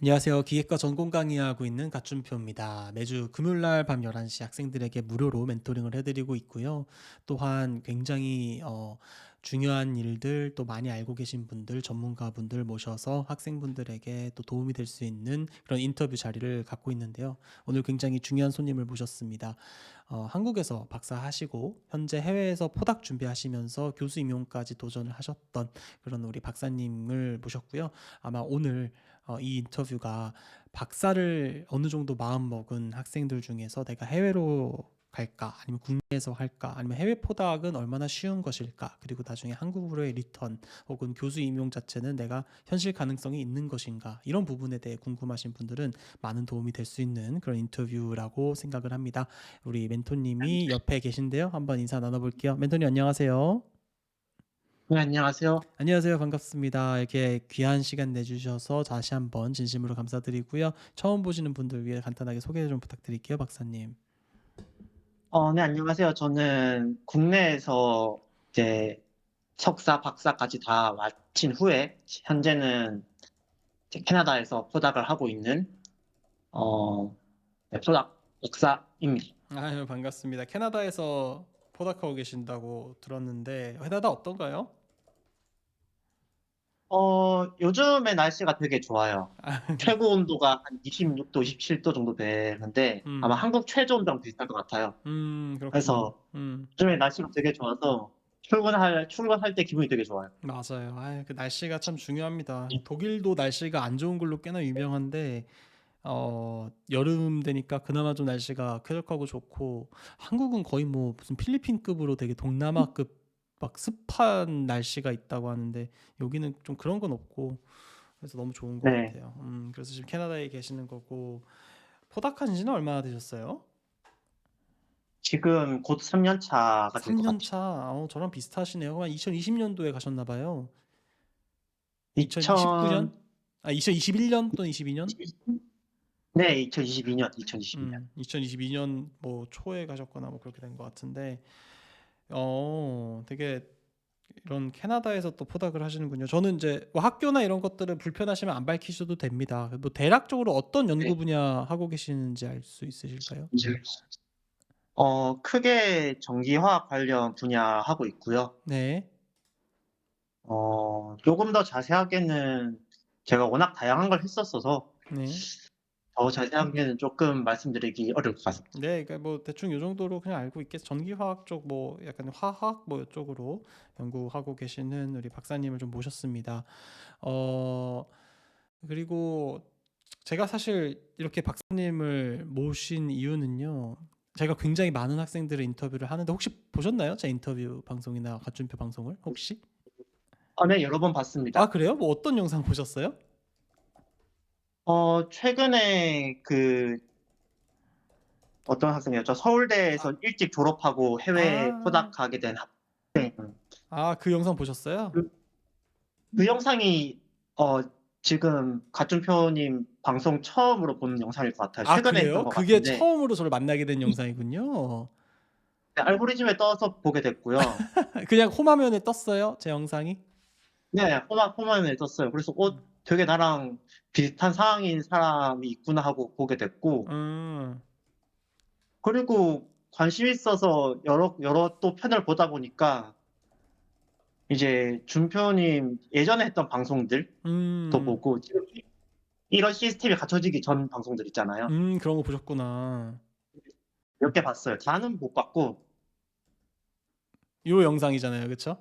안녕하세요. 기획과 전공 강의하고 있는 갓준표입니다. 매주 금요일날 밤 11시 학생들에게 무료로 멘토링을 해드리고 있고요. 또한 굉장히 중요한 일들, 또 많이 알고 계신 분들, 전문가분들 모셔서 학생분들에게 또 도움이 될 수 있는 그런 인터뷰 자리를 갖고 있는데요. 오늘 굉장히 중요한 손님을 모셨습니다. 한국에서 박사하시고 현재 해외에서 포닥 준비하시면서 교수 임용까지 도전을 하셨던 그런 우리 박사님을 모셨고요. 아마 오늘 이 인터뷰가 박사를 어느 정도 마음 먹은 학생들 중에서 내가 해외로 갈까 아니면 국내에서 할까 아니면 해외 포닥은 얼마나 쉬운 것일까, 그리고 나중에 한국으로의 리턴 혹은 교수 임용 자체는 내가 현실 가능성이 있는 것인가, 이런 부분에 대해 궁금하신 분들은 많은 도움이 될 수 있는 그런 인터뷰라고 생각을 합니다. 우리 멘토님이 옆에 계신데요. 한번 인사 나눠볼게요. 멘토님 안녕하세요. 네, 안녕하세요. 안녕하세요. 반갑습니다. 이렇게 귀한 시간 내주셔서 다시 한번 진심으로 감사드리고요. 처음 보시는 분들 위해 간단하게 소개 좀 부탁드릴게요, 박사님. 네, 안녕하세요. 저는 국내에서 이제 석사, 박사까지 다 마친 후에 현재는 이제 캐나다에서 포닥을 하고 있는 어, 네, 포닥 박사입니다. 아유, 반갑습니다. 캐나다에서 포닥하고 계신다고 들었는데 캐나다 어떤가요? 요즘에 날씨가 되게 좋아요. 아, 최고 온도가 한 26도, 27도 정도 되는데 아마 음, 한국 최저 온도랑 비슷할 것 같아요. 그렇군요. 그래서 요즘에 날씨가 되게 좋아서 출근할 때 기분이 되게 좋아요. 맞아요. 아, 그 날씨가 참 중요합니다. 독일도 날씨가 안 좋은 걸로 꽤나 유명한데 여름 되니까 그나마 좀 날씨가 쾌적하고 좋고, 한국은 거의 뭐 무슨 필리핀급으로 되게 동남아급 막 습한 날씨가 있다고 하는데 여기는 좀 그런 건 없고, 그래서 너무 좋은 것 네. 같아요. 그래서 지금 캐나다에 계시는 거고, 포닥한 지는 얼마나 되셨어요? 지금 곧 3년 차가 될 것 3년 같아요. 차. 저랑 비슷하시네요. 한 2020년도에 가셨나 봐요. 2000, 2029년? 2021년 또는 22년? 네, 2022년, 2022년. 2022년 뭐 초에 가셨거나 뭐 그렇게 된 것 같은데, 되게 이런 캐나다에서 또 포닥을 하시는군요. 저는 이제 뭐 학교나 이런 것들은 불편하시면 안 밝히셔도 됩니다. 뭐 대략적으로 어떤 연구 네. 분야 하고 계시는지 알 수 있으실까요? 크게 전기화학 관련 분야 하고 있고요. 네. 조금 더 자세하게는 제가 워낙 다양한 걸 했었어서 네. 더 자세하게는 조금 말씀드리기 어려울 것 같습니다. 네, 그러니까 뭐 대충 요 정도로 그냥 알고 있겠. 전기화학 쪽 뭐 약간 화학 뭐 이쪽으로 연구하고 계시는 우리 박사님을 좀 모셨습니다. 어 그리고 제가 사실 이렇게 박사님을 모신 이유는요. 제가 굉장히 많은 학생들의 인터뷰를 하는데, 혹시 보셨나요? 제 인터뷰 방송이나 가준표 방송을 혹시? 네, 여러 번 아, 봤습니다. 그래요? 뭐 어떤 영상 보셨어요? 최근에 어떤 학생이었죠? 아, 서울대에서 일찍 졸업하고 해외에 아, 포닥하게 된 학생. 그 영상 보셨어요? 그, 그 영상이 어, 지금 가준표님 방송 처음으로 보는 영상일 것 같아요. 아, 최근에 했던 그래요? 것 그게 같은데 처음으로 저를 만나게 된 영상이군요. 네, 알고리즘에 떠서 보게 됐고요. 그냥 홈화면에 떴어요, 제 영상이. 네, 홈화면에 떴어요. 그래서 되게 나랑 비슷한 상황인 사람이 있구나 하고 보게 됐고, 음, 그리고 관심 있어서 여러 또 편을 보다 보니까 이제 준표님 예전에 했던 방송들도 음, 보고 지금 이런 시스템이 갖춰지기 전 방송들 있잖아요. 그런 거 보셨구나. 몇 개 봤어요. 다는 못 봤고, 요 영상이잖아요, 그쵸?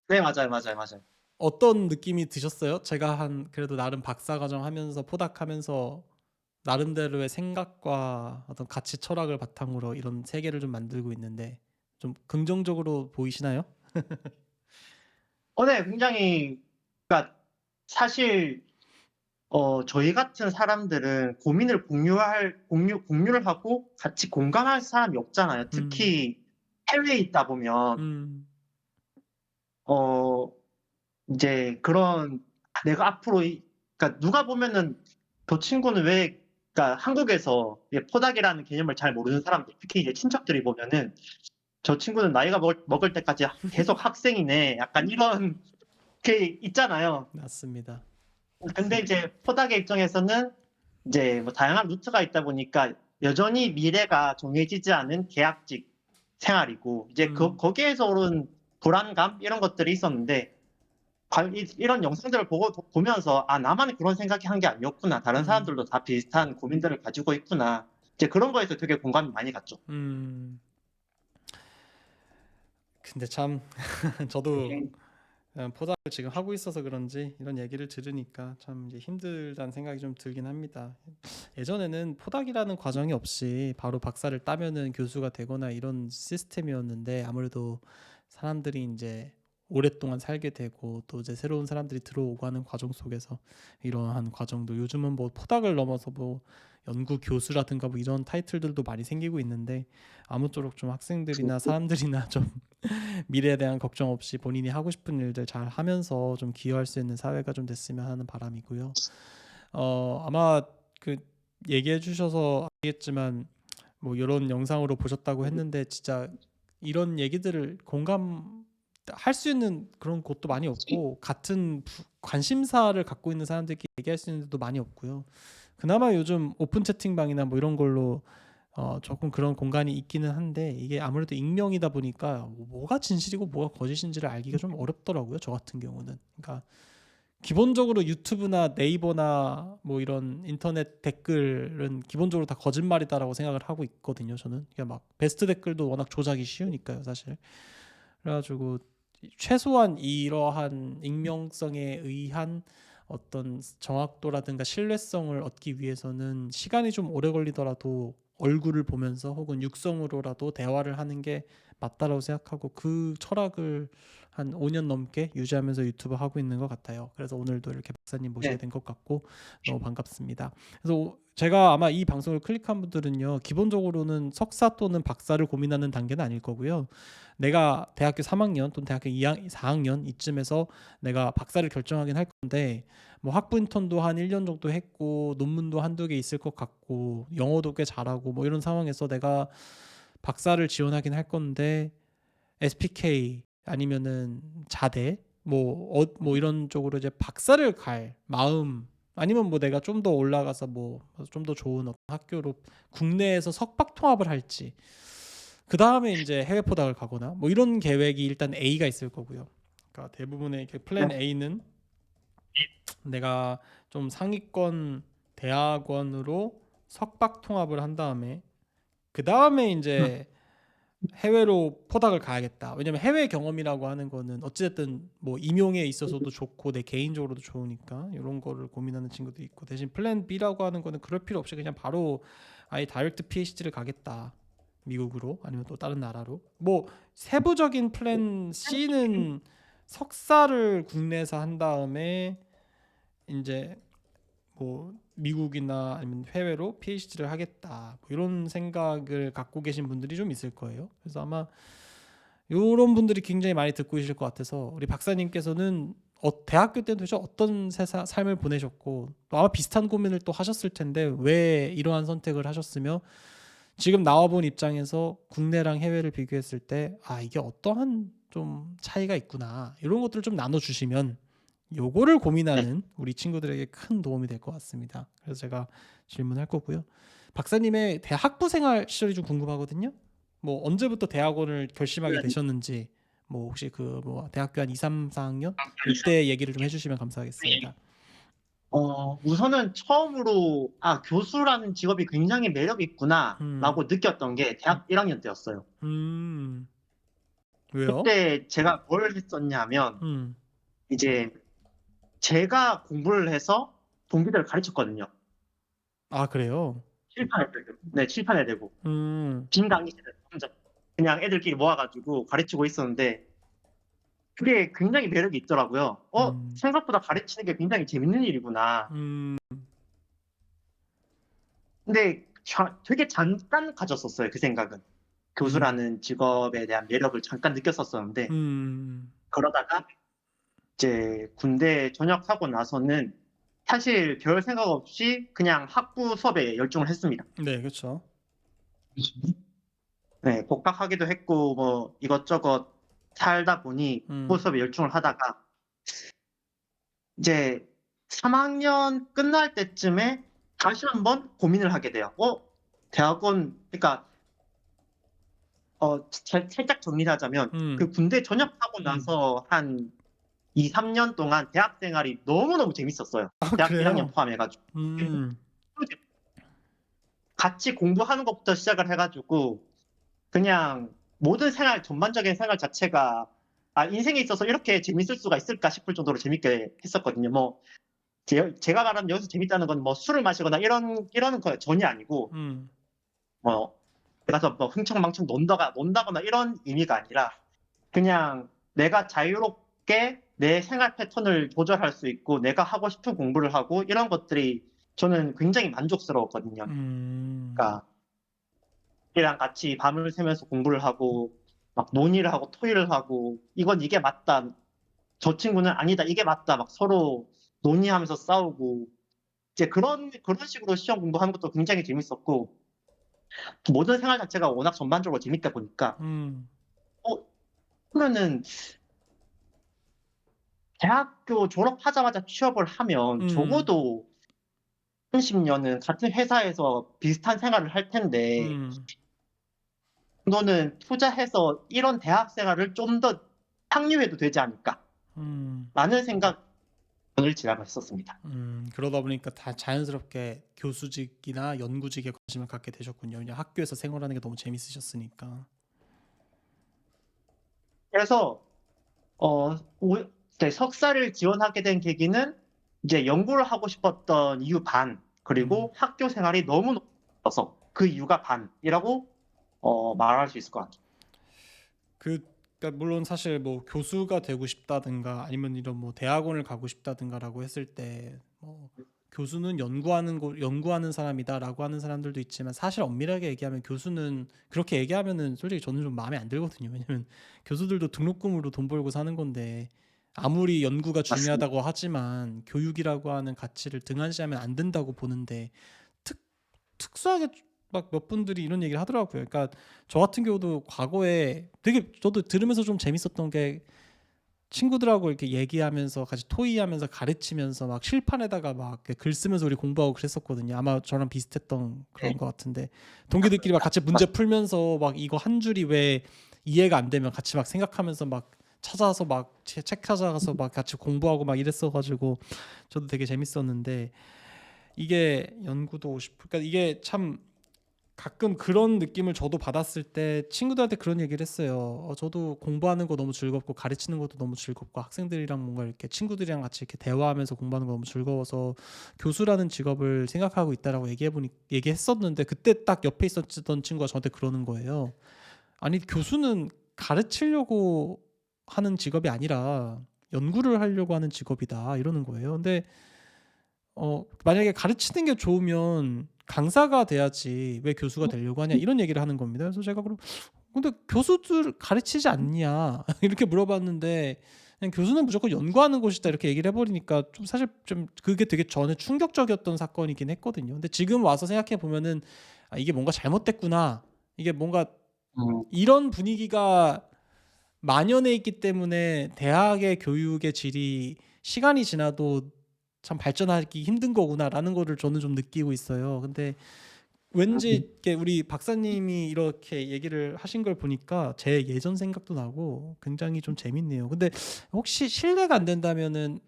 네, 맞아요, 맞아요, 맞아요. 어떤 느낌이 드셨어요? 제가 한 그래도 나름 박사과정 하면서 포닥하면서 나름대로의 생각과 어떤 가치 철학을 바탕으로 이런 세계를 좀 만들고 있는데, 좀 긍정적으로 보이시나요? 네, 굉장히, 그러니까 사실 저희 같은 사람들은 고민을 공유를 하고 같이 공감할 사람이 없잖아요. 음, 특히 해외에 있다 보면, 음, 어, 이제 내가 앞으로, 그러니까 누가 보면은 저 친구는 그러니까 한국에서 포닥이라는 개념을 잘 모르는 사람들, 특히 이제 친척들이 보면은 저 친구는 나이가 먹을 때까지 계속 학생이네. 약간 이런 게 있잖아요. 맞습니다. 근데 이제 포닥의 입장에서는 이제 뭐 다양한 루트가 있다 보니까 여전히 미래가 정해지지 않은 계약직 생활이고 이제 음, 거기에서 오는 불안감 이런 것들이 있었는데 이런 영상들을 보면서 아 나만 그런 생각이 한 게 아니었구나. 다른 음, 사람들도 다 비슷한 고민들을 가지고 있구나. 이제 그런 거에서 되게 공감이 많이 갔죠. 음. 근데 참 저도 네. 포닥을 지금 하고 있어서 그런지 이런 얘기를 들으니까 참 이제 힘들다는 생각이 좀 들긴 합니다. 예전에는 포닥이라는 과정이 없이 바로 박사를 따면은 교수가 되거나 이런 시스템이었는데 아무래도 사람들이 이제 오랫동안 살게 되고 또 이제 새로운 사람들이 들어오고 하는 과정 속에서 이러한 과정도 요즘은 뭐 포닥을 넘어서 뭐 연구 교수라든가 뭐 이런 타이틀들도 많이 생기고 있는데 아무쪼록 좀 학생들이나 사람들이나 좀 미래에 대한 걱정 없이 본인이 하고 싶은 일들 잘 하면서 좀 기여할 수 있는 사회가 좀 됐으면 하는 바람이고요. 아마 그 얘기해 주셔서 알겠지만 뭐 이런 영상으로 보셨다고 했는데 진짜 이런 얘기들을 공감할 수 있는 그런 곳도 많이 없고 같은 관심사를 갖고 있는 사람들끼리 얘기할 수 있는 데도 많이 없고요. 그나마 요즘 오픈 채팅방이나 뭐 이런 걸로 조금 그런 공간이 있기는 한데 이게 아무래도 익명이다 보니까 뭐가 진실이고 뭐가 거짓인지를 알기가 좀 어렵더라고요. 저 같은 경우는. 그러니까 기본적으로 유튜브나 네이버나 뭐 이런 인터넷 댓글은 기본적으로 다 거짓말이다라고 생각을 하고 있거든요. 저는. 그러니까 막 베스트 댓글도 워낙 조작이 쉬우니까요, 사실. 그래가지고 최소한 이러한 익명성에 의한 어떤 정확도라든가 신뢰성을 얻기 위해서는 시간이 좀 오래 걸리더라도 얼굴을 보면서 혹은 육성으로라도 대화를 하는 게 맞다라고 생각하고 그 철학을 한 5년 넘게 유지하면서 유튜브 하고 있는 것 같아요. 그래서 오늘도 이렇게 박사님 모시게 네. 된 것 같고 너무 반갑습니다. 그래서 제가 아마 이 방송을 클릭한 분들은요, 기본적으로는 석사 또는 박사를 고민하는 단계는 아닐 거고요. 내가 대학교 3학년 또는 대학교 2학, 4학년 이쯤에서 내가 박사를 결정하긴 할 건데 뭐 학부 인턴도 한 1년 정도 했고 논문도 한두 개 있을 것 같고 영어도 꽤 잘하고 뭐 이런 상황에서 내가 박사를 지원하긴 할 건데 SPK 아니면은 자대 뭐 이런 쪽으로 이제 박사를 갈 마음 아니면 뭐 내가 좀 더 올라가서 뭐 좀 더 좋은 어떤 학교로 국내에서 석박 통합을 할지 그 다음에 이제 해외 포닥을 가거나 뭐 이런 계획이 일단 A가 있을 거고요. 그러니까 대부분의 플랜 네. A는 내가 좀 상위권 대학원으로 석박 통합을 한 다음에 그 다음에 음. 이제 해외로 포닥을 가야겠다. 왜냐면 해외 경험이라고 하는 거는 어찌됐든 뭐 임용에 있어서도 좋고 내 개인적으로도 좋으니까 이런 거를 고민하는 친구도 있고 대신 플랜 B라고 하는 거는 그럴 필요 없이 그냥 바로 아예 다이렉트 PhD를 가겠다. 미국으로 아니면 또 다른 나라로. 뭐 세부적인 플랜 C는 석사를 국내에서 한 다음에 이제 뭐 미국이나 아니면 해외로 PhD를 하겠다. 뭐 이런 생각을 갖고 계신 분들이 좀 있을 거예요. 그래서 아마 이런 분들이 굉장히 많이 듣고 계실 것 같아서 우리 박사님께서는 대학교 때는 도대체 어떤 삶을 보내셨고 또 아마 비슷한 고민을 또 하셨을 텐데 왜 이러한 선택을 하셨으며 지금 나와본 입장에서 국내랑 해외를 비교했을 때 아 이게 어떠한 좀 차이가 있구나 이런 것들을 좀 나눠주시면 요거를 네. 고민하는 우리 친구들에게 큰 도움이 될 것 같습니다. 그래서 제가 질문할 거고요. 박사님의 대학부 생활 시절이 좀 궁금하거든요. 뭐 언제부터 대학원을 결심하게 되셨는지 뭐 혹시 그 뭐 대학교 한 2, 3, 4학년 이때 얘기를 좀 해주시면 감사하겠습니다. 우선은 처음으로 아 교수라는 직업이 굉장히 매력 음, 있구나라고 느꼈던 게 대학 1학년 때였어요. 음, 왜요? 그때 제가 뭘 했었냐면 음, 이제 제가 공부를 해서 동기들을 가르쳤거든요. 아 그래요? 칠판에 대고. 네, 칠판에 대고. 음, 빈 강의실에 혼자 그냥 애들끼리 모아가지고 가르치고 있었는데 그게 굉장히 매력이 있더라고요. 음, 생각보다 가르치는 게 굉장히 재밌는 일이구나. 음, 근데 되게 잠깐 가졌었어요, 그 생각은. 음, 교수라는 직업에 대한 매력을 잠깐 느꼈었었는데 음, 그러다가 이제 군대 전역하고 나서는 사실 별 생각 없이 그냥 학부 수업에 열중을 했습니다. 네, 그렇죠. 네, 복학하기도 했고 뭐 이것저것 살다 보니 학부 음, 수업에 열중을 하다가 이제 3학년 끝날 때쯤에 다시 한번 고민을 하게 돼요. 대학원 그러니까 살짝 정리를 하자면 그 음. 군대 전역하고 나서 한 2-3년 동안 대학 생활이 너무너무 재밌었어요. 아 대학 1 학년 그래요? 포함해 가지고. 음. 같이 공부하는 것부터 시작을 해 가지고 그냥 모든 생활 전반적인 생활 자체가 '아 인생에 있어서 이렇게 재밌을 수가 있을까?' 싶을 정도로 재밌게 했었거든요. 뭐 제가 말하는 여기서 재밌다는 건 뭐 술을 마시거나 이런 거 전혀 아니고 음. 뭐 가서 뭐 흥청망청 논다거나 이런 의미가 아니라 그냥 내가 자유롭게 내 생활 패턴을 조절할 수 있고 내가 하고 싶은 공부를 하고 이런 것들이 저는 굉장히 만족스러웠거든요. 음. 그러니까 이랑 같이 밤을 새면서 공부를 하고 막 논의를 하고 토의를 하고 "이건 이게 맞다. 저 친구는 아니다. 이게 맞다." 막 서로 논의하면서 싸우고 이제 그런 식으로 시험 공부하는 것도 굉장히 재밌었고 모든 생활 자체가 워낙 전반적으로 재밌다 보니까 음. 어 그러면은 대학교 졸업하자마자 취업을 하면 음. 적어도 30 년은 같은 회사에서 비슷한 생활을 할 텐데 음. '너는 투자해서 이런 대학 생활을 좀 더 창류해도 되지 음. 않을까?'라는 생각을 지나고 했었습니다. 그러다 보니까 다 자연스럽게 교수직이나 연구직에 관심을 갖게 되셨군요. 그냥 학교에서 생활하는 게 너무 재밌으셨으니까. 그래서 어 오 네 석사를 지원하게 된 계기는 이제 연구를 하고 싶었던 이유 반, 음. 그리고 학교 생활이 너무너무 좋아서 그 이유가 반이라고 말할 수 있을 것 같아요. 그 그러니까 물론 사실 뭐 교수가 되고 싶다든가 아니면 이런 뭐 대학원을 가고 싶다든가라고 했을 때 뭐 교수는 연구하는 사람이다라고 하는 사람들도 있지만 사실 엄밀하게 얘기하면 교수는 그렇게 얘기하면은 솔직히 저는 좀 마음에 안 들거든요. 왜냐면 교수들도 등록금으로 돈 벌고 사는 건데 아무리 연구가 맞습니다. 중요하다고 하지만 교육이라고 하는 가치를 등한시하면 안 된다고 보는데 특 특수하게 막 몇 분들이 이런 얘기를 하더라고요. 그러니까 저 같은 경우도 과거에 되게 저도 들으면서 좀 재밌었던 게 친구들하고 이렇게 얘기하면서 같이 토의하면서 가르치면서 막 칠판에다가 막 글 쓰면서 우리 공부하고 그랬었거든요. 아마 저랑 비슷했던 네. 그런 것 같은데 동기들끼리 막 같이 문제 맞습니다. 풀면서 막 이거 한 줄이 왜 이해가 안 되면 같이 막 생각하면서 막 찾아서 막 책 찾아가서 막 같이 공부하고 막 이랬어가지고 저도 되게 재밌었는데 이게 연구도 50, 그러니까 이게 참 가끔 그런 느낌을 저도 받았을 때 친구들한테 그런 얘기를 했어요. 저도 공부하는 거 너무 즐겁고 가르치는 것도 너무 즐겁고 학생들이랑 뭔가 이렇게 친구들이랑 같이 이렇게 대화하면서 공부하는 거 너무 즐거워서 교수라는 직업을 생각하고 있다라고 얘기했었는데 그때 딱 옆에 있었던 친구가 저한테 그러는 거예요. 아니 교수는 가르치려고 하는 직업이 아니라 연구를 하려고 하는 직업이다 이러는 거예요. 근데 만약에 가르치는 게 좋으면 강사가 돼야지 왜 교수가 되려고 하냐 이런 얘기를 하는 겁니다. 그래서 제가 그럼 근데 교수들 가르치지 않냐 이렇게 물어봤는데 그냥 교수는 무조건 연구하는 곳이다 이렇게 얘기를 해버리니까 좀 사실 좀 그게 되게 전에 충격적이었던 사건이긴 했거든요. 근데 지금 와서 생각해 보면은 이게 뭔가 잘못됐구나. 이게 뭔가 음. 이런 분위기가 만연해 있기 때문에 대학의 교육의 질이 시간이 지나도 참 발전하기 힘든 거구나라는 거를 저는 좀 느끼고 있어요. 근데 왠지 이렇게 우리 박사님이 이렇게 얘기를 하신 걸 보니까 제 예전 생각도 나고 굉장히 좀 재밌네요. 근데 혹시 실례가 안 된다면은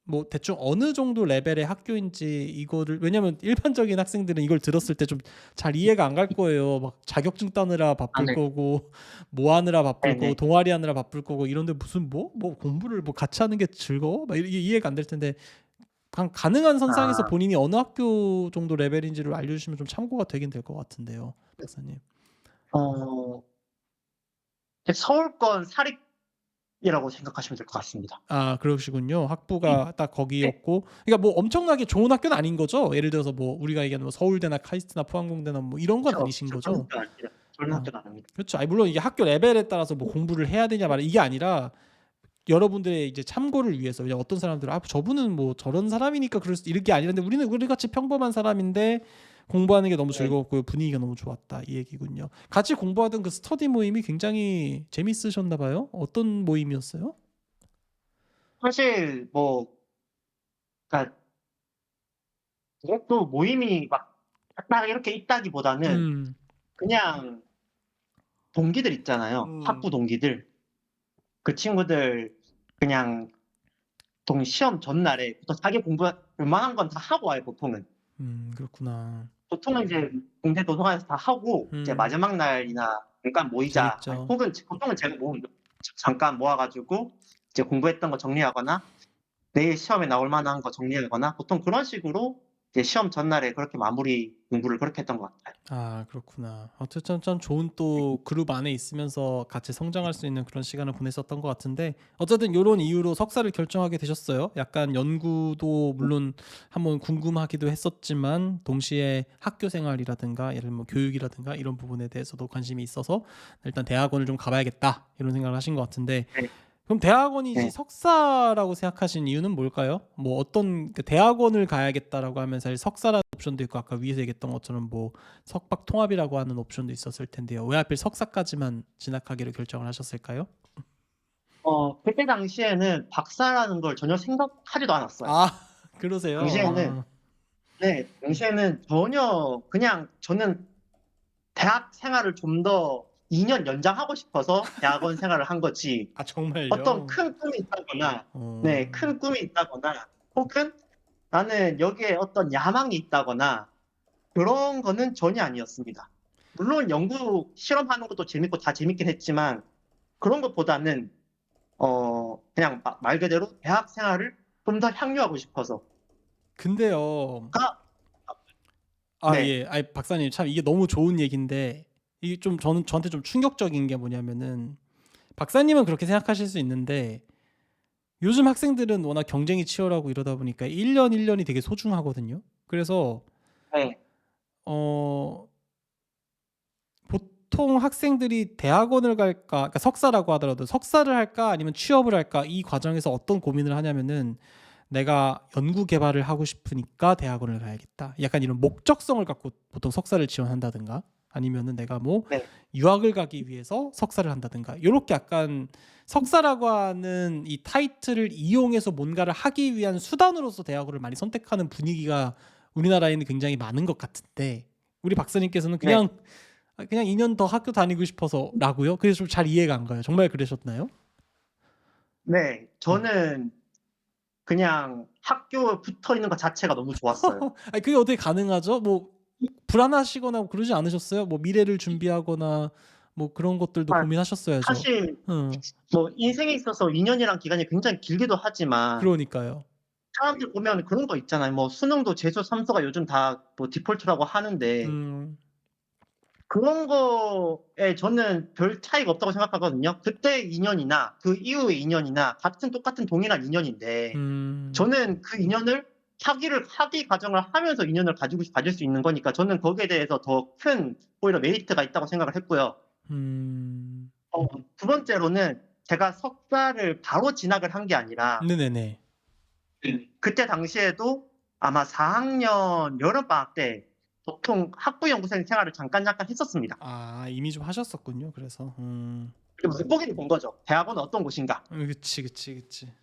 뭐 대충 어느 정도 레벨의 학교인지 이거를 왜냐면 일반적인 학생들은 이걸 들었을 때 좀 잘 이해가 안 갈 거예요. 막 자격증 따느라 아 바쁠 네. 거고 뭐 하느라 바쁠 거고 네네. 동아리 하느라 바쁠 거고 이런데 무슨 뭐 공부를 뭐 같이 하는 게 즐거워? 막 이게 이해가 안 될 텐데 가능한 선상에서 아. 본인이 어느 학교 정도 레벨인지를 알려주시면 좀 참고가 되긴 될 것 같은데요, 박사님. 어 서울권 사립이라고 생각하시면 될 것 같습니다. 아, 그러시군요. 네. 학부가 딱 네. 거기였고, 그러니까 뭐 엄청나게 좋은 학교는 아닌 거죠. 예를 들어서 뭐 우리가 얘기하는 뭐 서울대나 카이스트나 포항공대나 뭐 이런 건 그쵸. 아니신 좋은 거죠. 학교는 아닙니다. 좋은 아, 학교는 아닙니다. 그렇죠. 아니 물론 이게 학교 레벨에 따라서 뭐 공부를 해야 되냐 말이야 이게 아니라 여러분들의 이제 참고를 위해서 그냥 어떤 사람들은 저분은 뭐 저런 사람이니까 그럴 수 이런 게 아니라는데 우리는 우리 같이 평범한 사람인데 공부하는 게 너무 네. 즐거웠고 분위기가 너무 좋았다 이 얘기군요. 같이 공부하던 그 스터디 모임이 굉장히 재밌으셨나 봐요. 어떤 모임이었어요? 사실 뭐 그러니까 그것도 모임이 막 딱 이렇게 있다기보다는 음. 그냥 동기들 있잖아요. 학부 음. 동기들. 그 친구들 그냥 시험 전날에 보통 자기 공부 웬만한 건 다 하고 와요, 보통은. 그렇구나. 보통은 이제 공대 도서관에서 다 하고 이제 음. 마지막 날이나 잠깐 모이자. 아니 재밌죠. 혹은 보통은 제가 잠깐 모아 가지고 이제 공부했던 거 정리하거나 내일 시험에 나올 만한 거 정리하거나 보통 그런 식으로 이제 시험 전날에 그렇게 마무리 공부를 그렇게 했던 것 같아요. 아 그렇구나. 어쨌든 참 좋은 또 그룹 안에 있으면서 같이 성장할 수 있는 그런 시간을 보냈었던 것 같은데 어쨌든 요런 이유로 석사를 결정하게 되셨어요? 약간 연구도 물론 한번 궁금하기도 했었지만 동시에 학교 생활이라든가 예를 들면 뭐 교육이라든가 이런 부분에 대해서도 관심이 있어서 일단 '대학원을 좀 가 봐야겠다.' 이런 생각을 하신 것 같은데 네. 그럼 대학원이지 네. 석사라고 생각하신 이유는 뭘까요? 뭐 어떤 그 '대학원을 가야겠다.'라고 하면 사실 석사라는 옵션도 있고 아까 위에서 얘기했던 것처럼 뭐 석박 통합이라고 하는 옵션도 있었을 텐데요. 왜 하필 석사까지만 진학하기로 결정을 하셨을까요? 그때 당시에는 박사라는 걸 전혀 생각하지도 않았어요. 아 그러세요? 당시에는 아. 네. 당시에는 전혀 그냥 저는 대학 생활을 좀 더 2년 연장하고 싶어서 대학원 생활을 한 거지 아 어떤 정말요? 큰 꿈이 있다거나 어. 네 큰 꿈이 있다거나 혹은 나는 여기에 어떤 야망이 있다거나 그런 거는 전혀 아니었습니다. 물론 연구 실험하는 것도 재밌고 다 재밌긴 했지만 그런 것보다는 그냥 말 그대로 대학 생활을 좀 더 향유하고 싶어서 근데요. 가 아 네. 예. 아이 박사님 참 이게 너무 좋은 얘기인데 이게 좀 저한테 좀 충격적인 게 뭐냐면은 박사님은 그렇게 생각하실 수 있는데 요즘 학생들은 워낙 경쟁이 치열하고 이러다 보니까 1년 1 년이 되게 소중하거든요. 그래서 네. 어 보통 학생들이 대학원을 갈까 그러니까 석사라고 하더라도 '석사를 할까 아니면 취업을 할까?' 이 과정에서 어떤 고민을 하냐면은 '내가 연구 개발을 하고 싶으니까 대학원을 가야겠다.' 약간 이런 목적성을 갖고 보통 석사를 지원한다든가 아니면은 '내가 뭐 네. 유학을 가기 위해서 석사를 한다든가.' 요렇게 약간 석사라고 하는 이 타이틀을 이용해서 뭔가를 하기 위한 수단으로서 대학원을 많이 선택하는 분위기가 우리나라에는 굉장히 많은 것 같은데 우리 박사님께서는 네. 그냥 2년 더 학교 다니고 싶어서라고요? 그래서 좀 잘 이해가 안 가요. 정말 그러셨나요? 네. 네. 저는 그냥 학교에 붙어 있는 것 자체가 너무 좋았어요. 아니 그게 어떻게 가능하죠? 뭐 불안하시거나 그러지 않으셨어요? 뭐 미래를 준비하거나 뭐 그런 것들도 아 고민하셨어야죠. 사실 어. 뭐 인생에 있어서 2 년이란 기간이 굉장히 길기도 하지만 그러니까요. 사람들 보면 그런 거 있잖아요. 뭐 수능도 재수, 삼수가 요즘 다 뭐 디폴트라고 하는데 음. 그런 거에 저는 별 차이가 없다고 생각하거든요. 그때 2 년이나 그 이후의 2 년이나 똑같은 동일한 2 년인데 음. 저는 그 2 년을 학위 과정을 하면서 2 년을 가질 수 있는 거니까 저는 거기에 대해서 더 큰 오히려 메리트가 있다고 생각을 했고요. 음. 두 번째로는 제가 석사를 바로 진학을 한 게 아니라 네네네. 그때 당시에도 아마 4 학년 여름방학 때 보통 학부 연구생 생활을 잠깐 했었습니다. 아 이미 좀 하셨었군요 그래서. 그리고 맛보기를 본 거죠. '대학원은 어떤 곳인가.' 그치, 그치, 그치.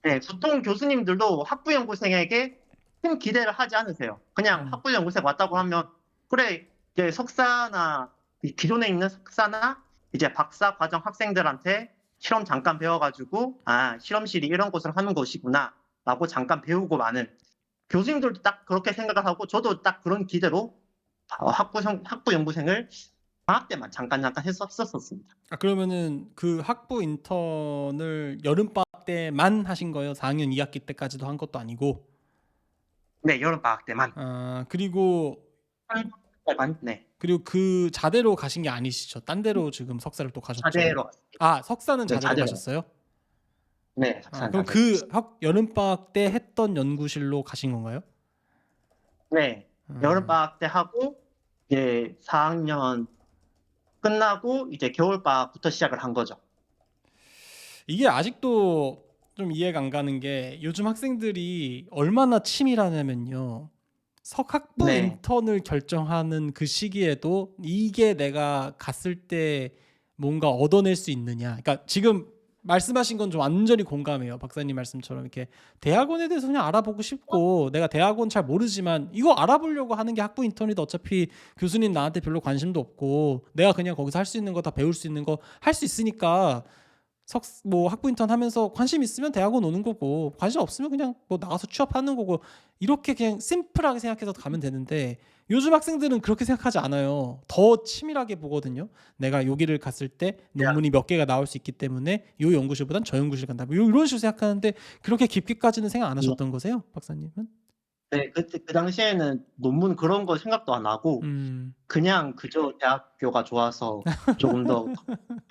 네. 보통 교수님들도 학부 연구생에게 큰 기대를 하지 않으세요. 그냥 음. 학부 연구생 왔다고 하면 '그래 이제 석사나 이 기존에 있는 석사나 이제 박사 과정 학생들한테 실험 잠깐 배워 가지고 '아 실험실이 이런 곳을 하는 곳이구나.'라고 잠깐 배우고 마는 교수님들도 딱 그렇게 생각을 하고 저도 딱 그런 기대로 학부 연구생을 방학 때만 잠깐 했었었습니다. 아 그러면은 그 학부 인턴을 여름방학 때만 하신 거예요? 4 학년 2 학기 때까지도 한 것도 아니고? 네. 여름방학 때만. 아 그리고 한 달만 네. 그 자대로 가신 게 아니시죠? 딴 데로 지금 석사를 또 가셨죠? 자대로 갔습니다. 아 석사는 네. 자대로 자대로 가셨어요? 네. 아 석사는 그럼 자대로 그 갔습니다. 학 여름방학 때 했던 연구실로 가신 건가요? 네. 아 여름방학 때 하고 이제 4 학년 끝나고 이제 겨울방학부터 시작을 한 거죠. 이게 아직도 좀 이해가 안 가는 게 요즘 학생들이 얼마나 치밀하냐면요. 석학부 네. 인턴을 결정하는 그 시기에도 이게 내가 갔을 때 뭔가 얻어낼 수 있느냐. 그러니까 지금 말씀하신 건 좀 완전히 공감해요. 박사님 말씀처럼 이렇게 대학원에 대해서 그냥 알아보고 싶고 내가 대학원 잘 모르지만 이거 알아보려고 하는 게 학부 인턴이다. 어차피 교수님 나한테 별로 관심도 없고 내가 그냥 거기서 할 수 있는 거 다 배울 수 있는 거 할 수 있으니까 뭐 학부 인턴 하면서 관심 있으면 대학원 오는 거고 관심 없으면 그냥 뭐 나가서 취업하는 거고 이렇게 그냥 심플하게 생각해서 가면 되는데 요즘 학생들은 그렇게 생각하지 않아요. 더 치밀하게 보거든요. 내가 여기를 갔을 때 논문이 몇 개가 나올 수 있기 때문에 요 연구실보단 저 연구실 간다. 뭐 이런 식으로 생각하는데 그렇게 깊게까지는 생각 안 하셨던 거세요, 박사님은? 네, 그때 그 당시에는 논문 그런 거 생각도 안 하고 그냥 그저 대학교가 좋아서 조금 더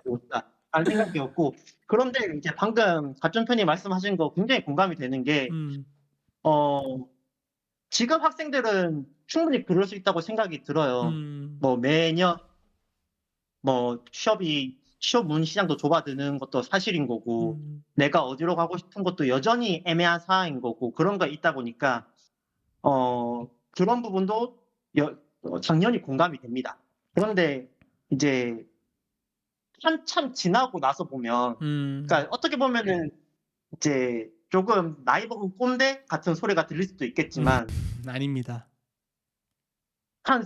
좋다 한 생각이었고 그런데 이제 방금 가점편이 말씀하신 거 굉장히 공감이 되는 게 지금 학생들은 충분히 그럴 수 있다고 생각이 들어요. 뭐 매년 뭐 취업문 시장도 좁아드는 것도 사실인 거고 내가 어디로 가고 싶은 것도 여전히 애매한 상황인 거고 그런 거 있다 보니까 그런 부분도 당연히 공감이 됩니다. 그런데 이제 한참 지나고 나서 보면 그러니까 어떻게 보면은 이제 조금 나이 먹은 꼰대 같은 소리가 들릴 수도 있겠지만 아닙니다. 한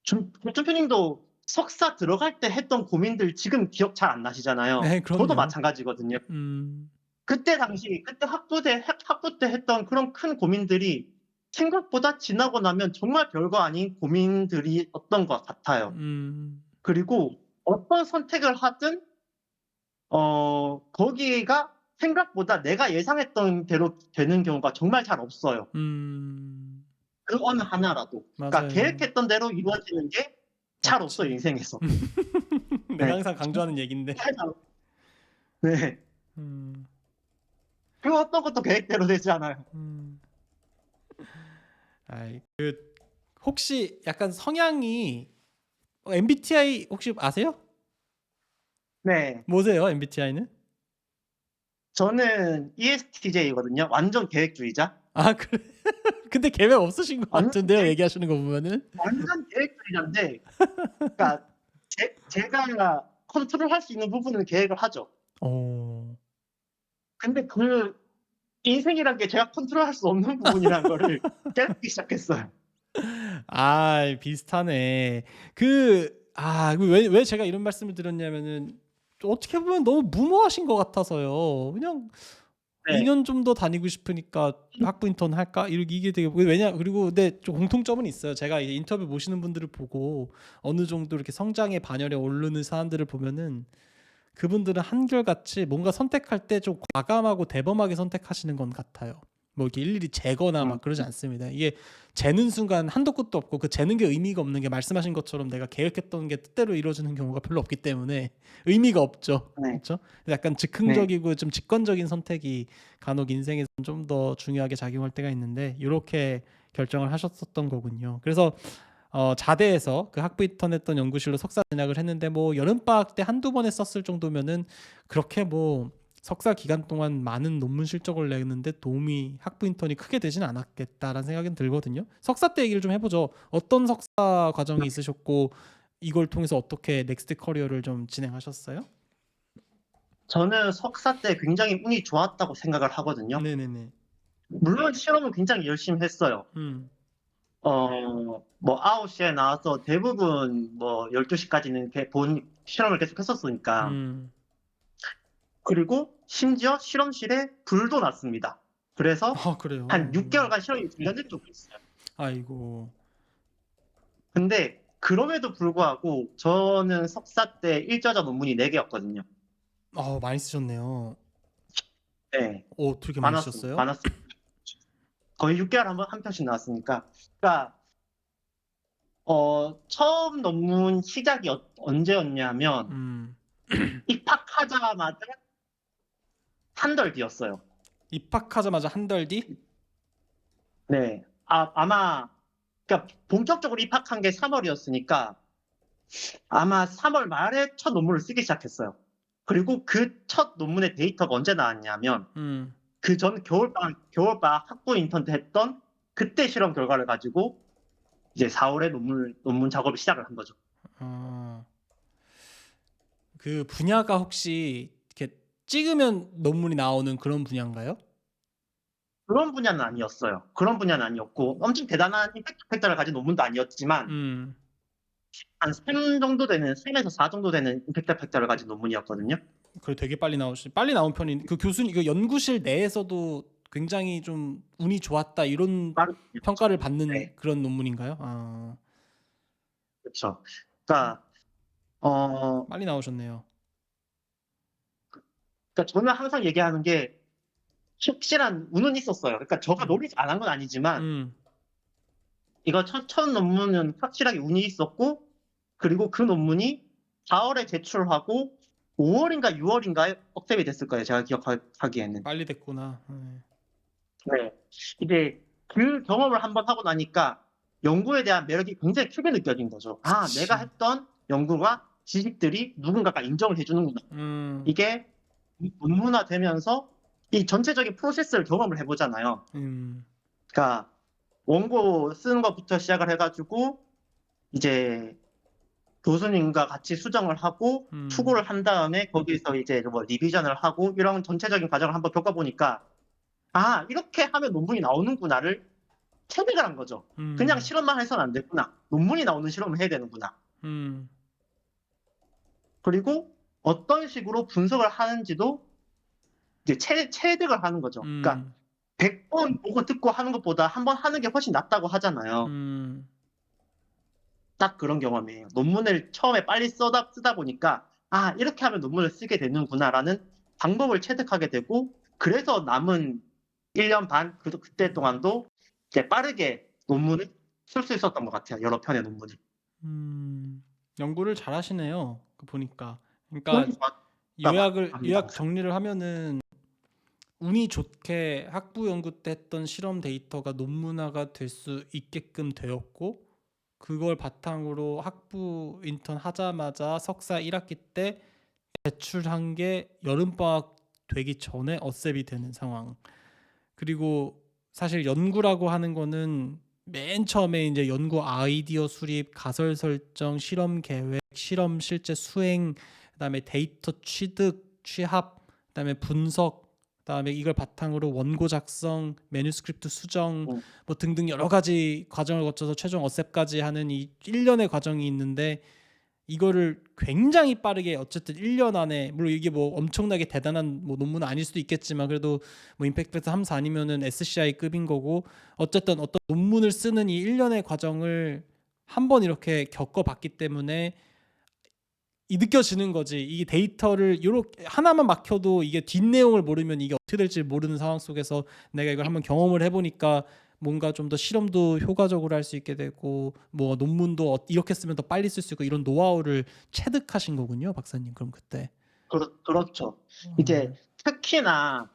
조준표님도 석사 들어갈 때 했던 고민들 지금 기억 잘 안 나시잖아요. 네, 저도 그럼요. 마찬가지거든요. 그때 당시 그때 학부 때 했던 그런 큰 고민들이 생각보다 지나고 나면 정말 별거 아닌 고민들이었던 것 같아요. 그리고 어떤 선택을 하든 거기가 생각보다 내가 예상했던 대로 되는 경우가 정말 잘 없어요. 그 어느 하나라도. 그러니까 맞아요. 계획했던 대로 이루어지는 게 잘 없어요, 인생에서. 내가 네. 항상 강조하는 얘긴데. 네. 그 어떤 것도 계획대로 되지 않아요. 혹시 약간 성향이 MBTI 혹시 아세요? 네. 뭐세요, MBTI는? 저는 ESTJ거든요. 완전 계획주의자. 아, 그래. 근데 계획 없으신 것 같은데요, 얘기하시는 거 보면은. 완전 계획주의자인데, 그러니까 제가 컨트롤할 수 있는 부분은 계획을 하죠. 근데 그 인생이란 게 제가 컨트롤할 수 없는 부분이라는 거를 깨닫기 시작했어요. 아, 비슷하네. 왜 제가 이런 말씀을 드렸냐면은 어떻게 보면 너무 무모하신 것 같아서요. 그냥 네. 2년 좀 더 다니고 싶으니까 학부 인턴 할까? 이게 되게 그리고 근데 좀 공통점은 있어요. 제가 이제 인터뷰 모시는 분들을 보고 어느 정도 이렇게 성장의 반열에 오르는 사람들을 보면은 그분들은 한결같이 뭔가 선택할 때 좀 과감하고 대범하게 선택하시는 건 같아요. 뭐 이렇게 일일이 재거나 막 그러지 않습니다. 이게 재는 순간 한도 끝도 없고 그 재는 게 의미가 없는 게 말씀하신 것처럼 내가 계획했던 게 뜻대로 이루어지는 경우가 별로 없기 때문에 의미가 없죠. 네. 그렇죠? 약간 즉흥적이고 좀 직관적인 선택이 간혹 인생에서 좀 더 중요하게 작용할 때가 있는데 이렇게 결정을 하셨었던 거군요. 그래서 자대에서 그 학부 인턴했던 연구실로 석사 진학을 했는데 뭐 여름방학 때 한두 번 했었을 정도면은 그렇게 뭐 석사 기간 동안 많은 논문 실적을 내는데 도움이 학부 인턴이 크게 되지는 않았겠다라는 생각은 들거든요. 석사 때 얘기를 좀 해보죠. 어떤 석사 과정이 있으셨고 이걸 통해서 어떻게 넥스트 커리어를 좀 진행하셨어요? 저는 석사 때 굉장히 운이 좋았다고 생각을 하거든요. 네네네. 물론 실험은 굉장히 열심히 했어요. 뭐 9시에 나와서 대부분 뭐 12시까지는 본 실험을 계속 했었으니까. 그리고 심지어 실험실에 불도 났습니다. 그래서 그래요. 한 6개월간 실험이 중단된 적도 있어요. 아이고. 근데 그럼에도 불구하고 저는 석사 때 일저자 논문이 4개였거든요. 많이 쓰셨네요. 네. 되게 많이 쓰셨어요? 많았어요. 거의 6개월에 한 편씩 나왔으니까. 그러니까 처음 논문 시작이 언제였냐면 입학하자마자 한 달 뒤였어요. 입학하자마자 한 달 뒤? 네. 아마 그러니까 본격적으로 입학한 게 3월이었으니까 아마 3월 말에 첫 논문을 쓰기 시작했어요. 그리고 그 첫 논문의 데이터가 언제 나왔냐면 그 전 겨울방학 학부 인턴 때 했던 그때 실험 결과를 가지고 이제 4월에 논문 작업을 시작을 한 거죠. 그 분야가 혹시 이렇게 찍으면 논문이 나오는 그런 분야인가요? 그런 분야는 아니었어요. 그런 분야는 아니었고 엄청 대단한 임팩트 팩터를 가진 논문도 아니었지만 음. 한 3 정도 되는 3에서 4 정도 되는 임팩트 팩터를 가진 논문이었거든요. 그래 되게 빨리 나온 편인 그 교수님 그 연구실 내에서도 굉장히 좀 운이 좋았다 이런 빠르 평가를 받는 네. 그런 논문인가요? 아. 그쵸. 그러니까 어 빨리 나오셨네요. 그러니까 저는 항상 얘기하는 게 확실한 운은 있었어요. 그러니까 저가 음. 노리지 안 한 건 아니지만 음. 이거 첫 논문은 확실하게 운이 있었고 그리고 그 논문이 4 월에 제출하고 5 월인가 6 월인가에 억셉이 됐을 거예요, 제가 기억하기에는. 빨리 됐구나. 네. 네. 이제 그 경험을 한번 하고 나니까 연구에 대한 매력이 굉장히 크게 느껴진 거죠. '아 내가 그치. 했던 연구와 지식들이 누군가가 인정을 해 주는구나.' 음. 이게 본문화되면서 이 전체적인 프로세스를 경험을 해 보잖아요. 음. 그러니까 원고 쓰는 것부터 시작을 해 가지고 이제 교수님과 같이 수정을 하고 음. 투고를 한 다음에 거기서 이제 뭐 리비전을 하고 이런 전체적인 과정을 한번 겪어 보니까 '아 이렇게 하면 논문이 나오는구나.'를 체득을 한 거죠. '그냥 음. 실험만 해서는 안 되구나. 논문이 나오는 실험을 해야 되는구나.' 음. 그리고 어떤 식으로 분석을 하는지도 이제 체득을 하는 거죠. 그러니까 음. 100번 보고 듣고 하는 것보다 한 번 하는 게 훨씬 낫다고 하잖아요. 음. 딱 그런 경험이에요. 논문을 처음에 빨리 쓰다 보니까 '아 이렇게 하면 논문을 쓰게 되는구나.'라는 방법을 체득하게 되고 그래서 남은 1년 반 그때 동안도 이제 빠르게 논문을 쓸 수 있었던 것 같아요, 여러 편의 논문을. 음. 연구를 잘하시네요. 그 보니까. 그러니까 손이 좋았다고 합니다 요약 항상. 정리를 하면은 운이 좋게 학부 연구 때 했던 실험 데이터가 논문화가 될 수 있게끔 되었고 그걸 바탕으로 학부 인턴 하자마자 석사 1학기 때 제출한 게 여름방학 되기 전에 어셉이 되는 상황. 그리고 사실 연구라고 하는 거는 맨 처음에 이제 연구 아이디어 수립, 가설 설정, 실험 계획, 실험 실제 수행, 그다음에 데이터 취득, 취합, 그다음에 분석, 그다음에 이걸 바탕으로 원고 작성, 매뉴스크립트 수정 음. 뭐 등등 여러 가지 과정을 거쳐서 최종 어셉까지 하는 이 1년의 과정이 있는데 이거를 굉장히 빠르게 어쨌든 1년 안에 물론 이게 뭐 엄청나게 대단한 뭐 논문은 아닐 수도 있겠지만 그래도 뭐 임팩트 팩터 3, 4아니면은 SCI급인 거고 어쨌든 어떤 논문을 쓰는 이 1년의 과정을 한 번 이렇게 겪어봤기 때문에 이 느껴지는 거지. 이게 데이터를 요렇게 하나만 막혀도 이게 뒷내용을 모르면 이게 어떻게 될지 모르는 상황 속에서 내가 이걸 한번 경험을 해보니까 뭔가 좀 더 실험도 효과적으로 할 수 있게 되고 뭐 논문도 이렇게 쓰면 더 빨리 쓸 수 있고 이런 노하우를 체득하신 거군요, 박사님. 그럼 그때. 그렇죠. 이제 어. 특히나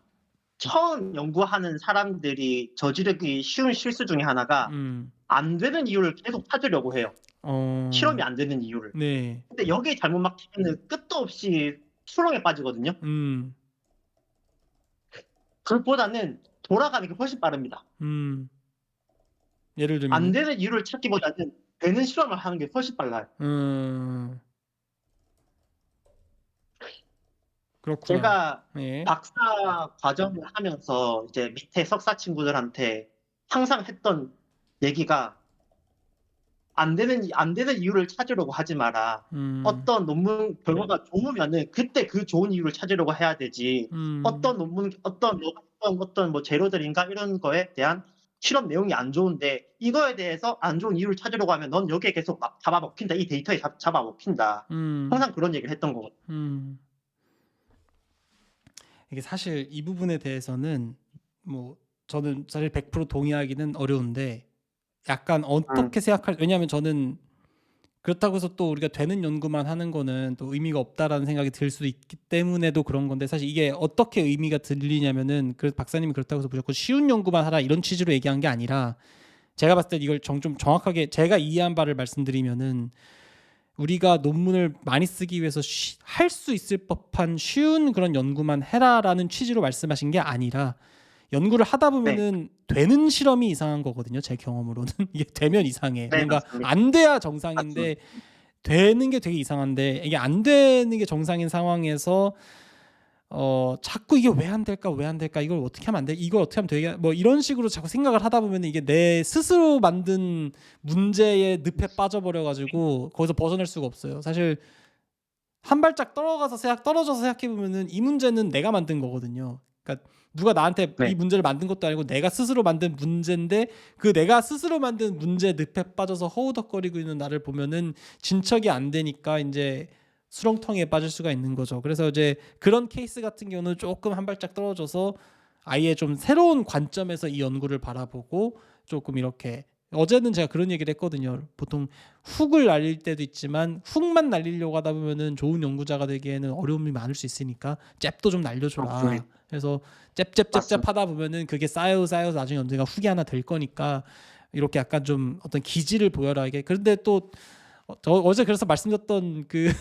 처음 연구하는 사람들이 저지르기 쉬운 실수 중에 하나가 음. 안 되는 이유를 계속 찾으려고 해요. 실험이 어. 안 되는 이유를. 네. 근데 여기에 잘못 막히면은 끝도 없이 수렁에 빠지거든요. 음. 그것보다는 돌아가는 게 훨씬 빠릅니다. 음. 예를 안 들면요? 되는 이유를 찾기보다는 되는 실험을 하는 게 훨씬 빨라요. 음. 그렇구나. 제가 예. 박사 과정을 하면서 이제 밑에 석사 친구들한테 항상 했던 얘기가 안 되는 이유를 찾으려고 하지 마라. 음. 어떤 논문 결과가 좋으면은 그때 그 좋은 이유를 찾으려고 해야 되지. 음. 어떤 논문 어떤 뭐 재료들인가 이런 거에 대한 실험 내용이 안 좋은데 이거에 대해서 안 좋은 이유를 찾으려고 하면 넌 여기에 계속 막 잡아먹힌다. 이 데이터에 잡아먹힌다. 음. 항상 그런 얘기를 했던 거거든요. 음. 이게 사실 이 부분에 대해서는 뭐 저는 사실 100% 동의하기는 어려운데 약간 음. 어떻게 생각할 왜냐하면 저는 그렇다고 해서 또 우리가 되는 연구만 하는 거는 또 의미가 없다라는 생각이 들 수도 있기 때문에도 그런 건데 사실 이게 어떻게 의미가 들리냐면은 그 박사님이 그렇다고 해서 무조건 쉬운 연구만 하라 이런 취지로 얘기한 게 아니라 제가 봤을 때 이걸 좀 정확하게 제가 이해한 바를 말씀드리면은 우리가 논문을 많이 쓰기 위해서 할 수 있을 법한 쉬운 그런 연구만 해라라는 취지로 말씀하신 게 아니라 연구를 하다 네. 보면은 되는 실험이 이상한 거거든요. 제 경험으로는 이게 되면 이상해. 네 뭔가 맞습니다. 안 돼야 자꾸 이게 왜 안 될까 왜 안 될까 이걸 어떻게 하면 안 돼 이걸 어떻게 하면 되게 뭐 이런 식으로 자꾸 생각을 하다 보면 이게 내 스스로 만든 문제의 늪에 빠져버려 가지고 거기서 벗어날 수가 없어요. 사실 한 발짝 떨어져서 생각해 보면은 이 문제는 내가 만든 거거든요. 그러니까 누가 나한테 이 네. 문제를 만든 것도 아니고 내가 스스로 만든 문제인데 그 내가 스스로 만든 문제 늪에 빠져서 허우덕거리고 있는 나를 보면은 진척이 안 되니까 이제 수렁텅이에 빠질 수가 있는 거죠. 그래서 이제 그런 케이스 같은 경우는 조금 한 발짝 떨어져서 아예 좀 새로운 관점에서 이 연구를 바라보고 조금 이렇게 어제는 제가 그런 얘기를 했거든요. 보통 훅을 날릴 때도 있지만 훅만 날리려고 하다 보면은 좋은 연구자가 되기에는 어려움이 많을 수 있으니까 잽도 좀 날려줘라. 네. 그래서 잽 맞습니다. 하다 보면은 그게 쌓여서 나중에 언젠가 훅이 하나 될 거니까 이렇게 약간 좀 어떤 기지를 보여라 이게. 그런데 또 저 어제 그래서 말씀드렸던 그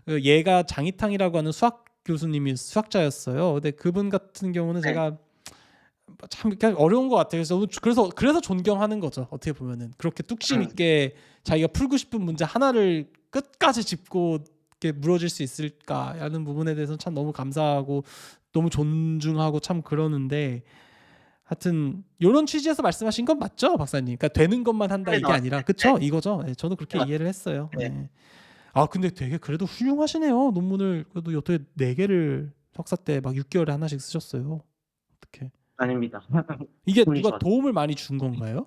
그 얘가 장이탕이라고 하는 수학 교수님이 수학자였어요. 근데 그분 같은 경우는 네. 제가 참 그냥 어려운 것 같아요. 그래서 존경하는 거죠. 어떻게 보면은 그렇게 뚝심 음. 있게 자기가 풀고 싶은 문제 하나를 끝까지 짚고 이렇게 물어질 수 있을까라는 부분에 대해서는 참 너무 감사하고 너무 존중하고 참 그러는데 하여튼 요런 취지에서 말씀하신 건 맞죠, 박사님? 그러니까 되는 것만 한다 이게 맞습니다. 아니라 네. 그쵸? 이거죠. 네, 저는 그렇게 네. 이해를 했어요. 네. 네. 아 근데 되게 그래도 훌륭하시네요. 논문을 그래도 어떻게 4개를 석사 때 막 6개월에 하나씩 쓰셨어요. 어떻게? 아닙니다. 이게 운이 누가 좋았죠. 도움을 많이 준 건가요?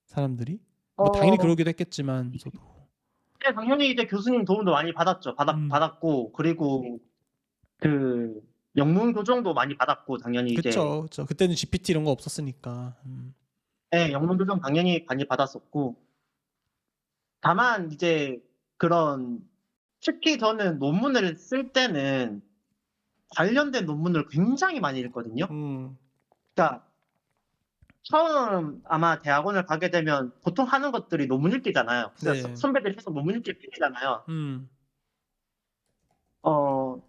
사람들이? 뭐 당연히 어 그러기도 했겠지만 저도. 네, 당연히 이제 교수님 도움도 많이 받았죠. 음. 받았고 그리고 그 영문 교정도 많이 받았고 당연히 이제 그쵸, 그쵸. 그때는 GPT 이런 거 없었으니까. 예, 영문 교정 당연히 많이 받았었고 다만 이제 그런 특히 저는 논문을 쓸 때는 관련된 논문을 굉장히 많이 읽거든요. 음. 그러니까 처음 아마 대학원을 가게 되면 보통 하는 것들이 논문 읽기잖아요. 그래서 네. 선배들이 계속 논문 읽기 필이잖아요. 음.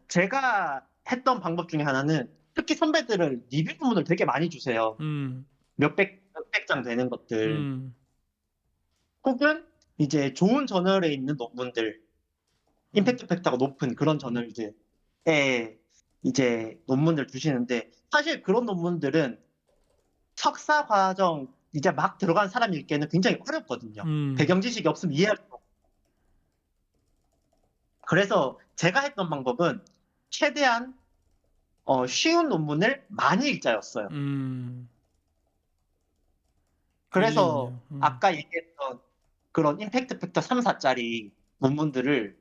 제가 했던 방법 중에 하나는 특히 선배들은 리뷰 논문을 되게 많이 주세요. 음. 몇백 장 되는 것들. 음. 혹은 이제 좋은 저널에 있는 논문들, 임팩트 팩터가 높은 그런 저널들에 이제 논문을 주시는데 사실 그런 논문들은 석사 과정 이제 막 들어간 사람이 읽기에는 굉장히 어렵거든요. 음. 배경 지식이 없으면 이해할 수 없고. 그래서 제가 했던 방법은 최대한 쉬운 논문을 많이 읽자였어요. 음. 일리 그래서 있네요. 아까 얘기했던 그런 임팩트 팩터 3-4 짜리 논문들을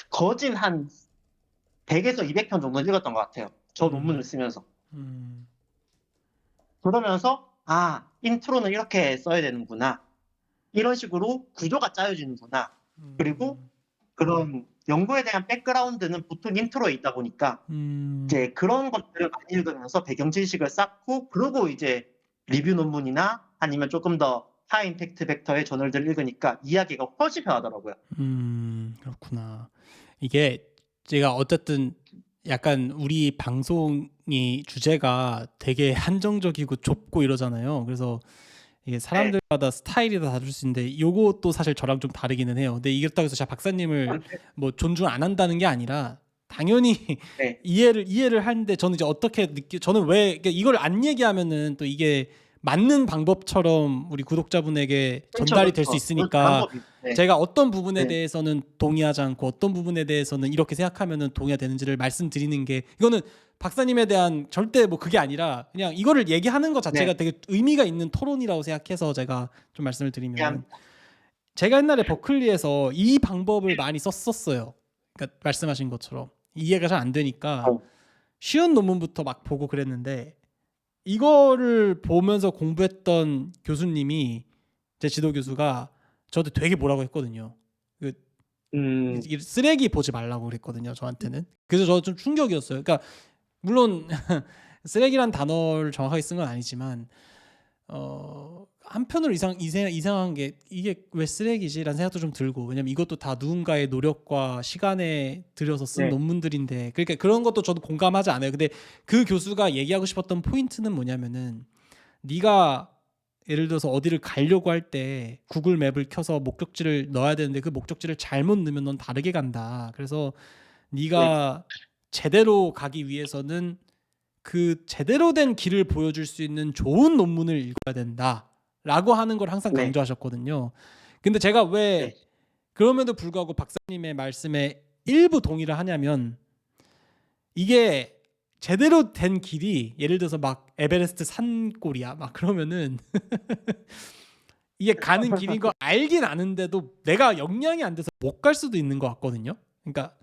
거진 한 100에서 200편 정도는 읽었던 것 같아요. 저 논문을 음. 쓰면서. 음. 그러면서 '아, 인트로는 이렇게 써야 되는구나. 이런 식으로 구조가 짜여지는구나.' 그리고 음. 그런 연구에 대한 백그라운드는 보통 인트로에 있다 보니까 음. 이제 그런 것들을 많이 읽으면서 배경 지식을 쌓고 그러고 이제 리뷰 논문이나 아니면 쪼끔 더 하이 임팩트 벡터의 저널들을 읽으니까 이야기가 훨씬 편하더라고요. 그렇구나. 이게 제가 어쨌든 약간 우리 방송이 주제가 되게 한정적이고 좁고 이러잖아요. 그래서 이게 네. 사람들마다 스타일이 다 다를 수 있는데 요것도 사실 저랑 좀 다르기는 해요. 근데 이렇다고 해서 제가 박사님을 뭐 존중 안 한다는 게 아니라 당연히 네. 이해를 하는데 저는 이제 어떻게 저는 왜 그러니까 이걸 안 얘기하면은 또 이게 맞는 방법처럼 우리 구독자분에게 그렇죠, 전달이 될 수 그렇죠. 그건 있으니까 방법이 네. 제가 어떤 부분에 네. 대해서는 동의하지 않고 어떤 부분에 대해서는 이렇게 생각하면은 동의가 되는지를 말씀드리는 게 이거는 박사님에 대한 절대 뭐 그게 아니라 그냥 이거를 얘기하는 것 자체가 네. 되게 의미가 있는 토론이라고 생각해서 제가 좀 말씀을 드리면은 이해합니다. 제가 옛날에 버클리에서 이 방법을 많이 썼었어요. 그러니까 말씀하신 것처럼 이해가 잘 안 되니까 어. 쉬운 논문부터 막 보고 그랬는데 이거를 보면서 공부했던 교수님이 제 지도 교수가 저한테 되게 뭐라고 했거든요. 그 음. 쓰레기 보지 말라고 그랬거든요, 저한테는. 그래서 저 좀 충격이었어요. 그러니까 물론 쓰레기란 단어를 정확하게 쓴 건 아니지만 한편으로 이상한 게 이게 왜 쓰레기지라는 생각도 좀 들고 왜냐면 이것도 다 누군가의 노력과 시간에 들여서 쓴 네. 논문들인데 그러니까 그런 것도 저도 공감하지 않아요. 근데 그 교수가 얘기하고 싶었던 포인트는 뭐냐면은 네가 예를 들어서 어디를 가려고 할 때 구글 맵을 켜서 목적지를 넣어야 되는데 그 목적지를 잘못 넣으면 넌 다르게 간다. 그래서 네. 네가 제대로 가기 위해서는 그 제대로 된 길을 보여줄 수 있는 좋은 논문을 읽어야 된다라고 하는 걸 항상 네, 강조하셨거든요. 근데 제가 왜 네, 그럼에도 불구하고 박사님의 말씀에 일부 동의를 하냐면 이게 제대로 된 길이 예를 들어서 막 에베레스트 산골이야 막 그러면은 이게 가는 길인 거 알긴 아는데도 내가 역량이 안 돼서 못 갈 수도 있는 것 같거든요. 그러니까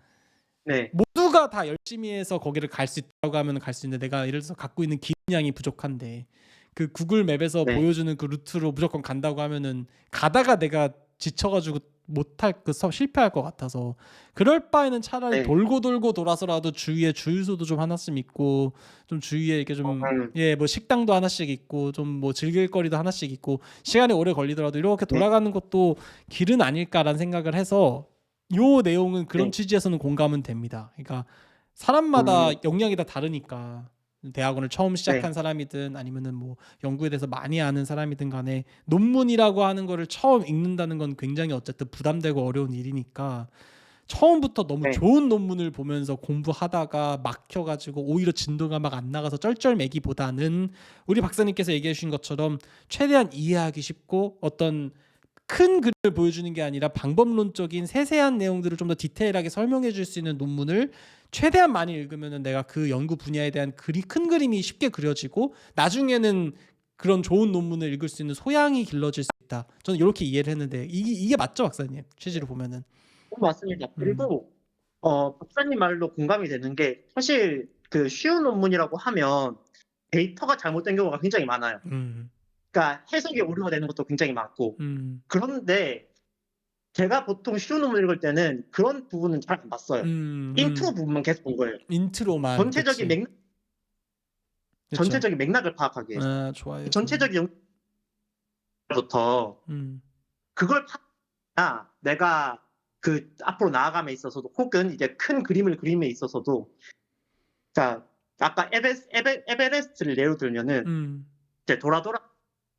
네, 모두가 다 열심히 해서 거기를 갈 수 있다고 하면 갈 수 있는데 내가 예를 들어서 갖고 있는 기량이 부족한데 그 구글 맵에서 네, 보여주는 그 루트로 무조건 간다고 하면은 가다가 내가 지쳐가지고 못할 실패할 것 같아서 그럴 바에는 차라리 네. 돌고 돌고 돌아서라도 주위에 주유소도 좀 하나씩 있고 좀 주위에 이렇게 좀 음, 예 뭐 식당도 하나씩 있고 좀 뭐 즐길 거리도 하나씩 있고 시간이 오래 걸리더라도 이렇게 네, 돌아가는 것도 길은 아닐까라는 생각을 해서 요 내용은 그런 네, 취지에서는 공감은 됩니다. 그러니까 사람마다 음, 역량이 다 다르니까 대학원을 처음 시작한 네, 사람이든 아니면은 뭐 연구에 대해서 많이 아는 사람이든 간에 논문이라고 하는 거를 처음 읽는다는 건 굉장히 어쨌든 부담되고 어려운 일이니까 처음부터 너무 네, 좋은 논문을 보면서 공부하다가 막혀가지고 오히려 진도가 막 안 나가서 쩔쩔매기보다는 우리 박사님께서 얘기해 주신 것처럼 최대한 이해하기 쉽고 어떤 큰 그림을 보여주는 게 아니라 방법론적인 세세한 내용들을 좀 더 디테일하게 설명해 줄 수 있는 논문을 최대한 많이 읽으면 내가 그 연구 분야에 대한 큰 그림이 쉽게 그려지고 나중에는 그런 좋은 논문을 읽을 수 있는 소양이 길러질 수 있다. 저는 이렇게 이해를 했는데 이게 맞죠, 박사님? 취지로 보면은. 맞습니다. 음, 그리고 박사님 말로 공감이 되는 게 사실 그 쉬운 논문이라고 하면 데이터가 잘못된 경우가 굉장히 많아요. 음, 그러니까 해석이 오류가 되는 것도 굉장히 많고. 음, 그런데 제가 보통 쉬운 논문 읽을 때는 그런 부분은 잘 안 봤어요. 음, 인트로 음. 부분만 계속 본 거예요. 인트로만, 전체적인 그치, 맥 그렇죠. 전체적인 맥락을 파악하기 위해서. 아, 좋아요, 좋아요. 전체적인 영부터 음, 그걸 파야 내가 그 앞으로 나아감에 있어서도 혹은 이제 큰 그림을 그림에 있어서도 자 아까 에베레스트를 예로 들면은 음, 이제 돌아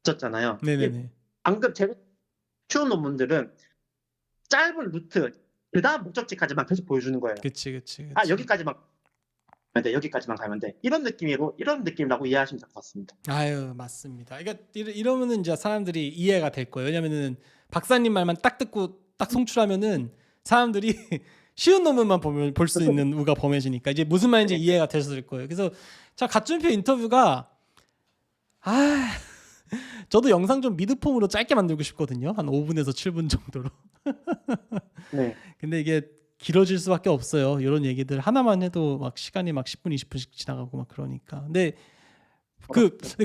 졌잖아요. 네네네. 방금 제가 쉬운 논문들은 짧은 루트 그다음 목적지까지만 계속 보여주는 거예요. 그치, 그치, 아 그치. 여기까지만 가면 돼. 여기까지만 가면 돼. 이런 느낌이라고 이해하시면 될 것 같습니다. 아유, 맞습니다. 그러니까 이러면은 이제 사람들이 이해가 될 거예요. 왜냐면은 박사님 말만 딱 듣고 딱 송출하면은 사람들이 쉬운 논문만 보면 볼 수 있는 우가 범해지니까 이제 무슨 말인지 네. 이해가 됐을 거예요. 그래서 자, 갓준표 인터뷰가 아, 저도 영상 좀 미드폼으로 짧게 만들고 싶거든요. 한 5분에서 7분 정도로. 네. 근데 이게 길어질 수밖에 없어요. 이런 얘기들 하나만 해도 막 시간이 막 10분, 20분씩 지나가고 막 그러니까. 근데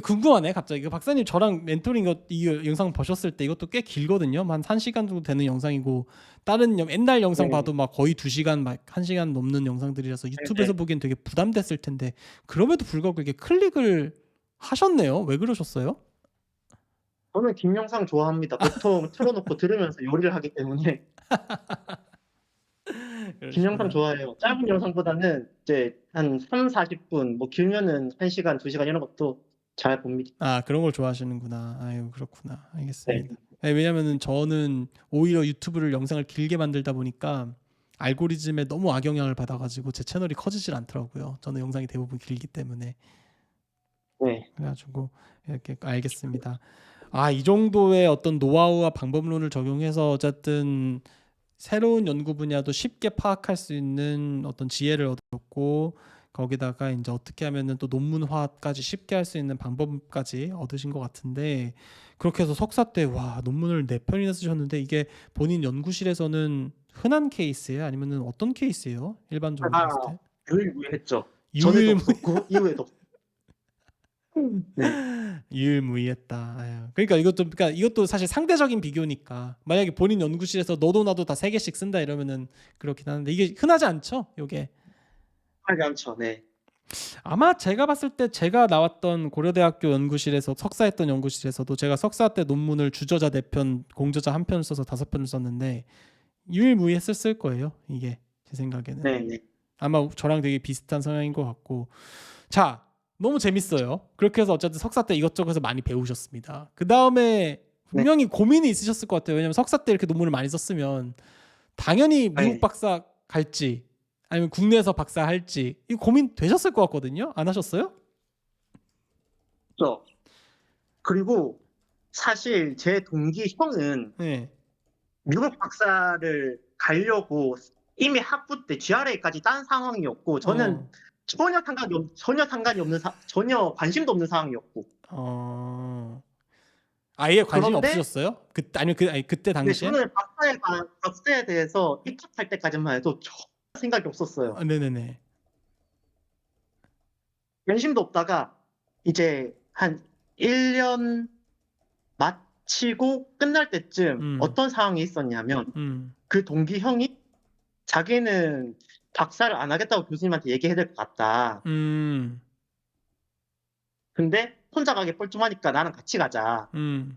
궁금하네 갑자기 그 박사님 저랑 멘토링 이 영상 보셨을 때 이것도 꽤 길거든요. 한 1시간 정도 되는 영상이고 다른 옛날 영상 네. 봐도 막 거의 2시간 막 1시간 넘는 영상들이라서 유튜브에서 네. 보기엔 되게 부담됐을 텐데 그럼에도 불구하고 이렇게 클릭을 하셨네요. 왜 그러셨어요? 저는 긴 영상 좋아합니다. 보통 틀어놓고 들으면서 요리를 하기 때문에 긴 영상 그러시구나. 좋아해요. 짧은 영상보다는 이제 한 3, 40분, 뭐 길면은 1시간, 2시간 이런 것도 잘 봅니다. 아, 그런 걸 좋아하시는구나. 아유, 그렇구나. 네. 알겠습니다. 네, 왜냐면은 저는 오히려 유튜브를 영상을 길게 만들다 보니까 알고리즘에 너무 악영향을 받아가지고 제 채널이 커지질 않더라고요. 저는 영상이 대부분 길기 때문에. 네. 그래가지고 이렇게 알겠습니다. 아, 이 정도의 어떤 노하우와 방법론을 적용해서 어쨌든 새로운 연구 분야도 쉽게 파악할 수 있는 어떤 지혜를 얻었고 거기다가 이제 어떻게 하면은 또 논문화까지 쉽게 할 수 있는 방법까지 얻으신 것 같은데 그렇게 해서 석사 때 와 논문을 4편이나 쓰셨는데 이게 본인 연구실에서는 흔한 케이스예요? 아니면은 어떤 케이스예요? 일반적으로 봤을 제가 때? 유일무이했죠. 전에도 유일 없었고 이후에도 없었고. 네. 유일무이했다. 아유. 그러니까 이것도 사실 상대적인 비교니까 만약에 본인 연구실에서 너도 나도 다 3개씩 쓴다 이러면은 그렇긴 하는데 이게 흔하지 않죠. 이게 하지 않죠. 네. 아마 제가 봤을 때 제가 나왔던 고려대학교 연구실에서 석사했던 연구실에서도 제가 석사 때 논문을 주저자 4편, 공저자 1편 써서 5편을 썼는데 유일무이했을 거예요. 이게 제 생각에는 네. 네. 아마 저랑 되게 비슷한 성향인 것 같고 자 너무 재밌어요. 그렇게 해서 어쨌든 석사 때 이것저것을 많이 배우셨습니다. 그 다음에 네. 분명히 고민이 있으셨을 것 같아요. 왜냐면 석사 때 이렇게 논문을 많이 썼으면 당연히 미국 네. 박사 갈지 아니면 국내에서 박사할지 이 고민 되셨을 것 같거든요. 안 하셨어요? 그죠? 그리고 사실 제 동기 형은 네. 미국 박사를 가려고 이미 학부 때 GRA까지 딴 상황이었고 저는 어. 전혀 상관이 없는 전혀 관심도 없는 상황이었고 어. 아예 관심이 그런데 없으셨어요? 아니면 아니 그때 근데 당시에? 저는 박사에 대해서 입학할 때까지만 해도 전혀 생각이 없었어요. 아, 네네네. 관심도 없다가 이제 한 1년 마치고 끝날 때쯤 음. 어떤 상황이 있었냐면 음. 그 동기 형이 자기는 박사를 안 하겠다고 교수님한테 얘기해야 될 것 같다. 음. 근데 혼자 가기 뻘쭘하니까 나랑 같이 가자. 음.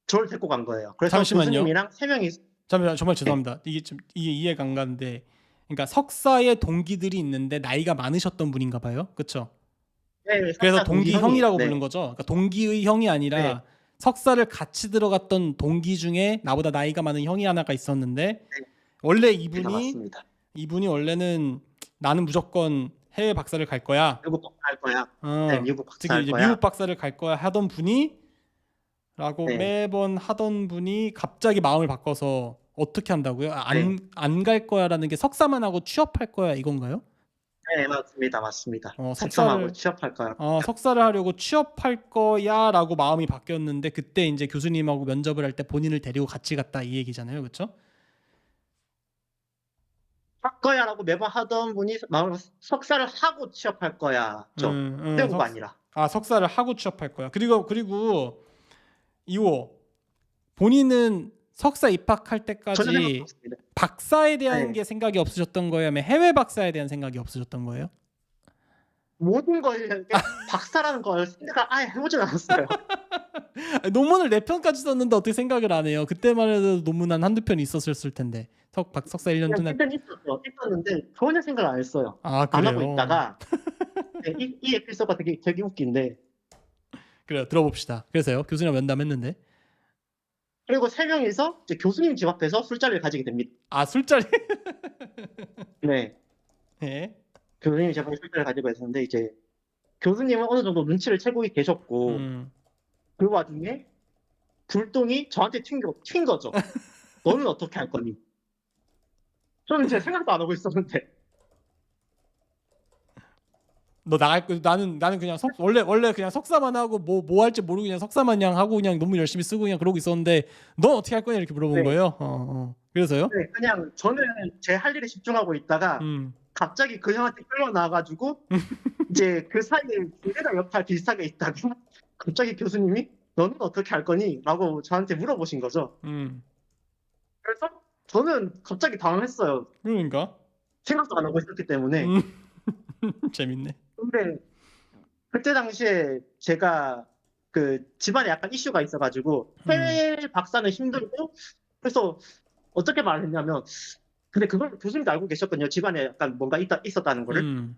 저를 데리고 간 거예요. 그래서 잠시만요. 교수님이랑 3명이 잠시만, 정말 네. 죄송합니다. 이게 이해가 안 가는데, 그러니까 석사의 동기들이 있는데 나이가 많으셨던 분인가 봐요. 그렇죠? 네, 그래서 석사 동기 동기 형이에요. 형이라고 부른 네. 거죠. 그러니까 동기의 형이 네. 아니라 석사를 같이 들어갔던 동기 중에 나보다 나이가 많은 형이 하나가 있었는데 네. 원래 네, 맞습니다. 이분이 원래는 나는 무조건 해외 박사를 갈 거야. 미국 박사 할 거야. 네, 미국 박사 특히 할 이제 미국 거야. 박사를 갈 거야 하던 분이 라고 네. 매번 하던 분이 갑자기 마음을 바꿔서 어떻게 한다고요? 네. 안 갈 거야라는 게 석사만 하고 취업할 거야 이건가요? 네, 맞습니다. 맞습니다. 어, 작성하고 석사를 취업할 거야. 석사를 하려고 취업할 거야라고 마음이 바뀌었는데 그때 이제 교수님하고 면접을 할 때 본인을 데리고 같이 갔다 이 얘기잖아요, 그렇죠? 할 거야라고 매번 하던 분이 마음을 석사를 하고 취업할 거야죠. 회고가 아니라. 석사를 하고 취업할 거야. 그리고 이호 본인은 석사 입학할 전혀 생각도 때까지 없습니다. 박사에 대한 네. 게 생각이 없으셨던 거예요? 아니면 해외 박사에 대한 생각이 없으셨던 거예요? 모든 걸 박사라는 걸 생각을 아예 해보진 않았어요. 논문을 4편까지 썼는데 어떻게 생각을 안 해요? 그때만 해도 논문 한 한두 편 있었을 텐데. 석사 1년 그냥 동안. 그때는 있었는데 전혀 생각을 안 했어요. 아, 안 하고 그래요? 있다가 네, 이 에피소드가 되게 웃긴데 그래요. 들어봅시다. 그래서요. 교수님 면담했는데. 그리고 3명이서 이제 교수님 집 앞에서 술자리를 가지게 됩니다. 아, 술자리. 네. 네. 교수님이 집 앞에 술자리를 가지고 있었는데 이제 교수님은 어느 정도 눈치를 채고 계셨고 그 와중에 불똥이 저한테 튄 거죠. 너는 어떻게 할 거니? 저는 제 생각도 안 하고 있었는데 너 나갈 거 나는 그냥 원래 그냥 석사만 하고 뭐 할지 모르고 그냥 석사만 그냥 하고 그냥 논문 열심히 쓰고 그냥 그러고 있었는데 넌 어떻게 할 거냐 이렇게 물어본 네. 거예요. 그래서요? 네, 그냥 저는 제 할 일에 집중하고 있다가 갑자기 그 형한테 끌려 나와가지고 이제 그 사이에 군대장 역할 비슷하게 있다가 갑자기 교수님이 너는 어떻게 할 거니? 라고 저한테 물어보신 거죠. 그래서 저는 갑자기 당황했어요. 그러니까. 생각도 안 하고 있었기 때문에. 재밌네. 근데 그때 당시에 제가 그 집안에 약간 이슈가 있어가지고 해외 박사는 힘들고 그래서 어떻게 말했냐면 근데 그걸 교수님도 알고 계셨거든요. 집안에 약간 뭔가 있었다는 거를.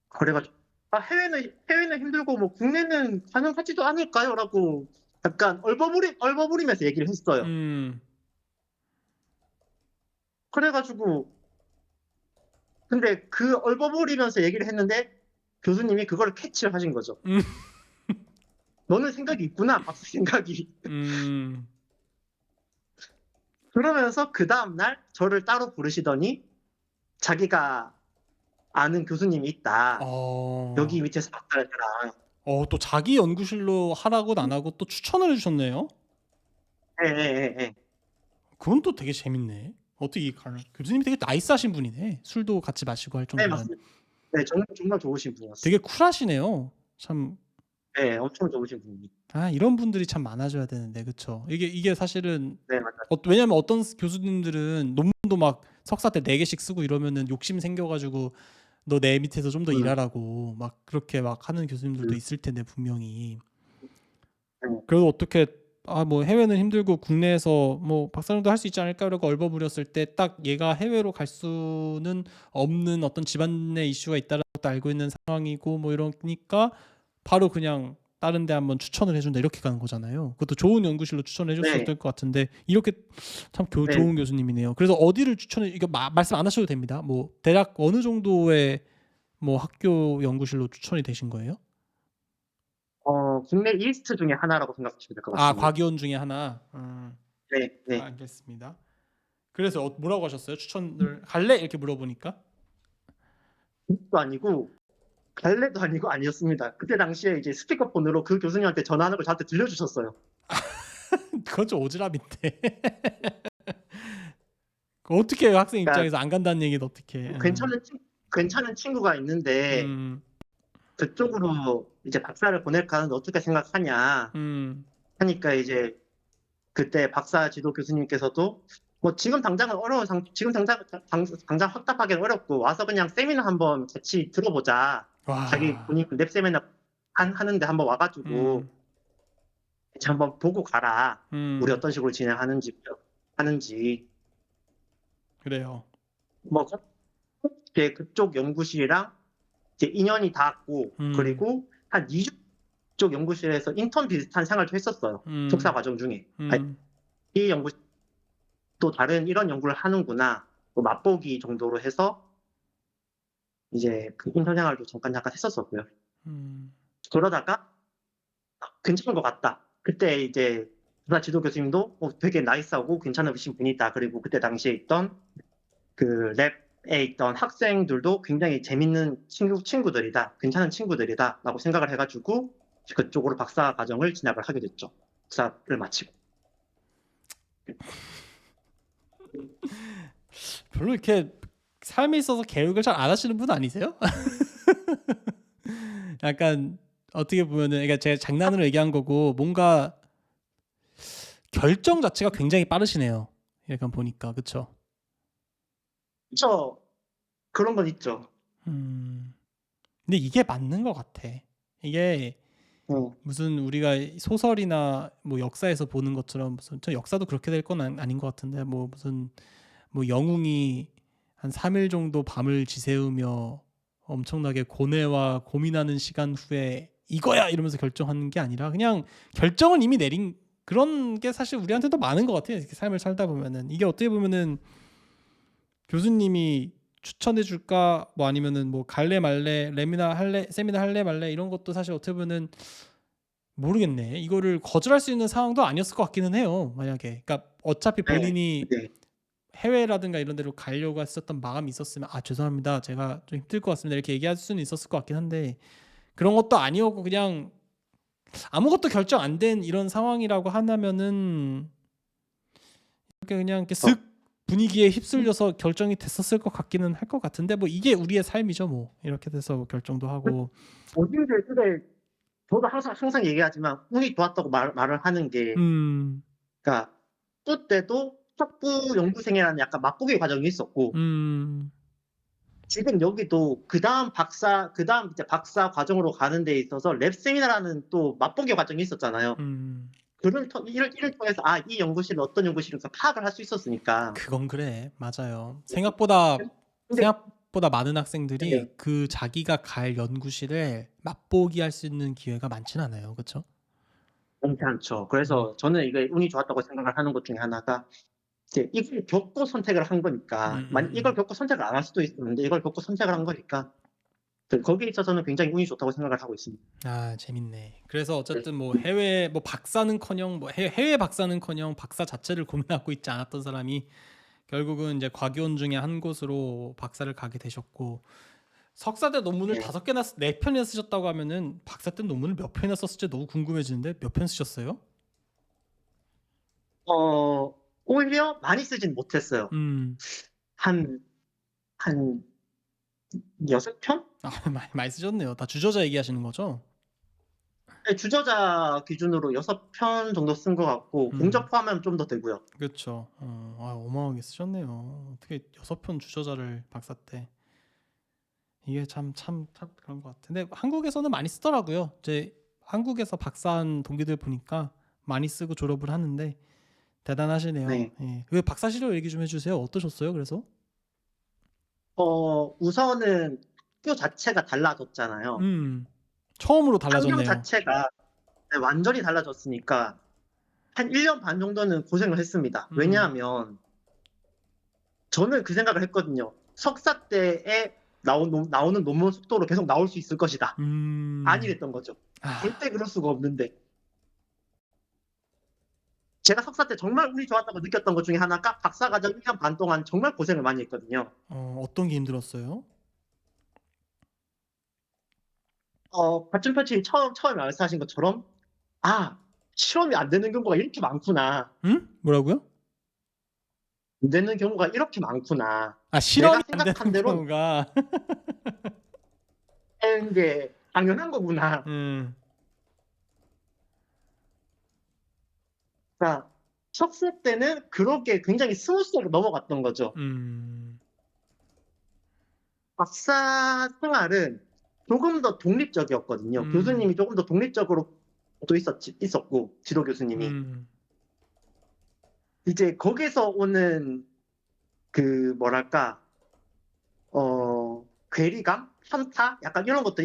그래가지고 해외는 힘들고 뭐 국내는 가능하지도 않을까요?라고 약간 얼버무리면서 얘기를 했어요. 그래가지고 근데 그 얼버무리면서 얘기를 했는데 교수님이 그걸 캐치를 하신 거죠. 너는 생각이 있구나, 박사 생각이. 그러면서 그 다음날 저를 따로 부르시더니 자기가 아는 교수님이 있다. 여기 밑에서 박사를 해라. 또 자기 연구실로 하라고는 안 하고 또 추천을 해주셨네요. 예. 그건 또 되게 재밌네. 어떻게 교수님이 되게 나이스하신 분이네. 술도 같이 마시고 할 네, 정도면. 맞습니다. 네, 정말 좋으신 분이었어요. 되게 쿨하시네요. 참. 네, 엄청 좋으신 분입니다. 이런 분들이 참 많아져야 되는데, 그쵸? 이게 사실은 네, 맞아요. 왜냐면 어떤 교수님들은 논문도 막 석사 때 4개씩 쓰고 이러면은 욕심 생겨가지고 너 내 밑에서 좀 더 일하라고 막 그렇게 막 하는 교수님들도 있을 텐데 분명히. 그래도 어떻게 뭐 해외는 힘들고 국내에서 뭐 박사정도 할 수 있지 않을까 라고 얼버무렸을 때 딱 얘가 해외로 갈 수는 없는 어떤 집안의 이슈가 있다는 것도 알고 있는 상황이고 뭐 이러니까 바로 그냥 다른 데 한번 추천을 해준다 이렇게 가는 거잖아요. 그것도 좋은 연구실로 추천을 해줬을 네, 것 같은데 이렇게 참 네. 좋은 교수님이네요. 그래서 어디를 추천해 이거 말씀 안 하셔도 됩니다. 뭐 대략 어느 정도의 뭐 학교 연구실로 추천이 되신 거예요? 국내 이스트 중에 하나라고 생각하시면 될 것 아, 같습니다. 과기원 중에 하나. 네, 네. 알겠습니다. 그래서 뭐라고 하셨어요? 추천을 갈래? 이렇게 물어보니까 도 아니고 갈래도 아니고 아니었습니다. 그때 당시에 이제 스피커폰으로 그 교수님한테 전화하는 걸 저한테 들려주셨어요. 그건 좀 오지랖인데. 어떻게 해요? 학생 그러니까 입장에서 안 간다는 얘기는 어떻게? 괜찮은 친구가 있는데 음, 그쪽으로 이제 박사를 보낼까 하는데 어떻게 생각하냐 음, 하니까 이제 그때 박사 지도 교수님께서도 뭐 지금 당장은 지금 당장 확답하기는 어렵고 와서 그냥 세미나 한번 같이 들어보자. 자기 와, 본인 랩 세미나 하는데 한번 와가지고 음, 이제 한번 보고 가라. 우리 음, 어떤 식으로 하는지. 그래요. 뭐 이제 그쪽 연구실이랑 이제 인연이 닿았고 음, 그리고 한 2주 쪽 연구실에서 인턴 비슷한 생활도 했었어요. 석사 음, 과정 중에. 아, 음, 이 연구 또 다른 이런 연구를 하는구나. 뭐 맛보기 정도로 해서 이제 그 인턴 생활도 잠깐 했었었고요. 음, 그러다가 괜찮은 것 같다. 그때 이제 부사 지도 교수님도 되게 나이스하고 괜찮으신 분이다. 그리고 그때 당시에 있던 그 랩에 있던 학생들도 굉장히 재밌는 친구들이다. 괜찮은 친구들이다. 라고 생각을 해가지고 그쪽으로 박사 과정을 진학을 하게 됐죠. 박사를 마치고. 별로 이렇게 삶에 있어서 계획을 잘 안 하시는 분 아니세요? 약간 어떻게 보면은 그러니까 제가 장난으로 얘기한 거고 뭔가 결정 자체가 굉장히 빠르시네요. 약간 보니까 그쵸? 그쵸. 그런 건 있죠. 음, 근데 이게 맞는 것 같아. 이게 어, 무슨 우리가 소설이나 뭐 역사에서 보는 것처럼 무슨 저 역사도 그렇게 될 건 아닌 것 같은데 뭐 무슨 뭐 영웅이 한 3일 정도 밤을 지새우며 엄청나게 고뇌와 고민하는 시간 후에 이거야 이러면서 결정하는 게 아니라 그냥 결정을 이미 내린 그런 게 사실 우리한테도 많은 것 같아요. 이렇게 삶을 살다 보면은 이게 어떻게 보면은 교수님이 추천해 줄까 뭐 아니면은 뭐 갈래 말래 레미나 할래 세미나 할래 말래 이런 것도 사실 어떻게 보면은 모르겠네. 이거를 거절할 수 있는 상황도 아니었을 것 같기는 해요. 만약에 그러니까 어차피 네, 본인이 네. 해외라든가 이런 데로 가려고 했었던 마음이 있었으면 아 죄송합니다 제가 좀 힘들 것 같습니다 이렇게 얘기할 수는 있었을 것 같긴 한데 그런 것도 아니었고 그냥 아무것도 결정 안 된 이런 상황이라고 한다면은 이렇게 그냥 이렇게 어, 슥 분위기에 휩쓸려서 결정이 됐었을 것 같기는 할 것 같은데 뭐 이게 우리의 삶이죠 뭐 이렇게 돼서 결정도 하고 어딘데, 근데 저도 항상 얘기하지만 운이 좋았다고 말을 하는 게, 음, 그러니까 또 때도 첩부 연구생이라는 약간 맛보기 과정이 있었고, 음, 지금 여기도 그 다음 이제 박사 과정으로 가는 데 있어서 랩 세미나라는 또 맛보기 과정이 있었잖아요. 음. 이를 통해서 이 연구실은 어떤 연구실인가 파악을 할 수 있었으니까. 그건 그래 맞아요 근데 생각보다 많은 네, 학생들이 그 자기가 갈 연구실을 맛보기 할 수 있는 기회가 많진 않아요 그렇죠? 많지 않죠. 음, 그래서 저는 이게 운이 좋았다고 생각을 하는 것 중에 하나가 이제 이걸 겪고 선택을 한 음, 거니까, 음, 만약 이걸 음. 겪고 선택을 안 할 수도 있었는데 이걸 겪고 선택을 한 거니까 거기에 있어서는 굉장히 운이 좋다고 생각을 하고 있습니다. 아 재밌네. 그래서 네. 어쨌든 뭐 해외 뭐 박사는커녕 뭐 해외 박사는커녕 박사 자체를 고민하고 있지 않았던 사람이 결국은 이제 과기원 중에 한 곳으로 박사를 가게 되셨고 석사 때 논문을 네. 5개나 4편이나 쓰셨다고 하면은 박사 때 논문을 몇 편이나 썼을지 너무 궁금해지는데 몇 편 쓰셨어요? 오히려 많이 쓰진 못했어요. 음. 한, 한 6편? 아, 많이 쓰셨네요. 다 주저자 얘기하시는 거죠? 주저자 기준으로 6편 정도 쓴 것 같고, 음. 공적 포함하면 좀 더 되고요. 그렇죠. 아, 어마어마하게 쓰셨네요. 어떻게 6편 주저자를 박사 때. 이게 참 그런 것 같은데 한국에서는 많이 쓰더라고요. 이제 한국에서 박사한 동기들 보니까 많이 쓰고 졸업을 하는데 대단하시네요. 네. 예. 왜 박사 시절 얘기 좀 해주세요. 어떠셨어요? 그래서? 우선은 학교 자체가 달라졌잖아요. 음, 처음으로 환경 달라졌네요. 자체가, 완전히 달라졌으니까 한 1년 반 정도는 고생을 했습니다. 왜냐하면 저는 그 생각을 했거든요. 석사 때에 나오는 논문 속도로 계속 나올 수 있을 것이다. 아니랬던 거죠. 절대 그럴 수가 없는데. 제가 석사 때 정말 운이 좋았다고 느꼈던 것 중에 하나가 박사과정 1년 반 동안 정말 고생을 많이 했거든요. 어떤 게 힘들었어요? 곽준표님 처음에 말씀하신 것처럼 실험이 안 되는 경우가 이렇게 많구나. 뭐라고요? 안 되는 경우가 이렇게 많구나. 실험이 내가 안 되는 생각한 대로 경우가. 하는 게 당연한 거구나. 그러니까 석사 때는 그렇게 굉장히 스무스하게 넘어갔던 거죠. 박사 생활은 조금 더 독립적이었거든요. 교수님이 조금 더 독립적으로 또 있었고, 지도 교수님이. 이제 거기서 오는 그 뭐랄까, 괴리감? 현타? 약간 이런 것도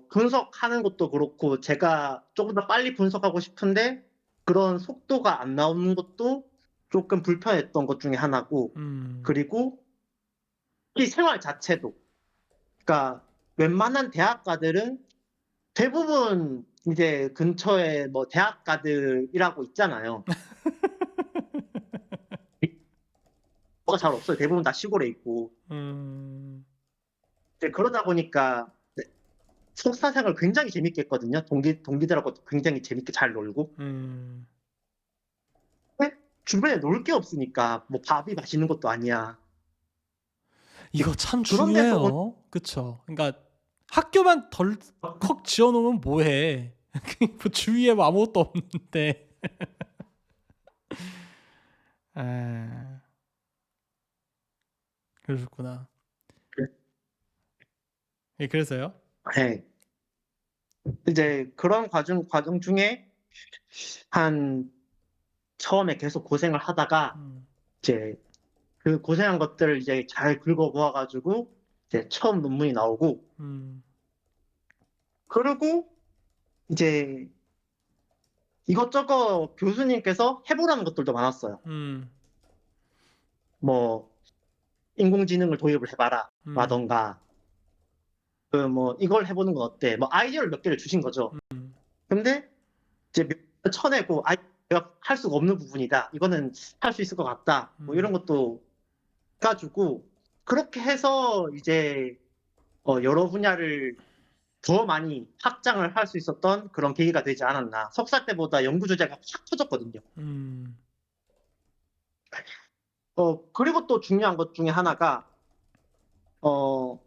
분석하는 것도 그렇고, 제가 조금 더 빨리 분석하고 싶은데, 그런 속도가 안 나오는 것도 조금 불편했던 것 중에 하나고, 그리고 이 생활 자체도, 그러니까 웬만한 대학가들은 대부분 이제 근처에 뭐 대학가들이라고 있잖아요. 뭐가 잘 없어요. 대부분 다 시골에 있고. 이제 그러다 보니까 석사 생활 굉장히 재밌게 했거든요. 동기들하고 굉장히 재밌게 잘 놀고. 근데 주변에 놀 게 없으니까 뭐 밥이 맛있는 것도 아니야. 이거 참 그런 데서 중요해요. 그쵸? 그러니까 학교만 덜컥 지어놓으면 뭐해? 뭐 주위에 뭐 아무것도 없는데. 그러셨구나. 예, 그래서요? 네. 이제 그런 과정 중에 처음에 계속 고생을 하다가 이제 그 고생한 것들을 이제 잘 긁어 모아가지고 이제 처음 논문이 나오고 그리고 이제 이것저것 교수님께서 해보라는 것들도 많았어요. 뭐 인공지능을 도입을 해봐라 라던가 뭐 이걸 해보는 건 어때? 뭐 아이디어를 몇 개를 주신 거죠. 근데 이제 몇 개 쳐내고 내가 할 수가 없는 부분이다. 이거는 할 수 있을 것 같다. 뭐 이런 것도 가지고 그렇게 해서 이제 여러 분야를 더 많이 확장을 할 수 있었던 그런 계기가 되지 않았나. 석사 때보다 연구 주제가 확 커졌거든요. 그리고 또 중요한 것 중에 하나가 도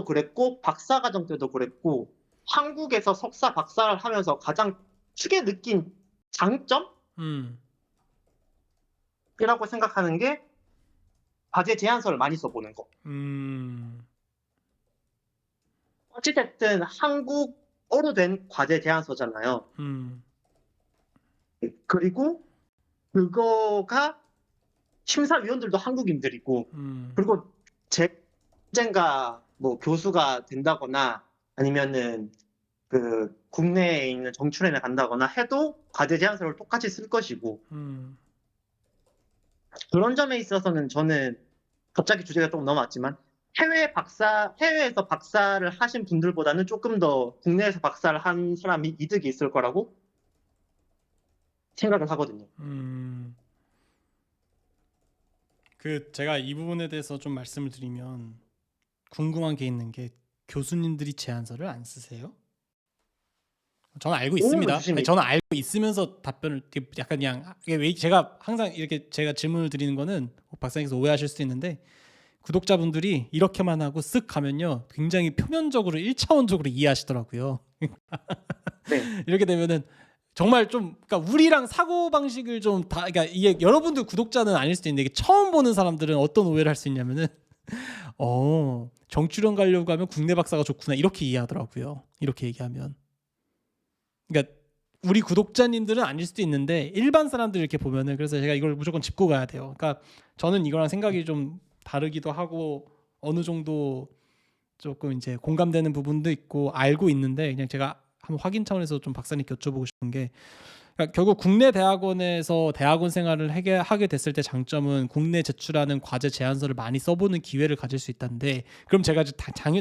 그랬고 박사과정 때도 그랬고 한국에서 석사 박사를 하면서 가장 크게 느낀 장점이라고 생각하는 게 과제 제안서를 많이 써보는 거. 어찌됐든 한국어로 된 과제 제안서잖아요. 그리고 그거가 심사위원들도 한국인들이고 그리고 언젠가 뭐 교수가 된다거나 아니면은 그 국내에 있는 정출연에 간다거나 해도 과제 제안서를 똑같이 쓸 것이고 그런 점에 있어서는 저는 갑자기 주제가 조금 넘어왔지만 해외에서 박사를 하신 분들보다는 조금 더 국내에서 박사를 한 사람이 이득이 있을 거라고 생각을 하거든요. 제가 이 부분에 대해서 좀 말씀을 드리면 궁금한 게 있는 게 교수님들이 제안서를 안 쓰세요? 저는 알고 있습니다. 저는 알고 있으면서 답변을 약간 그냥 제가 항상 이렇게 제가 질문을 드리는 거는 박사님께서 오해하실 수도 있는데 구독자분들이 이렇게만 하고 쓱 가면요 굉장히 표면적으로 1차원적으로 이해하시더라고요. 네. 이렇게 되면은 정말 좀 그러니까 우리랑 사고 방식을 좀 그러니까 이게 여러분들 구독자는 아닐 수도 있는데 이게 처음 보는 사람들은 어떤 오해를 할 수 있냐면은 정출연 가려고 하면 국내 박사가 좋구나 이렇게 이해하더라고요. 이렇게 얘기하면. 그러니까 우리 구독자님들은 아닐 수도 있는데 일반 사람들 이렇게 보면은 그래서 제가 이걸 무조건 짚고 가야 돼요. 그러니까 저는 이거랑 생각이 좀 다르기도 하고 어느 정도 조금 이제 공감되는 부분도 있고 알고 있는데 그냥 제가 한번 확인 차원에서 좀 박사님께 여쭤보고 싶은 게 그러니까 결국 국내 대학원에서 대학원 생활을 하게 됐을 때 장점은 국내 제출하는 과제 제안서를 많이 써보는 기회를 가질 수 있다는데 그럼 제가 이제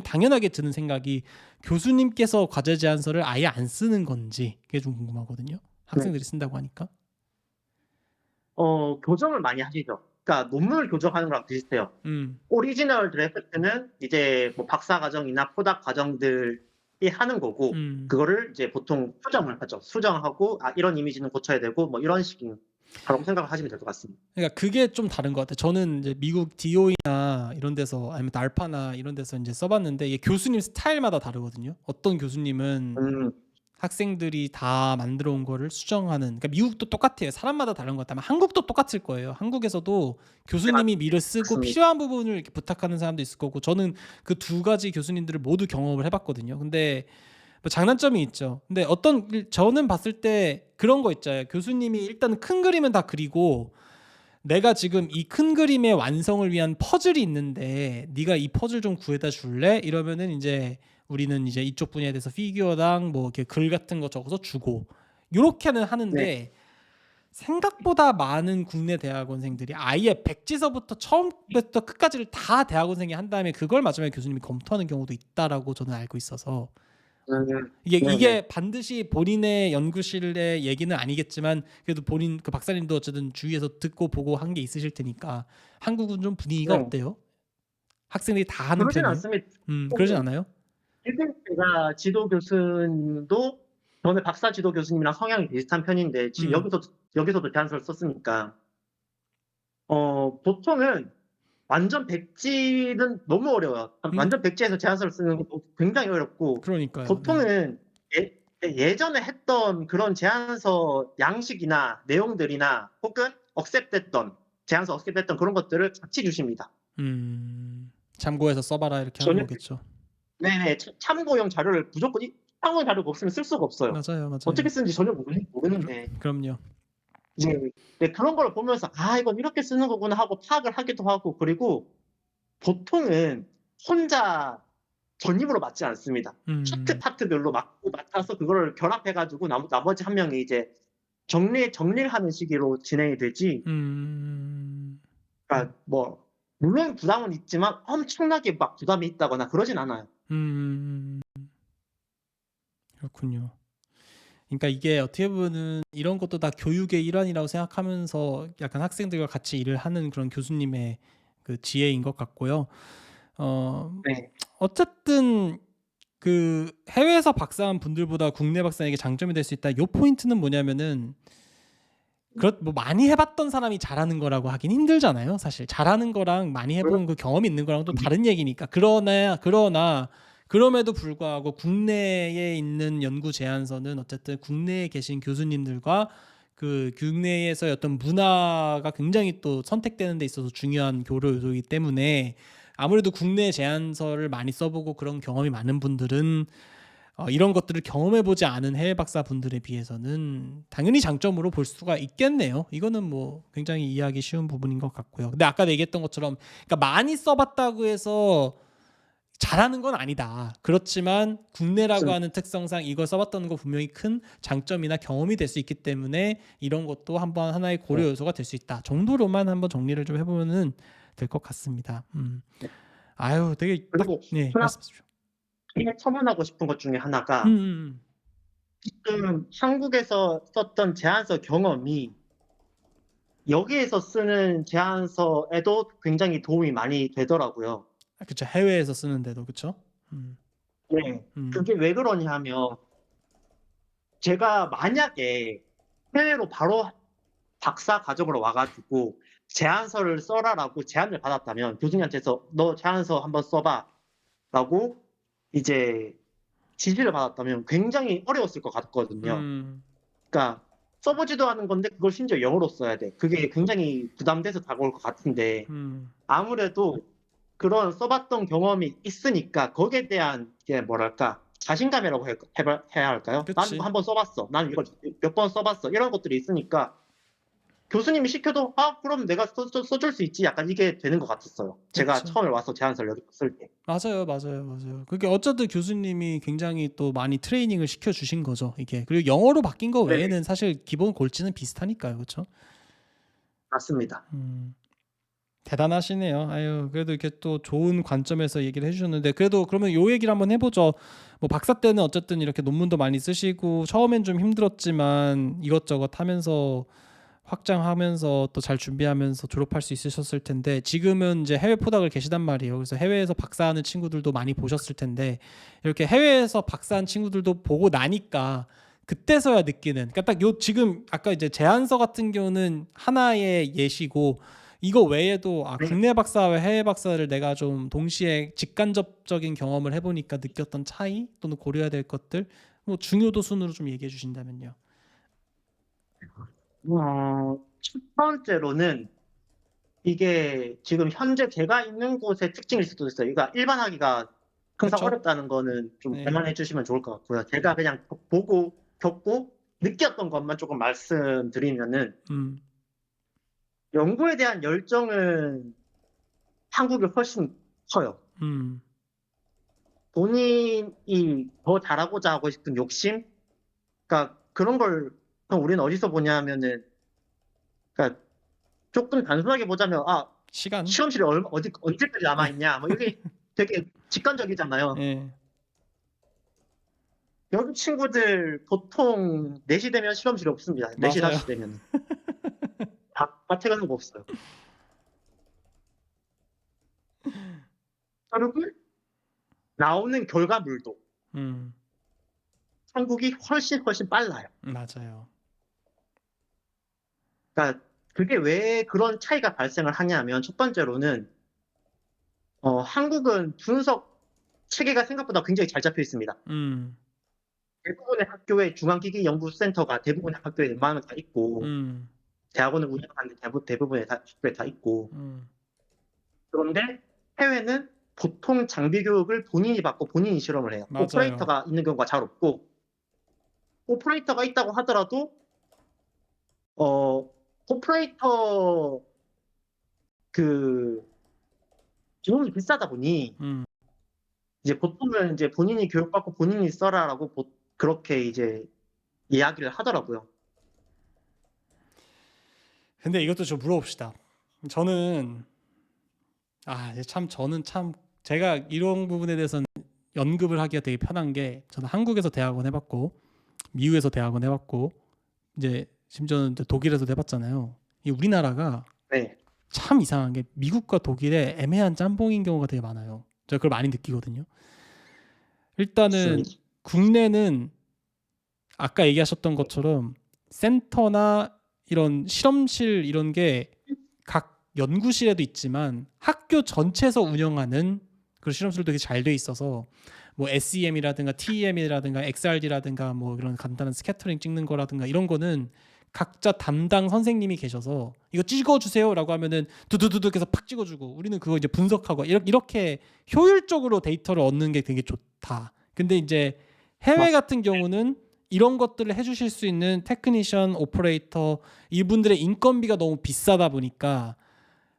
당연하게 드는 생각이 교수님께서 과제 제안서를 아예 안 쓰는 건지 그게 좀 궁금하거든요. 네. 학생들이 쓴다고 하니까. 교정을 많이 하시죠. 그러니까 논문을 교정하는 거랑 비슷해요. 음, 오리지널 드래프트는 이제 뭐 박사 과정이나 포닥 과정들이 하는 거고 그거를 이제 보통 수정을 하죠. 수정하고 이런 이미지는 고쳐야 되고 뭐 이런 식으로 생각을 하시면 될 것 같습니다. 그러니까 그게 좀 다른 것 같아요. 저는 이제 미국 DOE나 이런 데서 아니면 날파나 이런 데서 이제 써봤는데 이게 교수님 스타일마다 다르거든요. 어떤 교수님은 음, 학생들이 다 만들어 온 거를 수정하는 그러니까 미국도 똑같아요. 사람마다 다른 것 같다면 한국도 똑같을 거예요. 한국에서도 교수님이 미를 쓰고 맞습니다. 필요한 부분을 이렇게 부탁하는 사람도 있을 거고 저는 그 두 가지 교수님들을 모두 경험을 해봤거든요. 근데 뭐 장단점이 있죠. 근데 저는 봤을 때 그런 거 있잖아요. 교수님이 일단 큰 그림은 다 그리고 내가 지금 이 큰 그림의 완성을 위한 퍼즐이 있는데 네가 이 퍼즐 좀 구해다 줄래? 이러면은 이제 우리는 이제 이쪽 분야에 대해서 피규어당 뭐 이렇게 글 같은 거 적어서 주고 요렇게는 네. 하는데 생각보다 많은 국내 대학원생들이 아예 백지서부터 처음부터 끝까지를 다 대학원생이 한 다음에 그걸 마지막에 교수님이 검토하는 경우도 있다라고 저는 알고 있어서 이게 네네. 반드시 본인의 연구실의 얘기는 아니겠지만 그래도 본인 그 박사님도 어쨌든 주위에서 듣고 보고 한 게 있으실 테니까 한국은 좀 분위기가 네. 어때요? 학생들이 다 하는 그러진 편이에요? 않습니다. 그러진 않아요? 지금 제가 지도 교수님도 저는 박사 지도 교수님이랑 성향이 비슷한 편인데 지금 음, 여기서도 제안서를 썼으니까 보통은 완전 백지는 너무 어려워요. 완전 백지에서 제안서를 쓰는 거 굉장히 어렵고 그러니까요. 네. 보통은 예전에 했던 그런 제안서 양식이나 내용들이나 혹은 제안서 억셉됐던 그런 것들을 같이 주십니다. 참고해서 써봐라 이렇게 하는 전혀 거겠죠. 네네. 참고용 자료를 무조건 참고용 자료가 없으면 쓸 수가 없어요. 맞아요, 맞아요. 어떻게 쓰는지 전혀 모르는데 그럼요. 이제 네, 그런 걸 보면서 이건 이렇게 쓰는 거구나 하고 파악을 하기도 하고 그리고 보통은 혼자 전입으로 맞지 않습니다. 파트별로 맡아서 그거를 결합해 가지고 나머지 한 명이 이제 정리를 하는 시기로 진행이 되지 그러니까 뭐 물론 부담은 있지만 엄청나게 막 부담이 있다거나 그러진 않아요. 그렇군요. 그러니까 이게 어떻게 보면은 이런 것도 다 교육의 일환이라고 생각하면서 약간 학생들과 같이 일을 하는 그런 교수님의 그 지혜인 것 같고요. 네. 어쨌든 그 해외에서 박사한 분들보다 국내 박사에게 장점이 될 수 있다. 요 포인트는 뭐냐면은 뭐 많이 해봤던 사람이 잘하는 거라고 하긴 힘들잖아요. 사실 잘하는 거랑 많이 해본 그 경험이 있는 거랑 또 다른 얘기니까. 그러나 그럼에도 불구하고 국내에 있는 연구 제안서는 어쨌든 국내에 계신 교수님들과 그 국내에서의 어떤 문화가 굉장히 또 선택되는 데 있어서 중요한 교류 요소이기 때문에 아무래도 국내 제안서를 많이 써보고 그런 경험이 많은 분들은 이런 것들을 경험해보지 않은 해외 박사 분들에 비해서는 당연히 장점으로 볼 수가 있겠네요. 이거는 뭐 굉장히 이해하기 쉬운 부분인 것 같고요. 근데 아까 얘기했던 것처럼 그러니까 많이 써봤다고 해서 잘하는 건 아니다. 그렇지만 국내라고 하는 특성상 이걸 써봤다는 거 분명히 큰 장점이나 경험이 될 수 있기 때문에 이런 것도 한번 하나의 고려 요소가 될 수 있다. 정도로만 한번 정리를 좀 해보면은 될 것 같습니다. 아유, 되게 그리고 네, 하나 말씀하십시오. 첨언하고 싶은 것 중에 하나가 지금 한국에서 썼던 제안서 경험이 여기에서 쓰는 제안서에도 굉장히 도움이 많이 되더라고요. 그렇죠. 해외에서 쓰는데도 그렇죠. 네. 그게 왜 그러냐 하면 제가 만약에 해외로 바로 박사 과정으로 와 가지고 제안서를 써라라고 제안을 받았다면 교수님한테서 "너 제안서 한번 써 봐."라고 이제 지시를 받았다면 굉장히 어려웠을 것 같거든요. 그러니까 써 보지도 않은 건데 그걸 심지어 영어로 써야 돼. 그게 굉장히 부담돼서 다가올 것 같은데 아무래도 그런 써 봤던 경험이 있으니까 거기에 대한 이게 뭐랄까 자신감이라고 해야 할까요? '난 그치. 이거 한번 써 봤어. 난 이걸 몇 번 써 봤어.' 이런 것들이 있으니까 교수님이 시켜도 그럼 내가 써줄 수 있지. 약간 이게 되는 것 같았어요. 제가 그쵸. 처음에 와서 제안서를 여기 쓸 때. 맞아요, 맞아요, 맞아요. 그게 어쨌든 교수님이 굉장히 또 많이 트레이닝을 시켜주신 거죠, 이게. 그리고 영어로 바뀐 거 네네. 외에는 사실 기본 골치는 비슷하니까요, 그렇죠? 맞습니다. 대단하시네요. 아유, 그래도 이렇게 또 좋은 관점에서 얘기를 해주셨는데, 그래도 그러면 요 얘기를 한번 해보죠. 뭐 박사 때는 어쨌든 이렇게 논문도 많이 쓰시고 처음엔 좀 힘들었지만 이것저것 하면서 확장하면서 또 잘 준비하면서 졸업할 수 있으셨을 텐데, 지금은 이제 해외 포닥을 계시단 말이에요. 그래서 해외에서 박사하는 친구들도 많이 보셨을 텐데, 이렇게 해외에서 박사한 친구들도 보고 나니까 그때서야 느끼는, 그러니까 딱 요 지금 아까 이제 제안서 같은 경우는 하나의 예시고, 이거 외에도 네. 국내 박사와 해외 박사를 내가 좀 동시에 직간접적인 경험을 해보니까 느꼈던 차이 또는 고려해야 될 것들, 뭐 중요도 순으로 좀 얘기해 주신다면요. 첫 번째로는 이게 지금 현재 제가 있는 곳의 특징일 수도 있어요. 그러니까 일반화기가 항상 그렇죠? 어렵다는 거는 좀 네. 감안해 주시면 좋을 것 같고요. 제가 그냥 보고 겪고 느꼈던 것만 조금 말씀드리면은, 음. 연구에 대한 열정은 한국이 훨씬 커요. 음. 본인이 더 잘하고자 하고 싶은 욕심? 그러니까 그런 걸 우리는 어디서 보냐면은, 그러니까 조금 단순하게 보자면 시간. 실험실에 언제까지 남아 있냐, 뭐 이게 되게 직관적이잖아요. 예. 여기 친구들 보통 4시 되면 실험실이 없습니다. 4시, 맞아요. 5시 되면 밭에 가는 거 없어요. 그리고 나오는 결과물도 음. 한국이 훨씬 빨라요. 맞아요. 그러니까 그게 왜 그런 차이가 발생을 하냐면, 첫 번째로는 한국은 분석 체계가 생각보다 굉장히 잘 잡혀 있습니다. 음. 대부분의 학교에 중앙기기연구센터가 대부분의 학교에 웬만하면 다 있고, 음. 대학원을 운영하는 대부분의 학교에 다 있고. 음. 그런데 해외는 보통 장비 교육을 본인이 받고 본인이 실험을 해요. 맞아요. 오퍼레이터가 있는 경우가 잘 없고, 오퍼레이터가 있다고 하더라도 어 오퍼레이터 그 비용이 비싸다 보니, 음. 이제 보통은 이제 본인이 교육받고 본인이 써라라고 그렇게 이제 이야기를 하더라고요. 근데 이것도 좀 물어봅시다. 저는 저는 참 제가 이런 부분에 대해서는 언급을 하기가 되게 편한 게, 저는 한국에서 대학원 해봤고 미국에서 대학원 해봤고 이제 심지어는 이제 독일에서 해봤잖아요. 이 우리나라가 네. 참 이상한 게 미국과 독일의 애매한 짬뽕인 경우가 되게 많아요. 제가 그걸 많이 느끼거든요. 일단은 맞습니다. 국내는 아까 얘기하셨던 것처럼 센터나 이런 실험실 이런 게 각 연구실에도 있지만 학교 전체에서 운영하는 그런 실험실도 되게 잘 돼 있어서, 뭐 SEM이라든가 TEM이라든가 XRD라든가 뭐 이런 간단한 스캐터링 찍는 거라든가 이런 거는 각자 담당 선생님이 계셔서 이거 찍어주세요라고 하면은 두두두둑 해서 팍 찍어주고 우리는 그거 이제 분석하고 이렇게 효율적으로 데이터를 얻는 게 되게 좋다. 근데 이제 해외 같은 경우는 이런 것들을 해주실 수 있는 테크니션, 오퍼레이터 이분들의 인건비가 너무 비싸다 보니까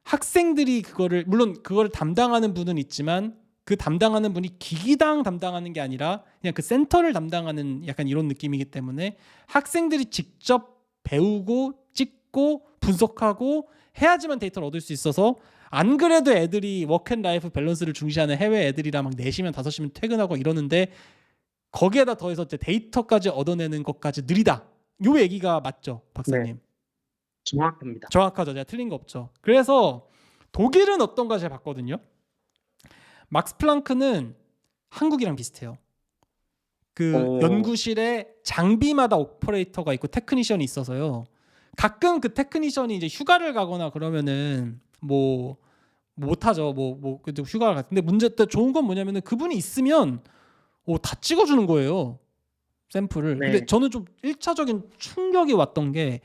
학생들이 그거를, 물론 그거를 담당하는 분은 있지만 그 담당하는 분이 기기당 담당하는 게 아니라 그냥 그 센터를 담당하는 약간 이런 느낌이기 때문에 학생들이 직접 배우고 찍고 분석하고 해야지만 데이터를 얻을 수 있어서, 안 그래도 애들이 워크앤라이프 밸런스를 중시하는 해외 애들이랑 막 4시면 5시면 퇴근하고 이러는데 거기에다 더해서 이제 데이터까지 얻어내는 것까지 느리다. 요 얘기가 맞죠, 네, 박사님? 정확합니다. 정확하죠. 제가 틀린 거 없죠. 그래서 독일은 어떤가 제가 봤거든요. 막스 플랑크는 한국이랑 비슷해요. 그 어, 연구실에 장비마다 오퍼레이터가 있고 테크니션이 있어서요. 가끔 그 테크니션이 이제 휴가를 가거나 그러면은 뭐 못하죠. 그래도 휴가를 갔는데, 문제 때 좋은 건 뭐냐면은 그분이 있으면 다 찍어주는 거예요, 샘플을. 근데 네, 저는 좀 1차적인 충격이 왔던 게,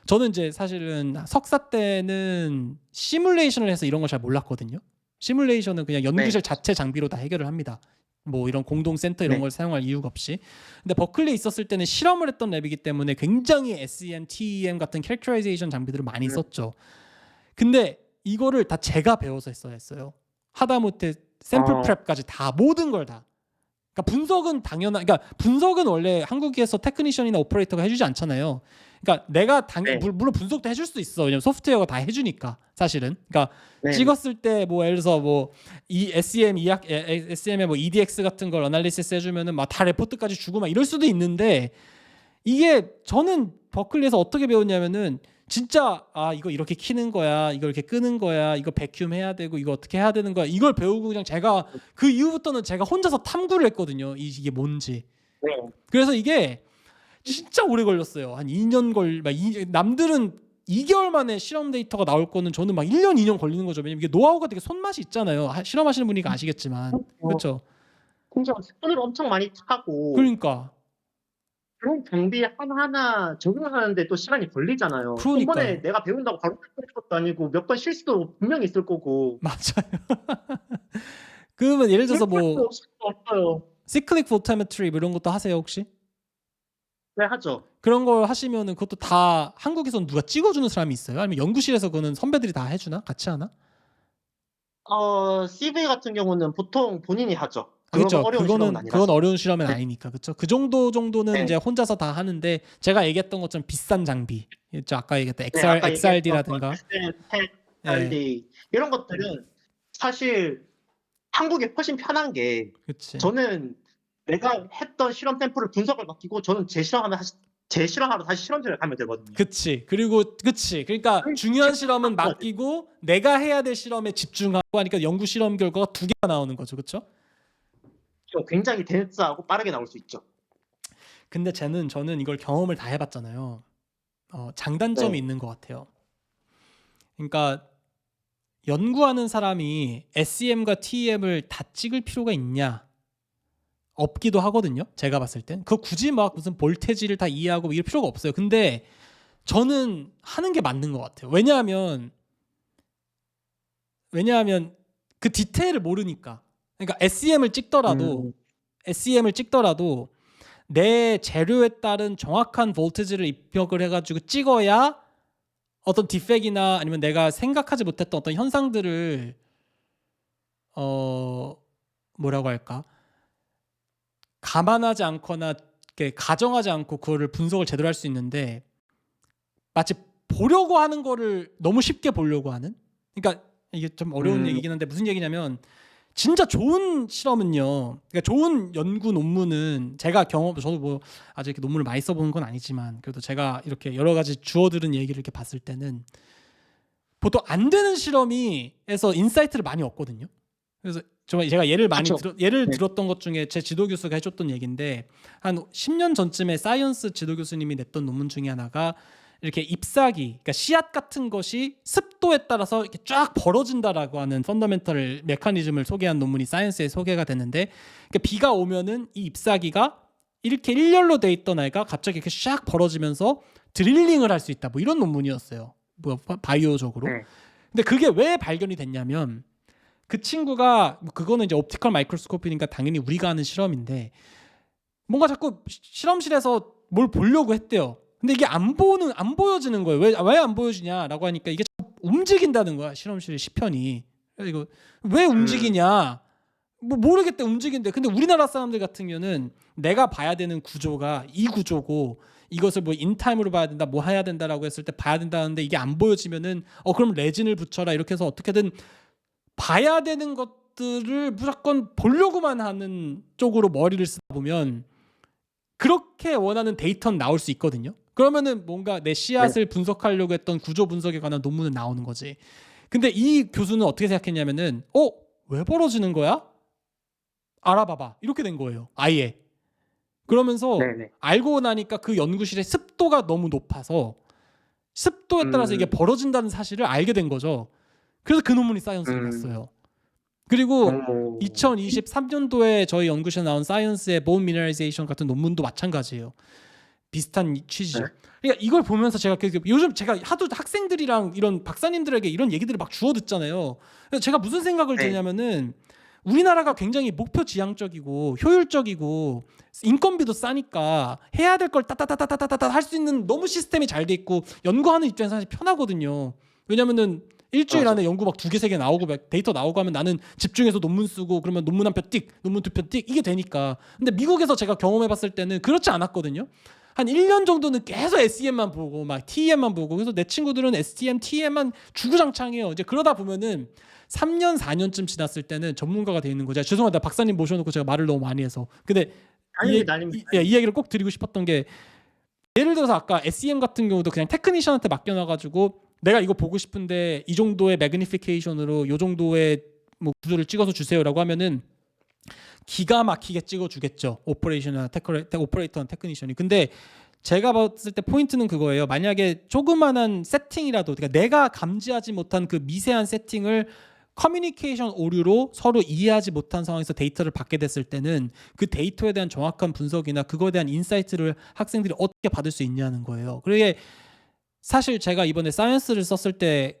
저는 이제 사실은 석사 때는 시뮬레이션을 해서 이런 걸 잘 몰랐거든요. 시뮬레이션은 그냥 네, 연구실 자체 장비로 다 해결을 합니다. 뭐 이런 공동 센터 이런 네. 걸 사용할 이유가 없이. 근데 버클리에 있었을 때는 실험을 했던 랩이기 때문에 굉장히 SEM, TEM 같은 캐릭터라이제이션 장비들을 많이 썼죠. 근데 이거를 다 제가 배워서 했어야 했어요. 하다못해 샘플 어, 프랩까지 다 모든 걸 다. 그러니까 분석은 당연한. 그러니까 분석은 원래 한국에서 테크니션이나 오퍼레이터가 해주지 않잖아요. 그러니까 내가 네. 물론 분석도 해줄 수 있어. 왜냐면 소프트웨어가 다 해주니까 사실은. 그러니까 네. 찍었을 때 뭐 예를 들어서 뭐 이 SEM의 뭐 EDX 같은 걸 어널리시스 해주면은 막 다 레포트까지 주고 막 이럴 수도 있는데 이게 저는 버클리에서 어떻게 배웠냐면은 진짜 이거 이렇게 키는 거야, 이거 이렇게 끄는 거야, 이거 백큐ම් 해야 되고 이거 어떻게 해야 되는 거야, 이걸 배우고 그냥 제가 그 이후부터는 제가 혼자서 탐구를 했거든요. 이게 뭔지. 네. 그래서 이게 진짜 오래 걸렸어요. 한 2년 남들은 2개월 만에 실험 데이터가 나올 거는 저는 막 1년, 2년 걸리는 거죠. 왜냐면 이게 노하우가 되게 손맛이 있잖아요. 실험하시는 분이니까 아시겠지만. 그렇죠? 진짜 손을 엄청 많이 타고 그러니까. 그런 장비 하나하나 적용하는데 또 시간이 걸리잖아요. 한 번에 그러니까요. 내가 배운다고 바로 하는 것도 아니고 몇 번 실수도 분명히 있을 거고. 맞아요. 그러면 예를 들어서 그럴 수 뭐 없어요. 시클릭 포토메트리 뭐 이런 것도 하세요 혹시? 네, 하죠. 그런 걸 하시면은 그것도 다 한국에서는 누가 찍어주는 사람이 있어요? 아니면 연구실에서 그거는 선배들이 다 해주나? 같이 하나? CV 같은 경우는 보통 본인이 하죠. 그렇죠. 어려운 실험은 그건 아니라서. 어려운 실험은 네. 아니니까. 그렇죠. 그 정도는 네. 이제 혼자서 다 하는데 제가 얘기했던 것처럼 비싼 장비. 그렇죠. 아까 얘기했던 네, 아까 XRD라든가. XRD 이런 것들은 사실 한국이 훨씬 편한 게 그렇지. 저는 내가 했던 실험 샘플을 분석을 맡기고 저는 제 실험하러 다시 실험실에 가면 되거든요. 그치. 그러니까 중요한 실험은 맡기고 내가 해야 될 실험에 집중하고 하니까 연구 실험 결과가 2개가 나오는 거죠. 그렇죠? 굉장히 덴스하고 빠르게 나올 수 있죠. 근데 저는 이걸 경험을 다 해봤잖아요. 장단점이 네. 있는 것 같아요. 그러니까 연구하는 사람이 SEM과 TEM을 다 찍을 필요가 있냐? 없기도 하거든요. 제가 봤을 땐. 그거 굳이 막 무슨 볼테지를 다 이해하고 이럴 필요가 없어요. 근데 저는 하는 게 맞는 것 같아요. 왜냐하면 그 디테일을 모르니까. 그러니까 SEM을 찍더라도 내 재료에 따른 정확한 볼테지를 입력을 해가지고 찍어야 어떤 디펙이나 아니면 내가 생각하지 못했던 어떤 현상들을 뭐라고 할까? 감안하지 않거나 이렇게 가정하지 않고 그거를 분석을 제대로 할 수 있는데 마치 보려고 하는 거를 너무 쉽게 보려고 하는. 그러니까 이게 좀 어려운 얘기긴 한데 무슨 얘기냐면 진짜 좋은 실험은요. 그러니까 좋은 연구 논문은 저도 뭐 아직 이렇게 논문을 많이 써본 건 아니지만 그래도 제가 이렇게 여러 가지 주워들은 얘기를 이렇게 봤을 때는 보통 안 되는 실험이에서 인사이트를 많이 얻거든요. 그래서 제가 예를 네. 들었던 것 중에 제 지도 교수가 해줬던 얘기인데 한 10년 전쯤에 사이언스 지도 교수님이 냈던 논문 중에 하나가 이렇게 잎사귀, 그러니까 씨앗 같은 것이 습도에 따라서 이렇게 쫙 벌어진다라고 하는 펀더멘털 메커니즘을 소개한 논문이 사이언스에 소개가 됐는데, 그러니까 비가 오면은 이 잎사귀가 이렇게 일렬로 돼 있던 애가 갑자기 이렇게 샥 벌어지면서 드릴링을 할 수 있다. 뭐 이런 논문이었어요. 뭐 바이오적으로. 네. 근데 그게 왜 발견이 됐냐면 그 친구가 그거는 이제 옵티컬 마이크로스코프니까 당연히 우리가 하는 실험인데 뭔가 자꾸 실험실에서 뭘 보려고 했대요. 근데 이게 안 보여지는 거예요. 왜 안 보여지냐라고 하니까 이게 자꾸 움직인다는 거야. 실험실 시편이. 이거 왜 움직이냐? 뭐 모르겠대 움직인대. 근데 우리나라 사람들 같은 경우는 내가 봐야 되는 구조가 이 구조고 이것을 뭐 인타임으로 봐야 된다, 뭐 해야 된다라고 했을 때 봐야 된다는데 이게 안 보여지면은 그럼 레진을 붙여라 이렇게 해서 어떻게든 봐야 되는 것들을 무조건 보려고만 하는 쪽으로 머리를 쓰다 보면 그렇게 원하는 데이터는 나올 수 있거든요. 그러면은 뭔가 내 씨앗을 분석하려고 했던 구조 분석에 관한 논문은 나오는 거지. 근데 이 교수는 어떻게 생각했냐면은 왜 벌어지는 거야? 알아봐봐. 이렇게 된 거예요. 아예. 그러면서 네네. 알고 나니까 그 연구실의 습도가 너무 높아서 습도에 따라서 이게 벌어진다는 사실을 알게 된 거죠. 그래서 그 논문이 사이언스로 갔어요. 그리고 2023년도에 저희 연구실에 나온 사이언스의 본 미네랄리제이션 같은 논문도 마찬가지예요. 비슷한 취지죠. 그러니까 이걸 보면서 제가 요즘 제가 하도 학생들이랑 이런 박사님들에게 이런 얘기들을 막 주워 듣잖아요. 그래서 제가 무슨 생각을 드냐면은 우리나라가 굉장히 목표 지향적이고 효율적이고 인건비도 싸니까 해야 될 걸 따따따따따따 할 수 있는 너무 시스템이 잘 돼 있고 연구하는 입장에서 사실 편하거든요. 왜냐면은 일주일 맞아. 안에 연구 막 2개, 3개 나오고 막 데이터 나오고 하면 나는 집중해서 논문 쓰고 그러면 논문 한 편 띡, 논문 2편 띡 이게 되니까. 근데 미국에서 제가 경험해 봤을 때는 그렇지 않았거든요. 한 1년 정도는 계속 SEM만 보고 막 TEM만 보고 그래서 내 친구들은 STM, TEM만 주구장창해요. 이제 그러다 보면은 3년, 4년쯤 지났을 때는 전문가가 돼 있는 거죠. 죄송합니다. 박사님 모셔놓고 제가 말을 너무 많이 해서. 근데 아닙니다, 아닙니다. 이 얘기를 꼭 드리고 싶었던 게 예를 들어서 아까 SEM 같은 경우도 그냥 테크니션한테 맡겨놔가지고 내가 이거 보고 싶은데 이 정도의 매그니피케이션으로 이 정도의 뭐 구조를 찍어서 주세요라고 하면은 기가 막히게 찍어주겠죠. 오퍼레이터나 테크니션이. 근데 제가 봤을 때 포인트는 그거예요. 만약에 조그만한 세팅이라도 그러니까 내가 감지하지 못한 그 미세한 세팅을 커뮤니케이션 오류로 서로 이해하지 못한 상황에서 데이터를 받게 됐을 때는 그 데이터에 대한 정확한 분석이나 그거에 대한 인사이트를 학생들이 어떻게 받을 수 있냐는 거예요. 그게 사실 제가 이번에 사이언스를 썼을 때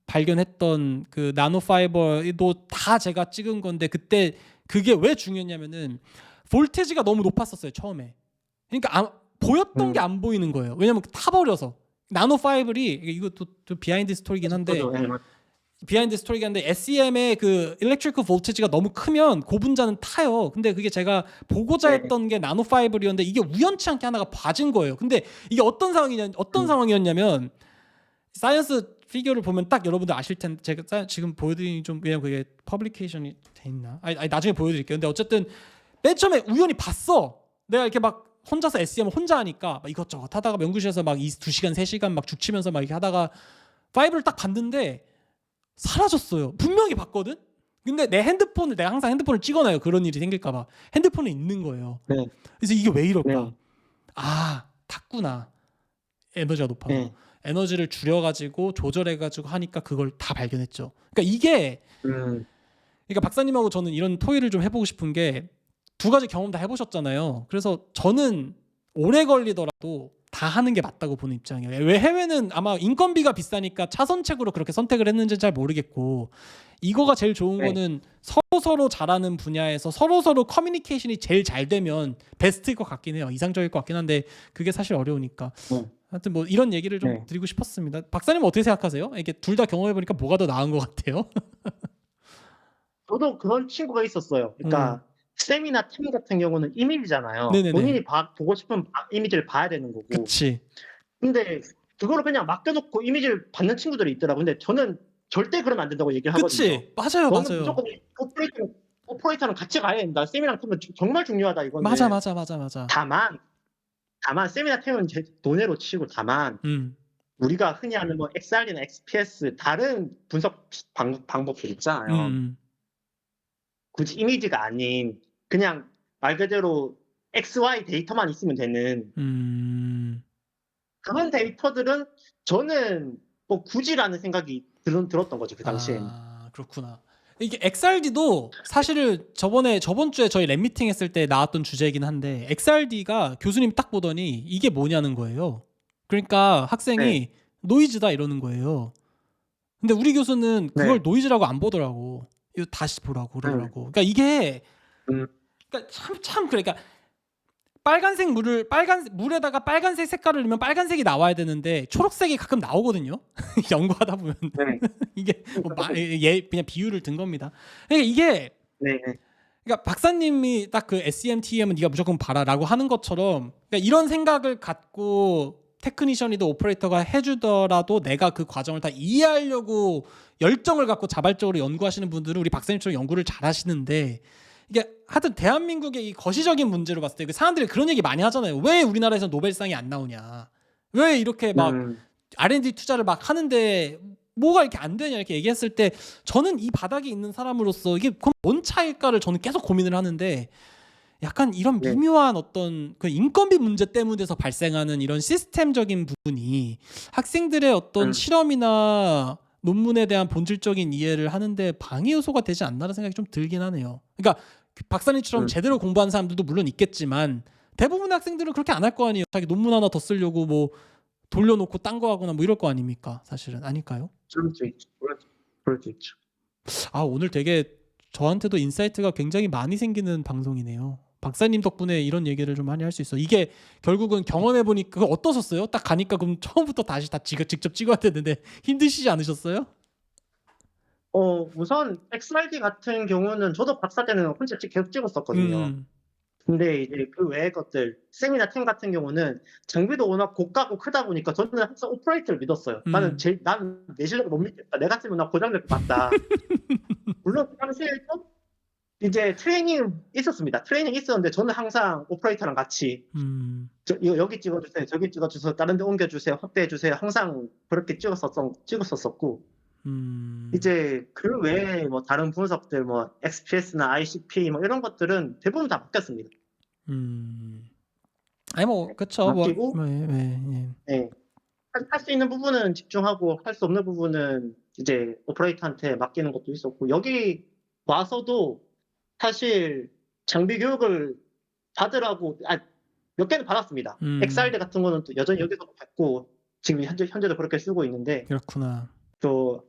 발견했던 그 나노파이버도 다 제가 찍은 건데 그때 그게 왜 중요했냐면은 볼테지가 너무 높았었어요 처음에. 그러니까 보였던 게 안 보이는 거예요. 왜냐면 타버려서 나노파이블이 이것도 좀 비하인드 스토리긴 한데 저도, 예, 맞- 비하인드 스토리긴 한데 SEM의 그 일렉트리컬 볼테지가 너무 크면 고분자는 타요. 근데 그게 제가 보고자 네. 했던 게 나노파이블이었는데 이게 우연치 않게 하나가 봐진 거예요. 근데 이게 어떤 상황이었냐면 사이언스 피규어를 보면 딱 여러분들 아실 텐데 제가 지금 보여드리니 좀 왜냐면 그게 퍼블리케이션이 돼 있나? 아니 나중에 보여드릴게요. 근데 어쨌든 맨 처음에 우연히 봤어. 내가 이렇게 막 혼자서 SEM 혼자 하니까 막 이것저것 하다가 연구실에서 막 2시간 3시간 막 죽치면서 막 이렇게 하다가 파이브를 딱 봤는데 사라졌어요. 분명히 봤거든. 근데 내 핸드폰을 내가 항상 핸드폰을 찍어놔요. 그런 일이 생길까봐 핸드폰에 있는 거예요. 네. 그래서 이게 왜 이럴까? 네. 아 탔구나. 에너지가 높아서. 네. 에너지를 줄여가지고 조절해가지고 하니까 그걸 다 발견했죠. 그러니까 이게 그러니까 박사님하고 저는 이런 토의를 좀 해보고 싶은 게 두 가지 경험 다 해보셨잖아요. 그래서 저는 오래 걸리더라도 다 하는 게 맞다고 보는 입장이에요. 왜 해외는 아마 인건비가 비싸니까 차선책으로 그렇게 선택을 했는지 잘 모르겠고 이거가 제일 좋은 네. 거는 서로 잘하는 분야에서 서로 커뮤니케이션이 제일 잘 되면 베스트일 것 같긴 해요. 이상적일 것 같긴 한데 그게 사실 어려우니까. 하여튼 뭐 이런 얘기를 좀 네. 드리고 싶었습니다. 박사님은 어떻게 생각하세요? 이게 둘 다 경험해 보니까 뭐가 더 나은 것 같아요? 저도 그런 친구가 있었어요. 그러니까 쌤이나 팀 같은 경우는 이미지잖아요. 네네네. 본인이 보고 싶은 이미지를 봐야 되는 거고. 그치. 근데 그거를 그냥 맡겨놓고 이미지를 받는 친구들이 있더라고요. 근데 저는 절대 그러면 안 된다고 얘기를 하거든요. 그치. 맞아요. 너는 맞아요. 무조건 오퍼레이터는 같이 가야 된다. 쌤이랑 팀은 정말 중요하다 이건데. 맞아. 다만 쌤이나 팀은 제 돈으로 치고 다만 우리가 흔히 하는 뭐 XRD나 XPS 다른 분석 방법들 있잖아요. 굳이 이미지가 아닌 그냥 말 그대로 XY 데이터만 있으면 되는 그런 데이터들은 저는 뭐 굳이라는 생각이 들었던 거죠 그 당시에는. 아 그렇구나. 이게 XRD도 사실은 저번 주에 저희 랩 미팅 했을 때 나왔던 주제이긴 한데 XRD가 교수님 딱 보더니 이게 뭐냐는 거예요. 그러니까 학생이 노이즈다 이러는 거예요. 근데 우리 교수는 그걸 노이즈라고 안 보더라고. 이거 다시 보라고 그러더라고. 그러니까 이게 그러니까 참 그래. 그러니까 빨간색 물에다가 빨간색 색깔을 넣으면 빨간색이 나와야 되는데 초록색이 가끔 나오거든요. 연구하다 보면 이게 뭐 그냥 비유를 든 겁니다. 그러니까 이게 그러니까 박사님이 딱 그 SEMTEM은 네가 무조건 봐라라고 하는 것처럼 그러니까 이런 생각을 갖고 테크니션이든 오퍼레이터가 해주더라도 내가 그 과정을 다 이해하려고 열정을 갖고 자발적으로 연구하시는 분들은 우리 박사님처럼 연구를 잘 하시는데 이게 하여튼 대한민국의 이 거시적인 문제로 봤을 때 그 사람들이 그런 얘기 많이 하잖아요. 왜 우리나라에서 노벨상이 안 나오냐? 왜 이렇게 막 R&D 투자를 막 하는데 뭐가 이렇게 안 되냐 이렇게 얘기했을 때 저는 이 바닥에 있는 사람으로서 이게 그럼 뭔 차일까를 저는 계속 고민을 하는데 약간 이런 미묘한 어떤 그 인건비 문제 때문에서 발생하는 이런 시스템적인 부분이 학생들의 어떤 실험이나 논문에 대한 본질적인 이해를 하는데 방해 요소가 되지 않나라는 생각이 좀 들긴 하네요. 그러니까 박사님처럼 제대로 공부한 사람들도 물론 있겠지만 대부분의 학생들은 그렇게 안 할 거 아니에요. 자기 논문 하나 더 쓰려고 뭐 돌려놓고 딴 거 하거나 뭐 이럴 거 아닙니까? 사실은 아닐까요? 그럴 수 있죠. 아 오늘 되게 저한테도 인사이트가 굉장히 많이 생기는 방송이네요. 박사님 덕분에 이런 얘기를 좀 많이 할 수 있어. 이게 결국은 경험해 보니까 어떠셨어요? 딱 가니까 그럼 처음부터 다시 다 직접 찍어야 되는데 힘드시지 않으셨어요? 우선 XRD 같은 경우는 저도 박사 때는 혼자 계속 찍었었거든요. 음, 근데 이제 그 외의 것들, 쌤이나 팀 같은 경우는 장비도 워낙 고가고 크다 보니까 저는 항상 오퍼레이터를 믿었어요. 나는 음, 나는 내 실력을 못 믿겠다. 내 같으면 나 고장날 것 같다. 물론 그 당시에도 이제 트레이닝 있었습니다. 트레이닝 있었는데 저는 항상 오퍼레이터랑 같이 음, 이거 여기 찍어주세요, 저기 찍어주세요, 다른 데 옮겨주세요, 확대해주세요. 항상 그렇게 찍었었고 음, 이제 그 외에 뭐 다른 분석들 뭐 XPS나 ICP 뭐 이런 것들은 대부분 다 바뀌었습니다. 아니 뭐 그쵸. 바뀌고 예. 네. 할 수 있는 부분은 집중하고 할 수 없는 부분은 이제 오퍼레이터한테 맡기는 것도 있었고 여기 와서도 사실 장비 교육을 받으라고 몇 개는 받았습니다. XRD 같은 거는 또 여전히 여기서도 받고 지금 현재도 그렇게 쓰고 있는데 그렇구나. 또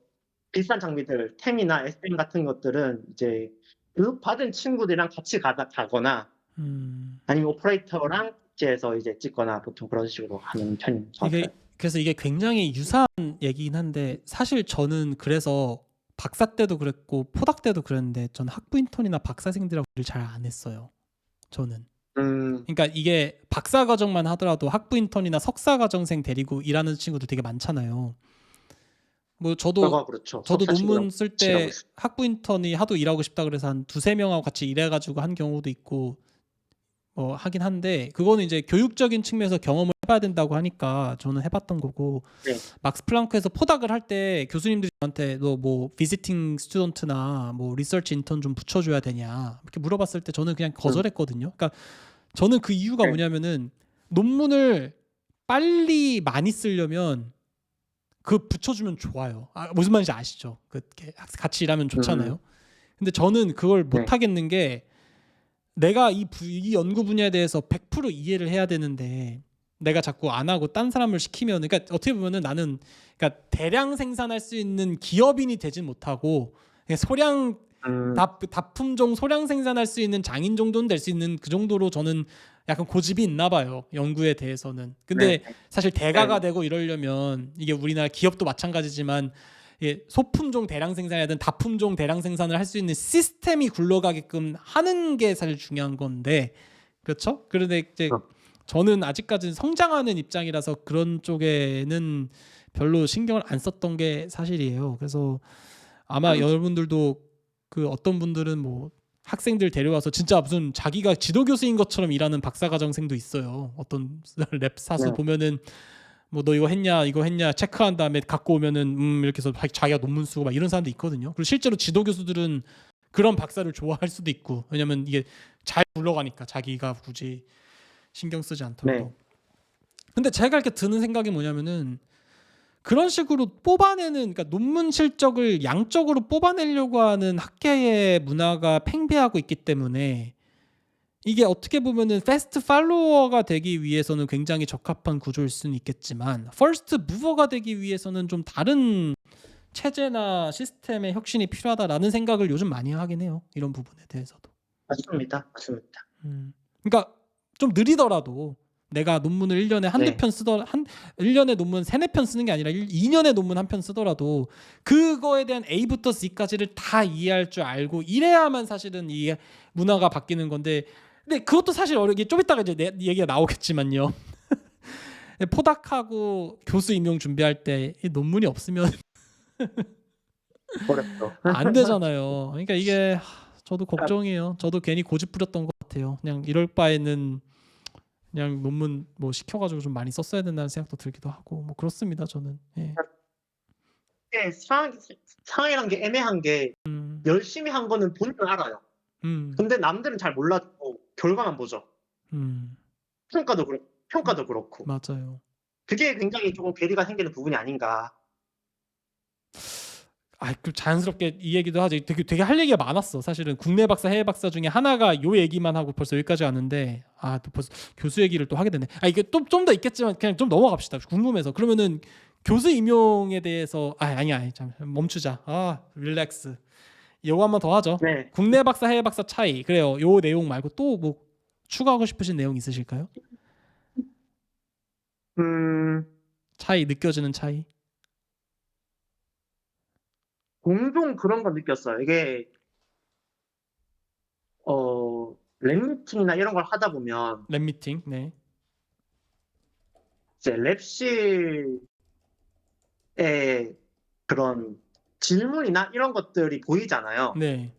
비싼 장비들 템이나 SM 같은 것들은 이제 교육 받은 친구들이랑 같이 가거나 아니면 오퍼레이터랑 같이해서 이제 찍거나 보통 그런 식으로 하는 편인 것 같아요. 그래서 이게 굉장히 유사한 얘기긴 한데 사실 저는 그래서 박사 때도 그랬고 포닥 때도 그랬는데 전 학부 인턴이나 박사생들하고 일을 잘 안 했어요. 저는. 그러니까 이게 박사 과정만 하더라도 학부 인턴이나 석사 과정생 데리고 일하는 친구들 되게 많잖아요. 뭐 저도 그렇죠. 논문 쓸 때 일하고 있어요. 학부 인턴이 하도 일하고 싶다 그래서 한 두세 명하고 같이 일해가지고 한 경우도 있고 하긴 한데 그거는 이제 교육적인 측면에서 경험을 해봐야 된다고 하니까 저는 해봤던 거고 네. 막스 플랑크에서 포닥을 할 때 교수님들이 저한테 너 뭐 비지팅 스튜던트나 뭐 리서치 인턴 좀 붙여줘야 되냐 이렇게 물어봤을 때 저는 그냥 거절했거든요. 그러니까 저는 그 이유가 네. 뭐냐면은 논문을 빨리 많이 쓰려면 그 붙여주면 좋아요. 무슨 말인지 아시죠? 그렇게 같이 일하면 좋잖아요. 근데 저는 그걸 못 네. 하겠는 게 내가 이 연구 분야에 대해서 100% 이해를 해야 되는데 내가 자꾸 안 하고 딴 사람을 시키면 그러니까 어떻게 보면은 나는 그러니까 대량 생산할 수 있는 기업인이 되진 못하고 그냥 소량 다품종 소량 생산할 수 있는 장인 정도는 될 수 있는 그 정도로 저는 약간 고집이 있나 봐요. 연구에 대해서는. 근데 네. 사실 대가가 되고 이러려면 이게 우리나라 기업도 마찬가지지만 소품종 대량 생산이든 다품종 대량 생산을 할 수 있는 시스템이 굴러가게끔 하는 게 사실 중요한 건데 그렇죠? 그런데 이제 저는 아직까지는 성장하는 입장이라서 그런 쪽에는 별로 신경을 안 썼던 게 사실이에요. 그래서 아마 여러분들도 그 어떤 분들은 뭐 학생들 데려와서 진짜 무슨 자기가 지도 교수인 것처럼 일하는 박사과정생도 있어요. 어떤 랩 사수 보면은 뭐 너 이거 했냐 체크한 다음에 갖고 오면은 이렇게 해서 자기가 논문 쓰고 막 이런 사람도 있거든요. 그리고 실제로 지도 교수들은 그런 박사를 좋아할 수도 있고 왜냐면 이게 잘 굴러가니까 자기가 굳이 신경 쓰지 않더라도. 네. 근데 제가 이렇게 드는 생각이 뭐냐면은 그런 식으로 뽑아내는 그러니까 논문 실적을 양적으로 뽑아내려고 하는 학계의 문화가 팽배하고 있기 때문에 이게 어떻게 보면은 패스트 팔로워가 되기 위해서는 굉장히 적합한 구조일 수는 있겠지만 퍼스트 무버가 되기 위해서는 좀 다른 체제나 시스템의 혁신이 필요하다라는 생각을 요즘 많이 하긴 해요. 이런 부분에 대해서도. 맞습니다. 그러니까 좀 느리더라도 내가 논문을 1년에 한두 편 쓰더라 1년에 논문 3-4편 쓰는 게 아니라 2년에 논문 한 편 쓰더라도 그거에 대한 A부터 Z까지를 다 이해할 줄 알고 이래야만 사실은 이 문화가 바뀌는 건데 근데 그것도 사실 어렵게 좀 이따가 이제 내 얘기가 나오겠지만요. 포닥하고 교수 임용 준비할 때 이 논문이 없으면 어렵죠. 안 되잖아요. 그러니까 이게 저도 걱정이에요. 저도 괜히 고집 부렸던 것 같아요. 그냥 이럴 바에는 그냥 논문 뭐 시켜가지고 좀 많이 썼어야 된다는 생각도 들기도 하고 뭐 그렇습니다. 저는. 예. 이게 상황이란 게 애매한 게 열심히 한 거는 본인은 알아요. 근데 남들은 잘 몰라도 결과만 보죠. 평가도 그렇고. 맞아요. 그게 굉장히 조금 괴리가 생기는 부분이 아닌가. 그 자연스럽게 이 얘기도 하지. 되게 할 얘기가 많았어. 사실은 국내 박사, 해외 박사 중에 하나가 요 얘기만 하고 벌써 여기까지 왔는데 또 벌써 교수 얘기를 또 하게 되네. 이게 또 좀 더 있겠지만 그냥 좀 넘어갑시다. 궁금해서. 그러면은 교수 임용에 대해서 아니야. 잠 멈추자. 릴렉스. 요거 한번 더 하죠. 네. 국내 박사, 해외 박사 차이. 그래요. 요 내용 말고 또 뭐 추가하고 싶으신 내용 있으실까요? 음, 차이, 느껴지는 차이. 공동 그런 거 느꼈어요. 이게, 랩미팅이나 이런 걸 하다 보면, 랩 미팅. 네. 이제 랩실의 그런 질문이나 이런 것들이 보이잖아요. 네.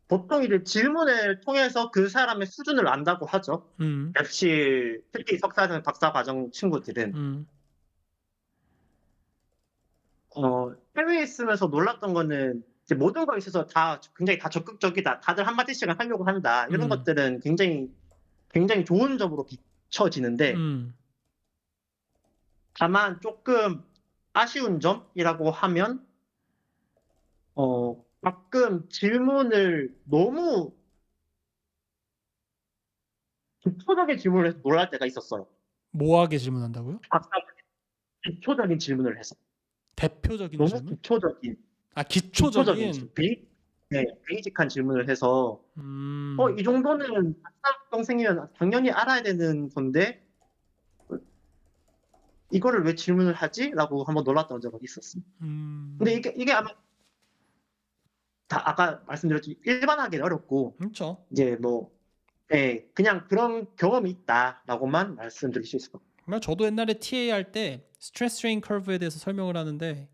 보통 이제 질문을 통해서 그 사람의 수준을 안다고 하죠. 음. 랩실, 특히 석사든 박사 과정 친구들은. 음. 해외에 있으면서 놀랐던 거는 이제 모든 거에 있어서 다 굉장히 다 적극적이다. 다들 한마디씩은 하려고 한다. 이런 음. 것들은 굉장히 좋은 점으로 비춰지는데, 음. 다만 조금 아쉬운 점이라고 하면, 가끔 질문을 너무 기초적인 질문을 해서 놀랄 때가 있었어요. 뭐하게 질문한다고요? 박사가 기초적인 질문을 해서. 대표적인 너무 질문? 기초적인, 아, 기초적인 기초적인. 질문, 네, 베이직한 질문을 해서, 음. 이 정도는 박사학생이면 당연히 알아야 되는 건데, 이거를 왜 질문을 하지? 라고 한번 놀랐던 적은 있었습니다. 근데 음. 이게 아마 다 아까 말씀드렸지만 일반화하기는 어렵고, 그렇죠. 이제 뭐, 예, 그냥 그런 경험이 있다라고만 말씀드릴 수 있을 것 같아요. 정말 저도 옛날에 TA 할 때 스트레스 스트레인 커브에 대해서 설명을 하는데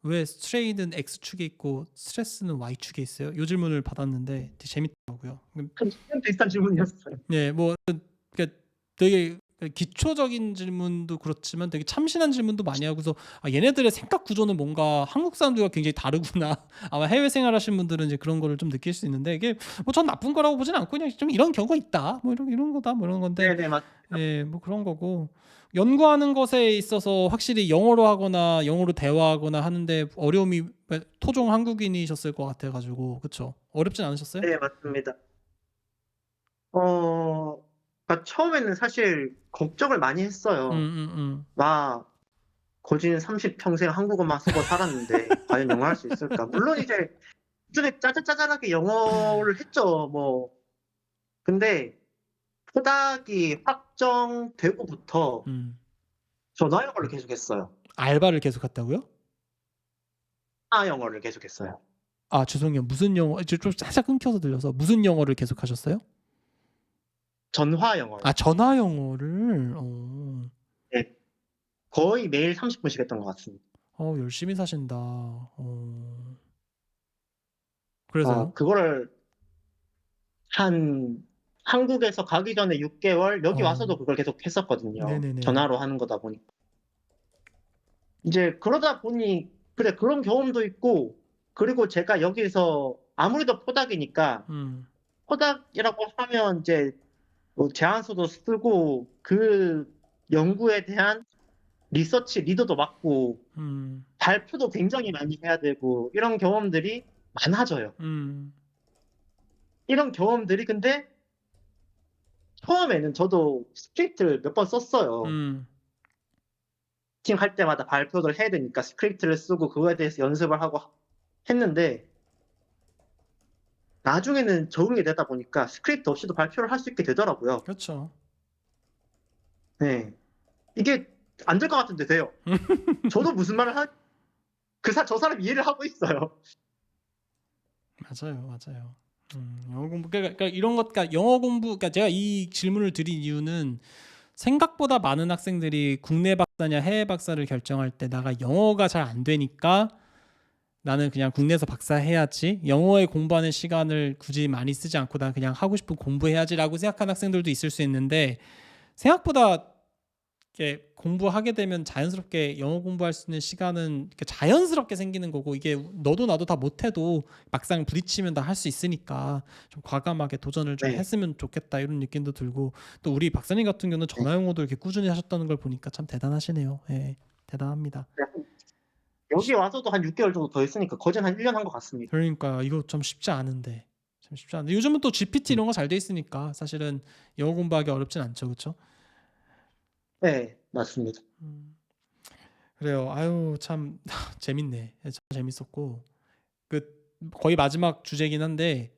왜 스트레인은 X축에 있고 스트레스는 Y축에 있어요? 요 질문을 받았는데 되게 재밌더라고요. 좀 비슷한 질문이었어요. 네, 뭐 그러니까 되게 기초적인 질문도 그렇지만 되게 참신한 질문도 많이 하고서 얘네들의 생각 구조는 뭔가 한국 사람들과 굉장히 다르구나. 아마 해외 생활하신 분들은 이제 그런 거를 좀 느낄 수 있는데 이게 뭐 전 나쁜 거라고 보진 않고 그냥 좀 이런 경우가 있다. 뭐 이런 거다. 뭐 이런 건데 네네, 맞습니다. 예, 뭐 그런 거고 연구하는 것에 있어서 확실히 영어로 하거나 영어로 대화하거나 하는데 어려움이 토종 한국인이셨을 것 같아가지고 그쵸? 어렵진 않으셨어요? 네, 맞습니다. 그러니까 처음에는 사실 걱정을 많이 했어요. 음. 나 거진 30평생 한국어만 쓰고 살았는데 과연 영어 할 수 있을까? 물론 이제 꾸준히 짜잘짜잘하게 영어를 했죠. 뭐 근데 포닥이 확정되고부터 음. 전화 영어를 계속했어요. 알바를 계속 했다고요? 전화 영어를 계속했어요. 아, 죄송해요. 무슨 영어? 좀 살짝 끊겨서 들려서 무슨 영어를 계속 하셨어요? 전화 영어요. 아, 전화 영어를. 네, 거의 매일 30분씩 했던 것 같습니다. 열심히 사신다. 그래서요? 그거를 한 한국에서 가기 전에 6개월, 여기 와서도 어, 그걸 계속 했었거든요. 네네네. 전화로 하는 거다 보니까. 이제 그러다 보니, 그래, 그런 경험도 있고, 그리고 제가 여기서 아무래도 포닥이니까, 음. 포닥이라고 하면 이제 뭐 제안서도 쓰고, 그 연구에 대한 리서치 리더도 맡고, 음. 발표도 굉장히 많이 해야 되고, 이런 경험들이 많아져요. 음. 이런 경험들이 근데 처음에는 저도 스크립트를 몇 번 썼어요. 음. 팀 할 때마다 발표를 해야 되니까 스크립트를 쓰고 그거에 대해서 연습을 하고 했는데 나중에는 적응이 되다 보니까 스크립트 없이도 발표를 할 수 있게 되더라고요. 그렇죠. 네. 이게 안 될 것 같은데 돼요. 저도 무슨 말을 저 사람 이해를 하고 있어요. 맞아요. 영어 공부 그러니까 이런 것 그러니까 영어 공부 그러니까 제가 이 질문을 드린 이유는 생각보다 많은 학생들이 국내 박사냐 해외 박사를 결정할 때 나가 영어가 잘 안 되니까 나는 그냥 국내에서 박사 해야지 영어에 공부하는 시간을 굳이 많이 쓰지 않고 난 그냥 하고 싶은 공부해야지라고 생각하는 학생들도 있을 수 있는데 생각보다 이렇게 공부하게 되면 자연스럽게 영어 공부할 수 있는 시간은 이렇게 자연스럽게 생기는 거고 이게 너도 나도 다 못해도 막상 부딪히면 다 할 수 있으니까 좀 과감하게 도전을 좀 네. 했으면 좋겠다 이런 느낌도 들고 또 우리 박사님 같은 경우는 네. 전화 영어도 이렇게 꾸준히 하셨다는 걸 보니까 참 대단하시네요. 예, 대단합니다. 여기 와서도 한 6개월 정도 더 했으니까 거진 한 1년 한 것 같습니다. 그러니까 이거 좀 쉽지 않은데 참 쉽지 않은데 요즘은 또 GPT 음. 이런 거 잘 돼 있으니까 사실은 영어 공부하기 어렵진 않죠, 그렇죠? 네, 맞습니다. 그래요. 아유 참 재밌네. 참 재밌었고 그 거의 마지막 주제긴 한데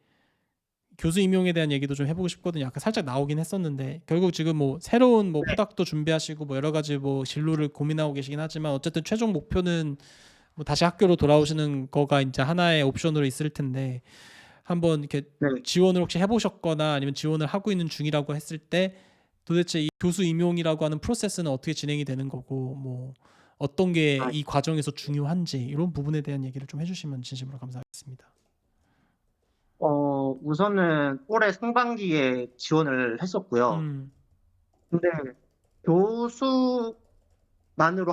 교수 임용에 대한 얘기도 좀 해보고 싶거든요. 아까 살짝 나오긴 했었는데 결국 지금 뭐 새로운 뭐 네, 포닥도 준비하시고 뭐 여러 가지 뭐 진로를 고민하고 계시긴 하지만 어쨌든 최종 목표는 뭐 다시 학교로 돌아오시는 거가 이제 하나의 옵션으로 있을 텐데 한번 이렇게 네. 지원을 혹시 해보셨거나 아니면 지원을 하고 있는 중이라고 했을 때 도대체 이 교수 임용이라고 하는 프로세스는 어떻게 진행이 되는 거고 뭐 어떤 게 아, 이 과정에서 중요한지 이런 부분에 대한 얘기를 좀 해주시면 진심으로 감사하겠습니다. 우선은 올해 상반기에 지원을 했었고요. 음, 근데 교수만으로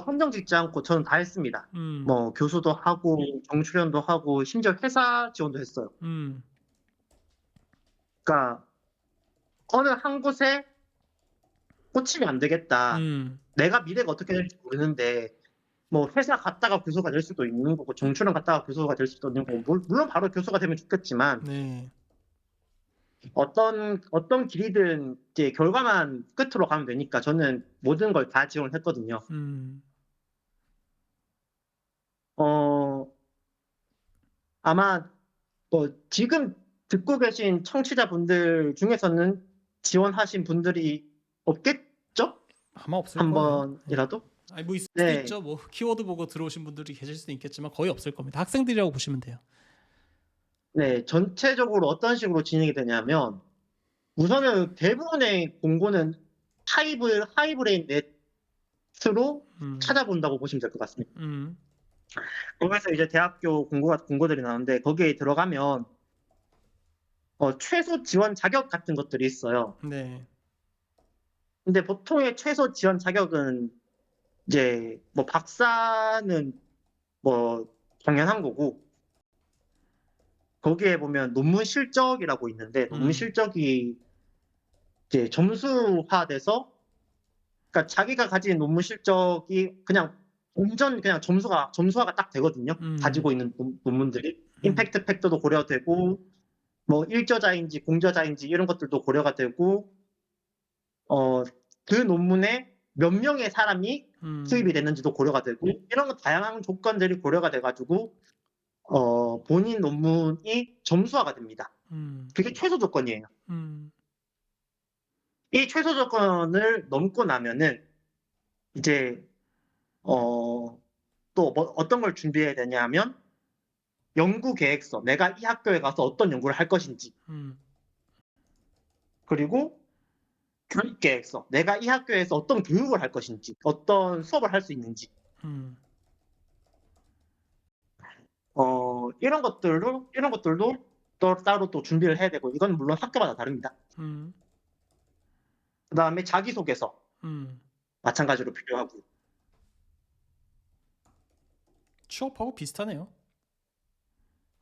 한정 짓지 않고 저는 다 했습니다. 음, 뭐 교수도 하고 정출연도 하고 심지어 회사 지원도 했어요. 음, 그러니까 어느 한 곳에 꽂히면 안 되겠다. 음, 내가 미래가 어떻게 될지 모르는데 뭐 회사 갔다가 교수가 될 수도 있는 거고 정출연 갔다가 교수가 될 수도 있는 거고 물론 바로 교수가 되면 좋겠지만 네, 어떤 길이든 이제 결과만 끝으로 가면 되니까 저는 모든 걸 다 지원했거든요. 음, 어, 아마 뭐 지금 듣고 계신 청취자분들 중에서는 지원하신 분들이 없겠죠? 아마 없을 한 거예요. 네. 번이라도? 아니 뭐 있을 수도 네, 있죠. 뭐 키워드 보고 들어오신 분들이 계실 수도 있겠지만 거의 없을 겁니다. 학생들이라고 보시면 돼요. 네, 전체적으로 어떤 식으로 진행이 되냐면 우선은 대부분의 공고는 하이브레인 넷으로 음, 찾아본다고 보시면 될 것 같습니다. 음, 거기서 이제 대학교 공고들이 나오는데 거기에 들어가면 최소 지원 자격 같은 것들이 있어요. 네, 근데 보통의 최소 지원 자격은 이제 뭐 박사는 뭐 당연한 거고 거기에 보면 논문 실적이라고 있는데 논문 음, 실적이 이제 점수화돼서 그러니까 자기가 가진 논문 실적이 그냥 완전 그냥 점수화가 딱 되거든요. 음, 가지고 있는 논문들이 음, 임팩트 팩터도 고려되고 뭐 일저자인지 공저자인지 이런 것들도 고려가 되고 어, 그 논문에 몇 명의 사람이 음, 수입이 됐는지도 고려가 되고 이런 거 다양한 조건들이 고려가 돼가지고 본인 논문이 점수화가 됩니다. 음, 그게 최소 조건이에요. 음, 이 최소 조건을 넘고 나면은 이제 또 뭐 어떤 걸 준비해야 되냐면 연구 계획서, 내가 이 학교에 가서 어떤 연구를 할 것인지, 음, 그리고 교육 계획서, 내가 이 학교에서 어떤 교육을 할 것인지, 어떤 수업을 할 수 있는지, 음, 이런 것들도 또 따로 또 준비를 해야 되고, 이건 물론 학교마다 다릅니다. 음, 그 다음에 자기소개서, 음. 마찬가지로 필요하고. 취업하고 비슷하네요.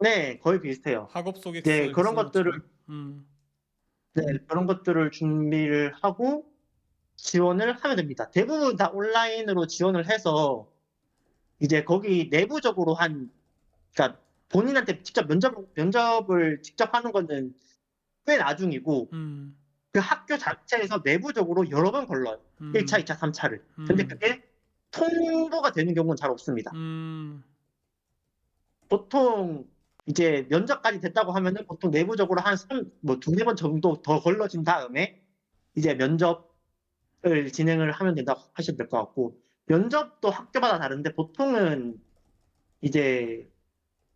네, 거의 비슷해요. 학업 소개서 네, 이렇게 쓰는 것처럼. 그런 것들을 준비를 하고 지원을 하면 됩니다. 대부분 다 온라인으로 지원을 해서, 이제 거기 내부적으로 그러니까 본인한테 직접 면접을 직접 하는 거는 꽤 나중이고, 음, 그 학교 자체에서 내부적으로 여러 번 걸러요. 1차, 음, 2차, 3차를. 근데 음, 그게 통보가 되는 경우는 잘 없습니다. 음, 보통 이제 면접까지 됐다고 하면은 보통 내부적으로 뭐 두세 번 정도 더 걸러진 다음에 이제 면접을 진행을 하면 된다고 하시면 될 것 같고, 면접도 학교마다 다른데 보통은 이제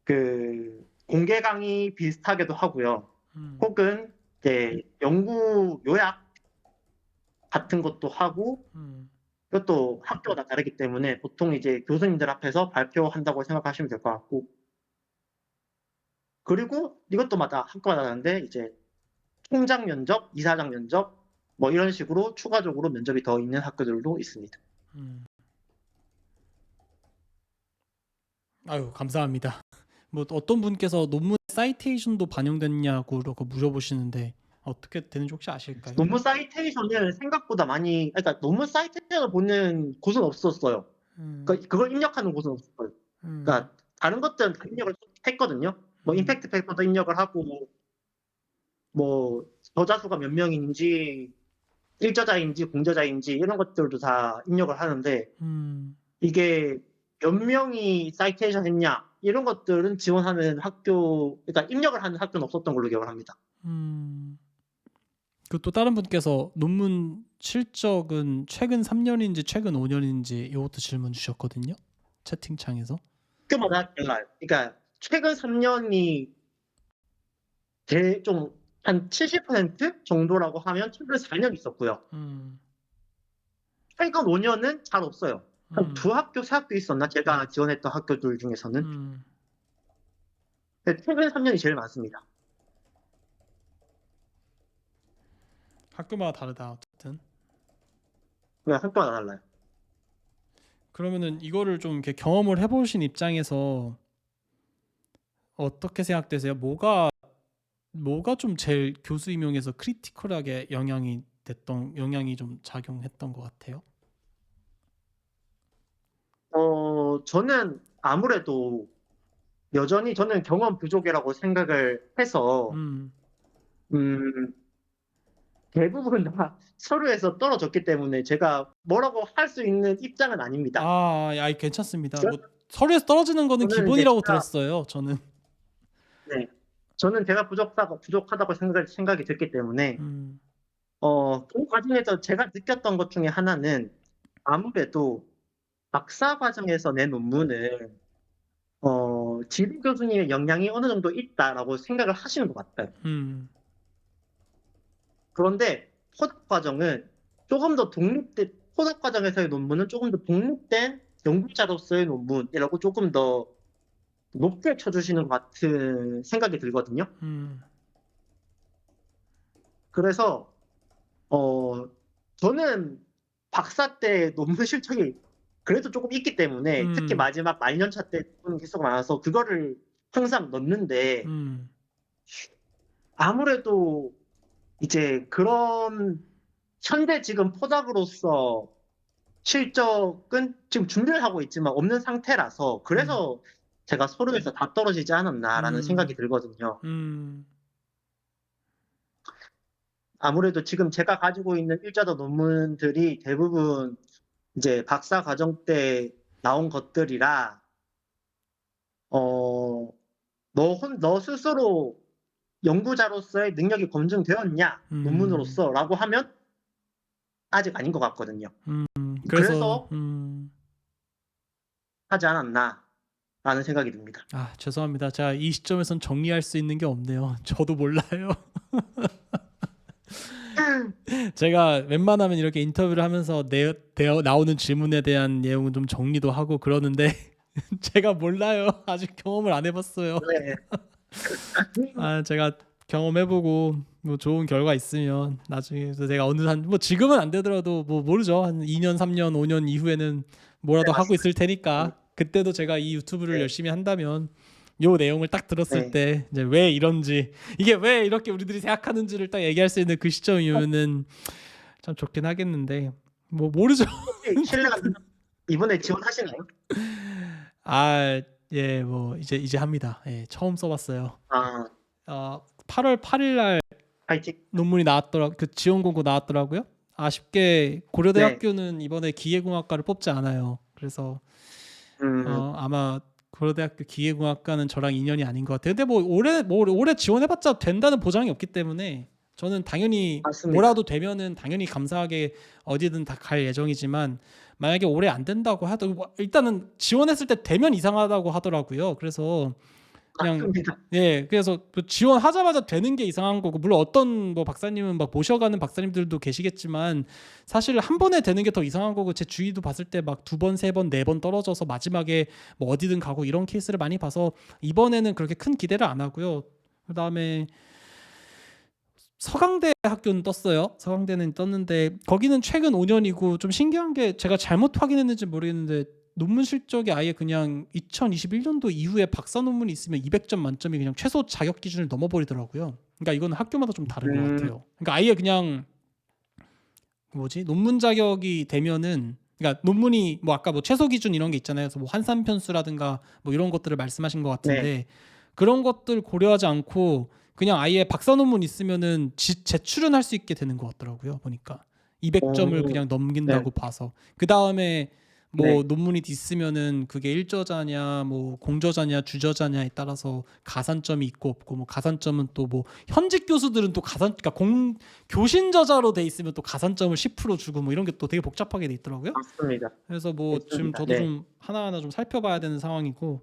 그 공개 강의 비슷하게도 하고요. 음, 혹은 이제 연구 요약 같은 것도 하고, 음, 이것도 학교가 다르기 때문에 보통 이제 교수님들 앞에서 발표한다고 생각하시면 될 것 같고, 그리고 이것도 학교마다 다른데 이제 총장 면접, 이사장 면접 뭐 이런 식으로 추가적으로 면접이 더 있는 학교들도 있습니다. 음. 아유, 감사합니다. 뭐 어떤 분께서 논문 사이테이션도 반영됐냐고 그러고 물어보시는데 어떻게 되는지 혹시 아실까요? 논문 사이테이션을 생각보다 그러니까 논문 사이테이션을 보는 곳은 없었어요. 음, 그러니까 그걸 입력하는 곳은 없었어요. 음, 그러니까 다른 것들은 다 입력을 했거든요. 뭐 음, 임팩트 팩터도 입력을 하고, 뭐 저자 수가 몇 명인지, 일저자인지 공저자인지 이런 것들도 다 입력을 하는데, 음, 이게 몇 명이 사이테이션 했냐, 이런 것들은 지원하는 학교, 그러니까 입력을 하는 학교는 없었던 걸로 기억을 합니다. 그 또 다른 분께서 논문 실적은 최근 3년인지 최근 5년인지 이것도 질문 주셨거든요. 채팅창에서. 학교마다 달라요. 그러니까 최근 3년이 좀 한 70% 정도라고 하면 최근 4년 있었고요. 최근 5년은 잘 없어요. 한 2학교, 3학교 있었나? 제가 지원했던 학교들 중에서는. 근데 최근 3년이 제일 많습니다. 학교마다 다르다 어쨌든. 네, 학교마다 달라요. 그러면은 이거를 좀 이렇게 경험을 해보신 입장에서 어떻게 생각되세요? 뭐가 좀 제일 교수 임용에서 크리티컬하게 영향이 좀 작용했던 것 같아요? 저는 아무래도 여전히 저는 경험 부족이라고 생각을 해서, 대부분 다 서류에서 떨어졌기 때문에 제가 뭐라고 할 수 있는 입장은 아닙니다. 아이 괜찮습니다. 뭐 서류에서 떨어지는 거는 저는 이제 기본이라고 제가, 들었어요. 저는. 네, 저는 제가 부족하다고 생각이 들기 때문에, 그 과정에서 제가 느꼈던 것 중에 하나는 아무래도 박사 과정에서 낸 논문을 지도 교수님의 영향이 어느 정도 있다라고 생각을 하시는 것 같아요. 그런데 포닥 과정은 조금 더 포닥 과정에서의 논문은 조금 더 독립된 연구자로서의 논문이라고 조금 더 높게 쳐주시는 것 같은 생각이 들거든요. 그래서 저는 박사 때 논문 실적이 그래도 조금 있기 때문에 특히 마지막 말년차 때 논문 개수가 많아서 그거를 항상 넣는데 아무래도 이제 그런 현재 지금 포닥으로서 실적은 지금 준비를 하고 있지만 없는 상태라서 그래서 제가 서류에서 다 떨어지지 않았나라는 생각이 들거든요. 아무래도 지금 제가 가지고 있는 일자도 논문들이 대부분 이제 박사 과정 때 나온 것들이라 너 스스로 연구자로서의 능력이 검증되었냐 논문으로서라고 하면 아직 아닌 것 같거든요. 그래서 하지 않았나라는 생각이 듭니다. 죄송합니다. 제가 이 시점에선 정리할 수 있는 게 없네요. 저도 몰라요. 제가 웬만하면 이렇게 인터뷰를 하면서 나오는 질문에 대한 내용은 좀 정리도 하고 그러는데 제가 몰라요. 아직 경험을 안 해봤어요. 네. 제가 경험해보고 뭐 좋은 결과 있으면 나중에 제가 뭐 지금은 안 되더라도 뭐 모르죠. 한 2년, 3년, 5년 이후에는 뭐라도 하고 있을 테니까 그때도 제가 이 유튜브를 열심히 한다면 요 내용을 딱 들었을 때 이제 왜 이런지 이게 왜 이렇게 우리들이 생각하는지를 딱 얘기할 수 있는 그 시점이면은 참 좋긴 하겠는데 뭐 모르죠. 실례가 이번에 지원하시나요? 예, 뭐 이제 합니다. 예, 처음 써봤어요. 8월 8일 날 파이팅. 논문이 그 지원 공고 나왔더라고요. 아쉽게 고려대학교는 이번에 기계공학과를 뽑지 않아요. 그래서 아마 고려대학교 기계공학과는 저랑 인연이 아닌 것 같아요. 근데 뭐 올해 지원해봤자 된다는 보장이 없기 때문에 저는 당연히 맞습니다. 뭐라도 되면은 당연히 감사하게 어디든 다 갈 예정이지만 만약에 올해 안 된다고 하더라도 일단은 지원했을 때 되면 이상하다고 하더라고요. 그래서 그냥 그래서 지원하자마자 되는 게 이상한 거고 물론 어떤 뭐 박사님은 막 모셔가는 박사님들도 계시겠지만 사실 한 번에 되는 게 더 이상한 거고 제 주위도 봤을 때 막 2번, 3번, 4번 떨어져서 마지막에 뭐 어디든 가고 이런 케이스를 많이 봐서 이번에는 그렇게 큰 기대를 안 하고요. 그다음에 서강대 학교는 떴어요. 서강대는 떴는데 거기는 최근 5년이고 좀 신기한 게 제가 잘못 확인했는지 모르겠는데 논문 실적이 아예 그냥 2021년도 이후에 박사 논문이 있으면 200점 만점이 그냥 최소 자격 기준을 넘어버리더라고요. 그러니까 이건 학교마다 좀 다른 것 같아요. 그러니까 아예 그냥 논문 자격이 되면은 그러니까 논문이 뭐 아까 뭐 최소 기준 이런 게 있잖아요. 그래서 뭐 환산 편수라든가 뭐 이런 것들을 말씀하신 것 같은데 그런 것들 고려하지 않고 그냥 아예 박사 논문 있으면은 제출은 할 수 있게 되는 것 같더라고요. 보니까 200점을 그냥 넘긴다고 봐서 그 다음에 뭐 네. 논문이 있으면은 그게 일저자냐 뭐 공저자냐 주저자냐에 따라서 가산점이 있고 없고 뭐 가산점은 또 뭐 현직 교수들은 또 그러니까 교신 저자로 돼 있으면 또 가산점을 10% 주고 뭐 이런 게 또 되게 복잡하게 돼 있더라고요. 맞습니다. 그래서 뭐 지금 있습니다. 저도 네. 좀 하나하나 좀 살펴봐야 되는 상황이고,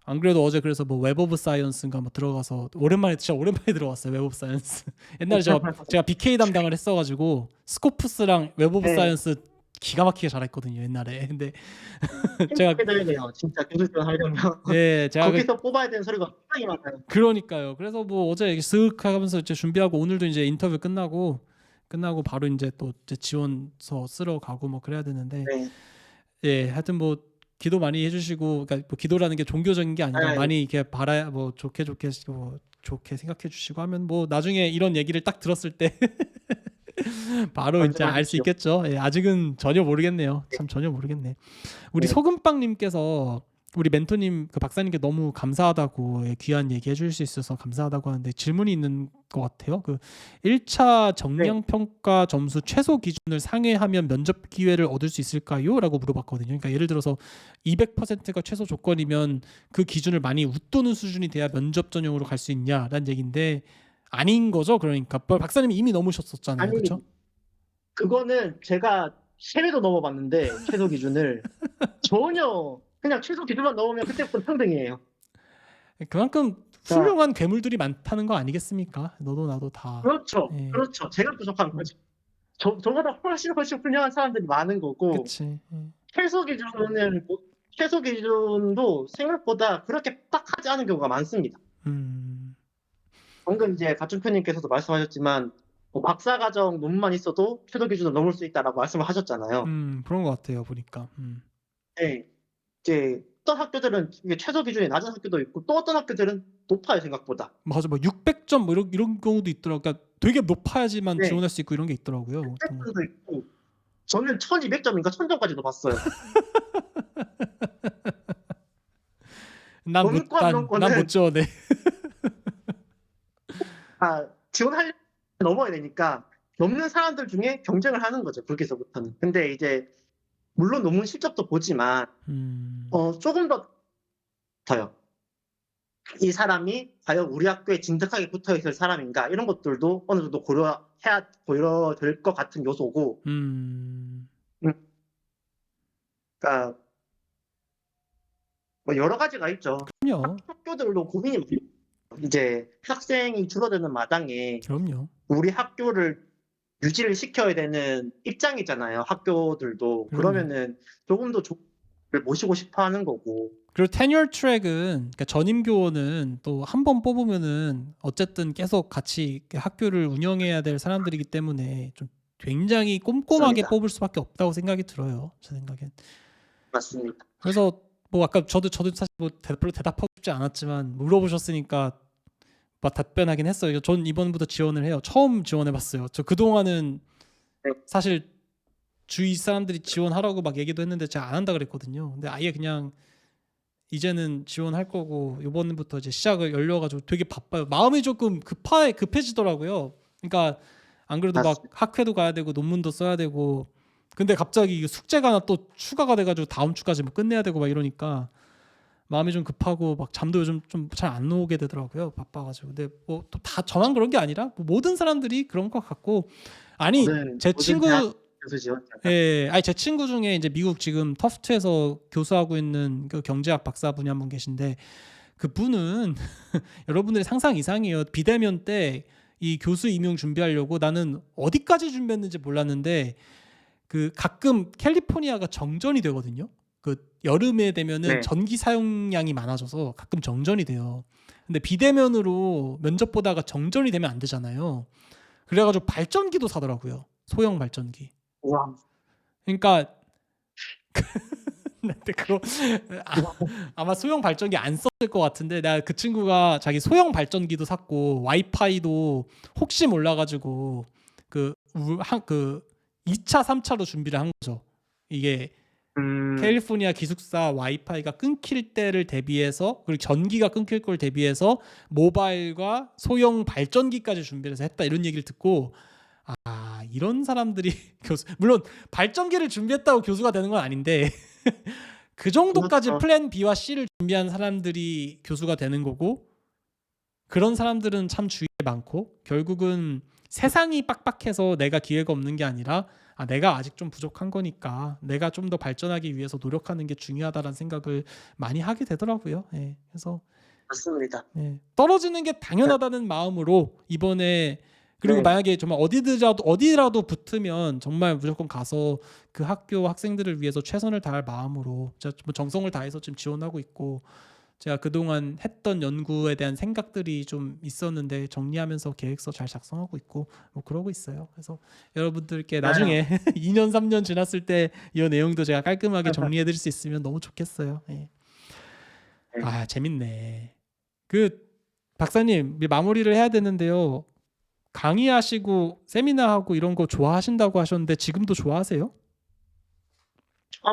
안 그래도 어제 그래서 뭐 웹 오브 사이언스인가 뭐 들어가서 오랜만에 진짜 오랜만에 들어갔어요. 웹 오브 사이언스. 옛날에 제가 BK 담당을 했어가지고 스코프스랑 웹 오브 네. 사이언스 기가 막히게 잘했거든요 옛날에. 근데 제가 힘들게 돼요. 진짜 교수님 하려면. 제가 거기서 뽑아야 되는 서류가 굉장히 많아요. 그러니까요. 그래서 뭐 어제 이렇게 쓱 하면서 이제 준비하고, 오늘도 이제 인터뷰 끝나고 바로 이제 또 이제 지원서 쓰러 가고 뭐 그래야 되는데, 네. 예, 하여튼 뭐 기도 많이 해주시고, 그러니까 뭐 기도라는 게 종교적인 게 아니라 네. 많이 이렇게 바라야 뭐 좋게 뭐 좋게 생각해 주시고 하면 뭐 나중에 이런 얘기를 딱 들었을 때 바로 이제 알 수 말씀하십시오. 있겠죠. 예, 아직은 전혀 모르겠네요. 참 전혀 모르겠네. 우리 네. 소금빵님께서 우리 멘토님 그 박사님께 너무 감사하다고, 예, 귀한 얘기 해줄 수 있어서 감사하다고 하는데 질문이 있는 것 같아요. 그 1차 정량 평가 점수 최소 기준을 상회하면 면접 기회를 얻을 수 있을까요? 라고 물어봤거든요. 그러니까 예를 들어서 200%가 최소 조건이면 그 기준을 많이 웃도는 수준이 돼야 면접 전형으로 갈 수 있냐라는 얘기인데, 아닌 거죠. 그러니까 박사님이 이미 넘으셨었잖아요. 아니, 그렇죠? 그거는 제가 3회도 넘어봤는데 최소 기준을 전혀 그냥 최소 기준만 넘으면 그때부터 평등이에요. 그만큼 그러니까 훌륭한 괴물들이 많다는 거 아니겠습니까? 너도 나도 다. 그렇죠. 예. 그렇죠. 제가 부족한 거죠. 저보다 훨씬 훌륭한 사람들이 많은 거고, 그치. 예. 최소 기준은 최소 기준도 생각보다 그렇게 빡하지 않은 경우가 많습니다. 음. 방금 이제 가춘표님께서도 말씀하셨지만 뭐 박사과정 논문만 있어도 최소 기준을 넘을 수 있다라고 말씀을 하셨잖아요. 그런 것 같아요 보니까. 네. 이제 어떤 학교들은 이게 최소 기준이 낮은 학교도 있고 또 어떤 학교들은 높아요 생각보다. 맞아, 뭐 600점 뭐 이런 경우도 있더라고. 그러니까 되게 높아야지만 네. 지원할 수 있고 이런 게 있더라고요. 어떤 거. 600점도 있고 저는 1200점인가 1000점까지도 봤어요. 난못 지원해. 지원하려면 넘어야 되니까 넘는 사람들 중에 경쟁을 하는 거죠. 거기서부터는. 근데 이제 물론 논문 실적도 보지만 조금 더요. 이 사람이 과연 우리 학교에 진득하게 붙어 있을 사람인가 이런 것들도 어느 정도 고려될 것 같은 요소고. 그러니까 뭐 여러 가지가 있죠. 그럼요. 학교들도 고민이 많아요. 이제 학생이 줄어드는 마당에 그럼요. 우리 학교를 유지를 시켜야 되는 입장이잖아요. 학교들도. 그럼요. 그러면은 조금 더 모시고 싶어 하는 거고. 그리고 테뉴어 트랙은, 그러니까 전임 교원은 또 한 번 뽑으면은 어쨌든 계속 같이 학교를 운영해야 될 사람들이기 때문에 좀 굉장히 꼼꼼하게 맞습니다. 뽑을 수밖에 없다고 생각이 들어요. 제 생각엔. 맞습니다. 그래서 뭐 아까 저도 사실 뭐 별로 대답하고 싶지 않았지만 물어보셨으니까 뭐 답변하긴 했어요. 전 이번부터 지원을 해요. 처음 지원해봤어요. 저 그동안은 네. 사실 주위 사람들이 지원하라고 막 얘기도 했는데 제가 안 한다 그랬거든요. 근데 아예 그냥 이제는 지원할 거고 이번부터 이제 시작을 열려가지고 되게 바빠요. 마음이 조금 급해지더라고요. 그러니까 안 그래도 막 맞습니다. 학회도 가야 되고 논문도 써야 되고, 근데 갑자기 숙제가 하나 또 추가가 돼가지고 다음 주까지 뭐 끝내야 되고 막 이러니까 마음이 좀 급하고 막 잠도 요즘 좀 잘 안 오게 되더라고요. 바빠가지고. 근데 뭐 또 다 저만 그런 게 아니라 뭐 모든 사람들이 그런 것 같고, 아니 제 친구 교수 지원. 예, 아니 제 친구 중에 이제 미국 지금 터프트에서 교수하고 있는 그 경제학 박사분이 한 분 계신데, 그 분은 여러분들의 상상 이상이에요. 비대면 때 이 교수 임용 준비하려고 나는 어디까지 준비했는지 몰랐는데 그 가끔 캘리포니아가 정전이 되거든요. 그 여름에 되면은 네. 전기 사용량이 많아져서 가끔 정전이 돼요. 근데 비대면으로 면접 보다가 정전이 되면 안 되잖아요. 그래가지고 발전기도 사더라고요. 소형 발전기. 와. 그러니까 근데 그거 아마 소형 발전기 안 썼을 것 같은데, 내가 그 친구가 자기 소형 발전기도 샀고 와이파이도 혹시 몰라가지고 그 2차 3차로 준비를 한 거죠. 이게 캘리포니아 기숙사 와이파이가 끊길 때를 대비해서, 그리고 전기가 끊길 걸 대비해서 모바일과 소형 발전기까지 준비를 해서 했다, 이런 얘기를 듣고 이런 사람들이 교수 물론 발전기를 준비했다고 교수가 되는 건 아닌데 그 정도까지 그렇죠. 플랜 B와 C를 준비한 사람들이 교수가 되는 거고 그런 사람들은 참 주위에 많고 결국은 세상이 빡빡해서 내가 기회가 없는 게 아니라 내가 아직 좀 부족한 거니까 내가 좀 더 발전하기 위해서 노력하는 게 중요하다라는 생각을 많이 하게 되더라고요. 예, 그래서 맞습니다. 예, 떨어지는 게 당연하다는 마음으로 이번에 그리고 네. 만약에 정말 어디라도 붙으면 정말 무조건 가서 그 학교 학생들을 위해서 최선을 다할 마음으로 제가 뭐 정성을 다해서 지금 지원하고 있고 제가 그동안 했던 연구에 대한 생각들이 좀 있었는데 정리하면서 계획서 잘 작성하고 있고 뭐 그러고 있어요. 그래서 여러분들께 아유, 나중에 2년 3년 지났을 때 이 내용도 제가 깔끔하게 정리해 드릴 수 있으면 너무 좋겠어요. 예. 네. 아, 재밌네. 그 박사님 마무리를 해야 되는데요. 강의하시고 세미나하고 이런 거 좋아하신다고 하셨는데 지금도 좋아하세요?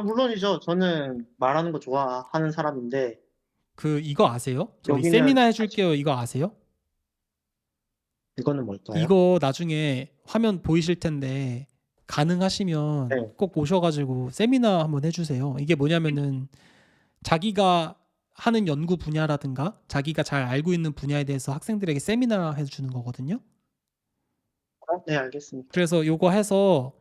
물론이죠. 저는 말하는 거 좋아하는 사람인데 그 이거 아세요? 저희 여기는 세미나 아직 해줄게요. 이거 아세요? 이거는 뭘까요? 이거 나중에 화면 보이실 텐데 가능하시면 네. 꼭 오셔가지고 세미나 한번 해주세요. 이게 뭐냐면은 자기가 하는 연구 분야라든가 자기가 잘 알고 있는 분야에 대해서 학생들에게 세미나 해주는 거거든요. 네, 알겠습니다. 그래서 요거 해서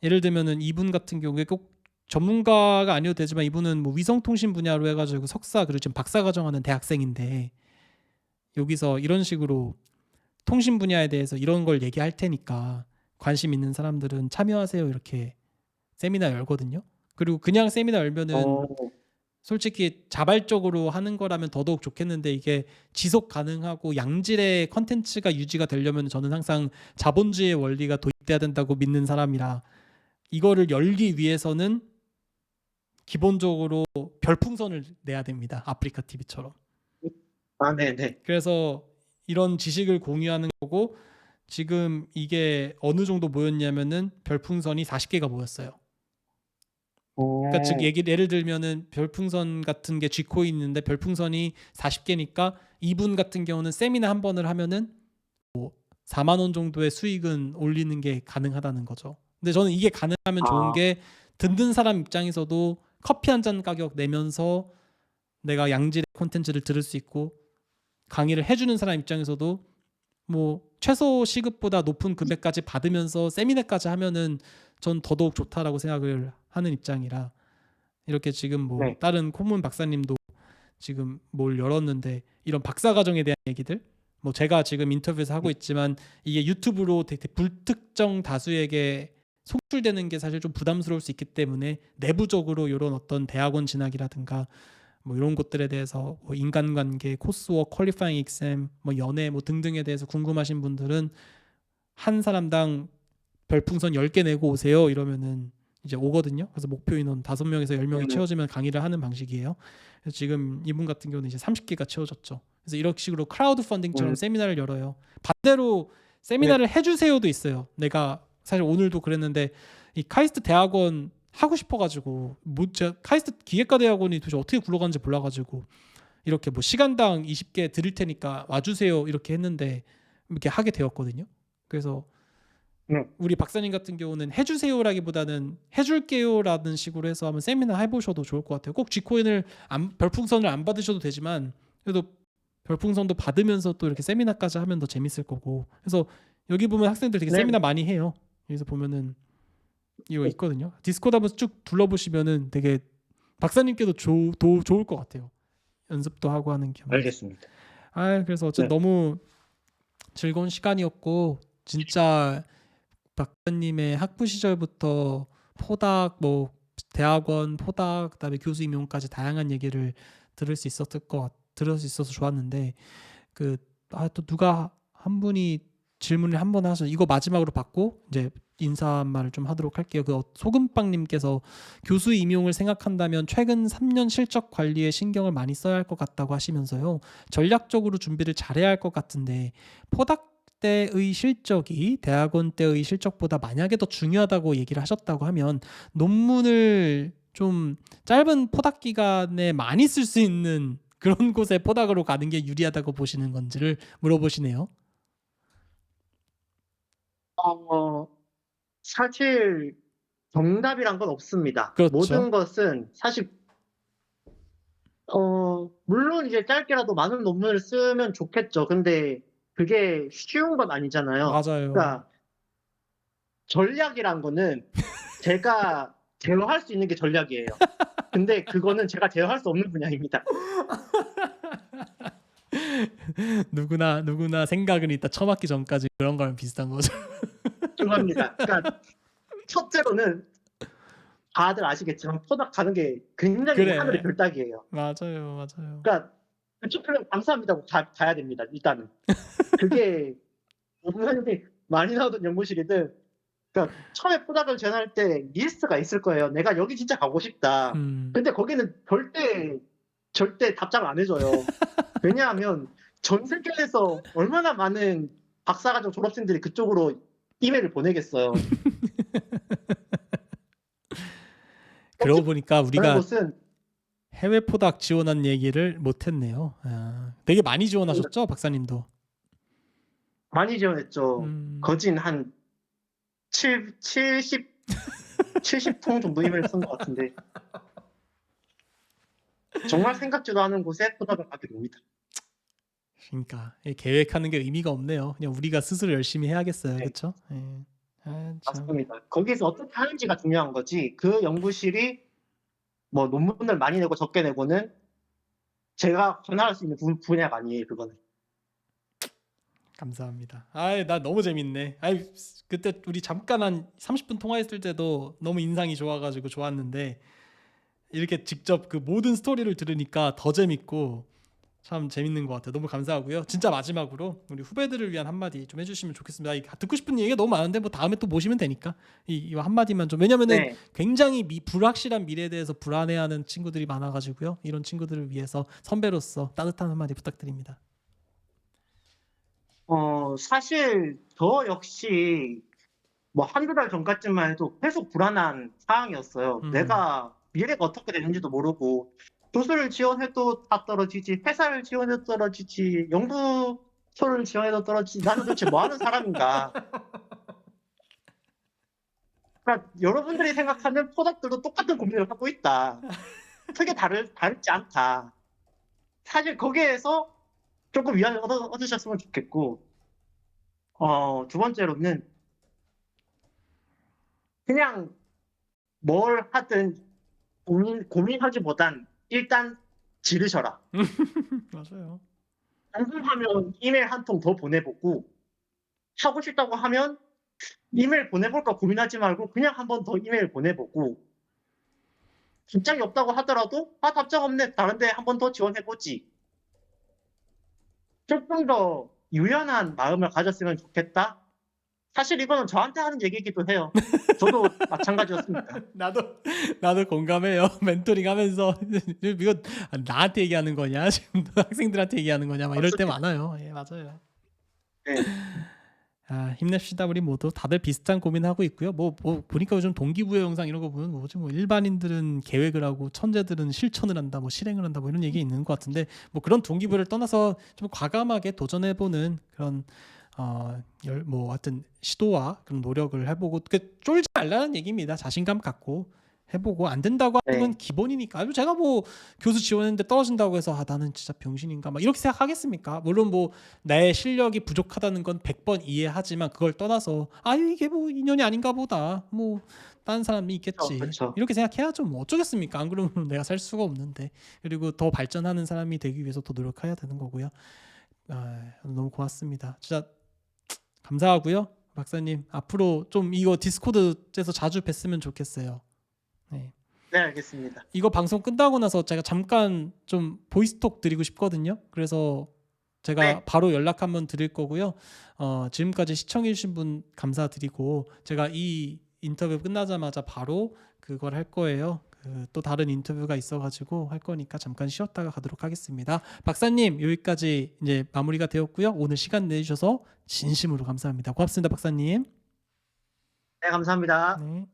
예를 들면은 이분 같은 경우에 꼭 전문가가 아니어도 되지만 이분은 뭐 위성통신 분야로 해가지고 석사 그리고 지금 박사 과정하는 대학생인데 여기서 이런 식으로 통신 분야에 대해서 이런 걸 얘기할 테니까 관심 있는 사람들은 참여하세요 이렇게 세미나 열거든요. 그리고 그냥 세미나 열면은 어, 솔직히 자발적으로 하는 거라면 더더욱 좋겠는데 이게 지속 가능하고 양질의 컨텐츠가 유지가 되려면 저는 항상 자본주의의 원리가 도입돼야 된다고 믿는 사람이라 이거를 열기 위해서는 기본적으로 별풍선을 내야 됩니다. 아프리카 TV처럼. 네네. 그래서 이런 지식을 공유하는 거고 지금 이게 어느 정도 모였냐면은 별풍선이 40개가 모였어요. 그러니까 즉 예를 들면은 별풍선 같은 게 G코인 있는데 별풍선이 40개니까 이분 같은 경우는 세미나 한 번을 하면은 4만 원 정도의 수익은 올리는 게 가능하다는 거죠. 근데 저는 이게 가능하면 좋은 아, 게 듣는 사람 입장에서도 커피 한 잔 가격 내면서 내가 양질의 콘텐츠를 들을 수 있고 강의를 해주는 사람 입장에서도 뭐 최소 시급보다 높은 금액까지 받으면서 세미나까지 하면은 전 더더욱 좋다라고 생각을 하는 입장이라 이렇게 지금 뭐 네. 다른 코문 박사님도 지금 뭘 열었는데 이런 박사 과정에 대한 얘기들 뭐 제가 지금 인터뷰에서 하고 있지만 이게 유튜브로 되게 불특정 다수에게 송출되는 게 사실 좀 부담스러울 수 있기 때문에 내부적으로 이런 어떤 대학원 진학이라든가 뭐 이런 것들에 대해서 뭐 인간관계, 코스워크, 퀄리파잉 exam, 뭐 연애 뭐 등등에 대해서 궁금하신 분들은 한 사람당 별풍선 10개 내고 오세요 이러면은 이제 오거든요. 그래서 목표 인원 5명에서 10명이 채워지면 강의를 하는 방식이에요. 그래서 지금 이분 같은 경우는 이제 30개가 채워졌죠. 그래서 이런 식으로 크라우드 펀딩처럼 세미나를 열어요. 반대로 세미나를 해주세요도 있어요. 내가 사실 오늘도 그랬는데 이 카이스트 대학원 하고 싶어가지고 뭐 제가 카이스트 기획과 대학원이 도대체 어떻게 굴러가는지 몰라가지고 이렇게 뭐 시간당 20개 드릴 테니까 와주세요 이렇게 했는데 이렇게 하게 되었거든요. 그래서 우리 박사님 같은 경우는 해주세요라기보다는 해줄게요라는 식으로 해서 한번 세미나 해보셔도 좋을 것 같아요. 꼭 G코인을 별풍선을 안 받으셔도 되지만 그래도 별풍선도 받으면서 또 이렇게 세미나까지 하면 더 재밌을 거고. 그래서 여기 보면 학생들 되게 네. 세미나 많이 해요. 여기서 보면은 이거 있거든요. 디스코드 한번 쭉 둘러보시면은 되게 박사님께도 좋을 것 같아요. 연습도 하고 하는 겸. 알겠습니다. 그래서 어쨌든 네. 너무 즐거운 시간이었고 진짜 박사님의 학부 시절부터 포닥 뭐 대학원 포닥 그다음에 교수 임용까지 다양한 얘기를 들을 수 있어서 좋았는데 또 누가 한 분이 질문을 한 번 하셔서 이거 마지막으로 받고 이제 인사 말을 좀 하도록 할게요. 소금빵님께서 교수 임용을 생각한다면 최근 3년 실적 관리에 신경을 많이 써야 할 것 같다고 하시면서요. 전략적으로 준비를 잘해야 할 것 같은데 포닥 때의 실적이 대학원 때의 실적보다 만약에 더 중요하다고 얘기를 하셨다고 하면 논문을 좀 짧은 포닥 기간에 많이 쓸 수 있는 그런 곳에 포닥으로 가는 게 유리하다고 보시는 건지를 물어보시네요. 사실 정답이란 건 없습니다. 그렇죠. 모든 것은 사실 물론 이제 짧게라도 많은 논문을 쓰면 좋겠죠. 근데 그게 쉬운 건 아니잖아요. 맞아요. 그러니까 전략이란 거는 제가 제어할 수 있는 게 전략이에요. 근데 그거는 제가 제어할 수 없는 분야입니다. 누구나 생각은 있다. 처맞기 전까지 그런 거랑 비슷한 거죠. 그겁니다. 그러니까 첫째로는 다들 아시겠지만 포닥 가는 게 굉장히 하늘의 그래. 별 따기예요. 맞아요. 그러니까 그쪽으로 감사합니다 하고 가야 됩니다, 일단은. 그게 논문이 많이 나오던 연구실이든 그러니까 처음에 포닥을 지원할 때 리스트가 있을 거예요. '내가 여기 진짜 가고 싶다.' 근데 거기는 절대 답장을 안 해 줘요. 왜냐하면 전 세계에서 얼마나 많은 박사과정 졸업생들이 그쪽으로 이메일을 보내겠어요. 그러고 보니까 어쨌든 우리가 곳은 해외 포닥 지원한 얘기를 못 했네요. 되게 많이 지원하셨죠, 박사님도? 많이 지원했죠. 거진 한 70통 정도 이메일 쓴 것 같은데 정말 생각지도 않은 곳에 포닥을 가게 됩니다. 그러니까 계획하는 게 의미가 없네요. 그냥 우리가 스스로 열심히 해야겠어요. 네. 그렇죠? 예. 참. 맞습니다. 거기서 어떻게 하는지가 중요한 거지 그 연구실이 뭐 논문을 많이 내고 적게 내고는 제가 권한할 수 있는 분야가 아니에요, 그거는. 감사합니다. 나 너무 재밌네. 그때 우리 잠깐 한 30분 통화했을 때도 너무 인상이 좋아가지고 좋았는데 이렇게 직접 그 모든 스토리를 들으니까 더 재밌고 참 재밌는 것 같아요. 너무 감사하고요. 진짜 마지막으로 우리 후배들을 위한 한마디 좀 해주시면 좋겠습니다. 듣고 싶은 얘기가 너무 많은데 뭐 다음에 또 모시면 되니까 이 한마디만 좀. 왜냐면은 네. 굉장히 불확실한 미래에 대해서 불안해하는 친구들이 많아가지고요. 이런 친구들을 위해서 선배로서 따뜻한 한마디 부탁드립니다. 사실 저 역시 뭐 한두 달 전까지만 해도 계속 불안한 상황이었어요. 내가 미래가 어떻게 되는지도 모르고 교수를 지원해도 다 떨어지지, 회사를 지원해도 떨어지지, 연구소를 지원해도 떨어지지. 나는 도대체 뭐 하는 사람인가? 그러니까 여러분들이 생각하는 포닥들도 똑같은 고민을 하고 있다. 크게 다르지 않다. 사실 거기에서 조금 위안을 얻으셨으면 좋겠고, 두 번째로는 그냥 뭘 하든 고민하기보단 일단 지르셔라. 맞아요. 궁금하면 이메일 한 통 더 보내보고, 하고 싶다고 하면 이메일 보내볼까 고민하지 말고 그냥 한 번 더 이메일 보내보고, 답장이 없다고 하더라도 답장 없네. 다른 데 한 번 더 지원해보지. 조금 더 유연한 마음을 가졌으면 좋겠다. 사실 이거는 저한테 하는 얘기이기도 해요. 저도 마찬가지였습니다. 나도 공감해요. 멘토링 하면서 이거 나한테 얘기하는 거냐? 지금 학생들한테 얘기하는 거냐? 막 이럴 때 맞습니다. 많아요. 예, 맞아요. 네. 힘냅시다. 우리 모두 다들 비슷한 고민하고 있고요. 뭐 보니까 요즘 동기부여 영상 이런 거 보면 뭐지? 뭐 일반인들은 계획을 하고 천재들은 실천을 한다, 뭐 실행을 한다, 뭐 이런 얘기 있는 것 같은데 뭐 그런 동기부여를 떠나서 좀 과감하게 도전해보는 그런 뭐 하여튼 시도와 그런 노력을 해보고 쫄지 말라는 얘기입니다. 자신감 갖고 해보고 안 된다고 하는 건 네. 기본이니까. 제가 뭐 교수 지원했는데 떨어진다고 해서 나는 진짜 병신인가 막 이렇게 생각하겠습니까? 물론 뭐 나의 실력이 부족하다는 건 100번 이해하지만 그걸 떠나서 이게 뭐 인연이 아닌가 보다. 뭐 다른 사람이 있겠지. 그렇죠. 이렇게 생각해야죠. 뭐 어쩌겠습니까? 안 그러면 내가 살 수가 없는데. 그리고 더 발전하는 사람이 되기 위해서 더 노력해야 되는 거고요. 너무 고맙습니다. 진짜 감사하고요. 박사님 앞으로 좀 이거 디스코드에서 자주 뵀으면 좋겠어요. 네. 네, 알겠습니다. 이거 방송 끝나고 나서 제가 잠깐 좀 보이스톡 드리고 싶거든요. 그래서 제가 네. 바로 연락 한번 드릴 거고요. 지금까지 시청해 주신 분 감사드리고 제가 이 인터뷰 끝나자마자 바로 그걸 할 거예요. 또 다른 인터뷰가 있어가지고 할 거니까 잠깐 쉬었다가 가도록 하겠습니다. 박사님 여기까지 이제 마무리가 되었고요. 오늘 시간 내주셔서 진심으로 감사합니다. 고맙습니다, 박사님. 네, 감사합니다. 네.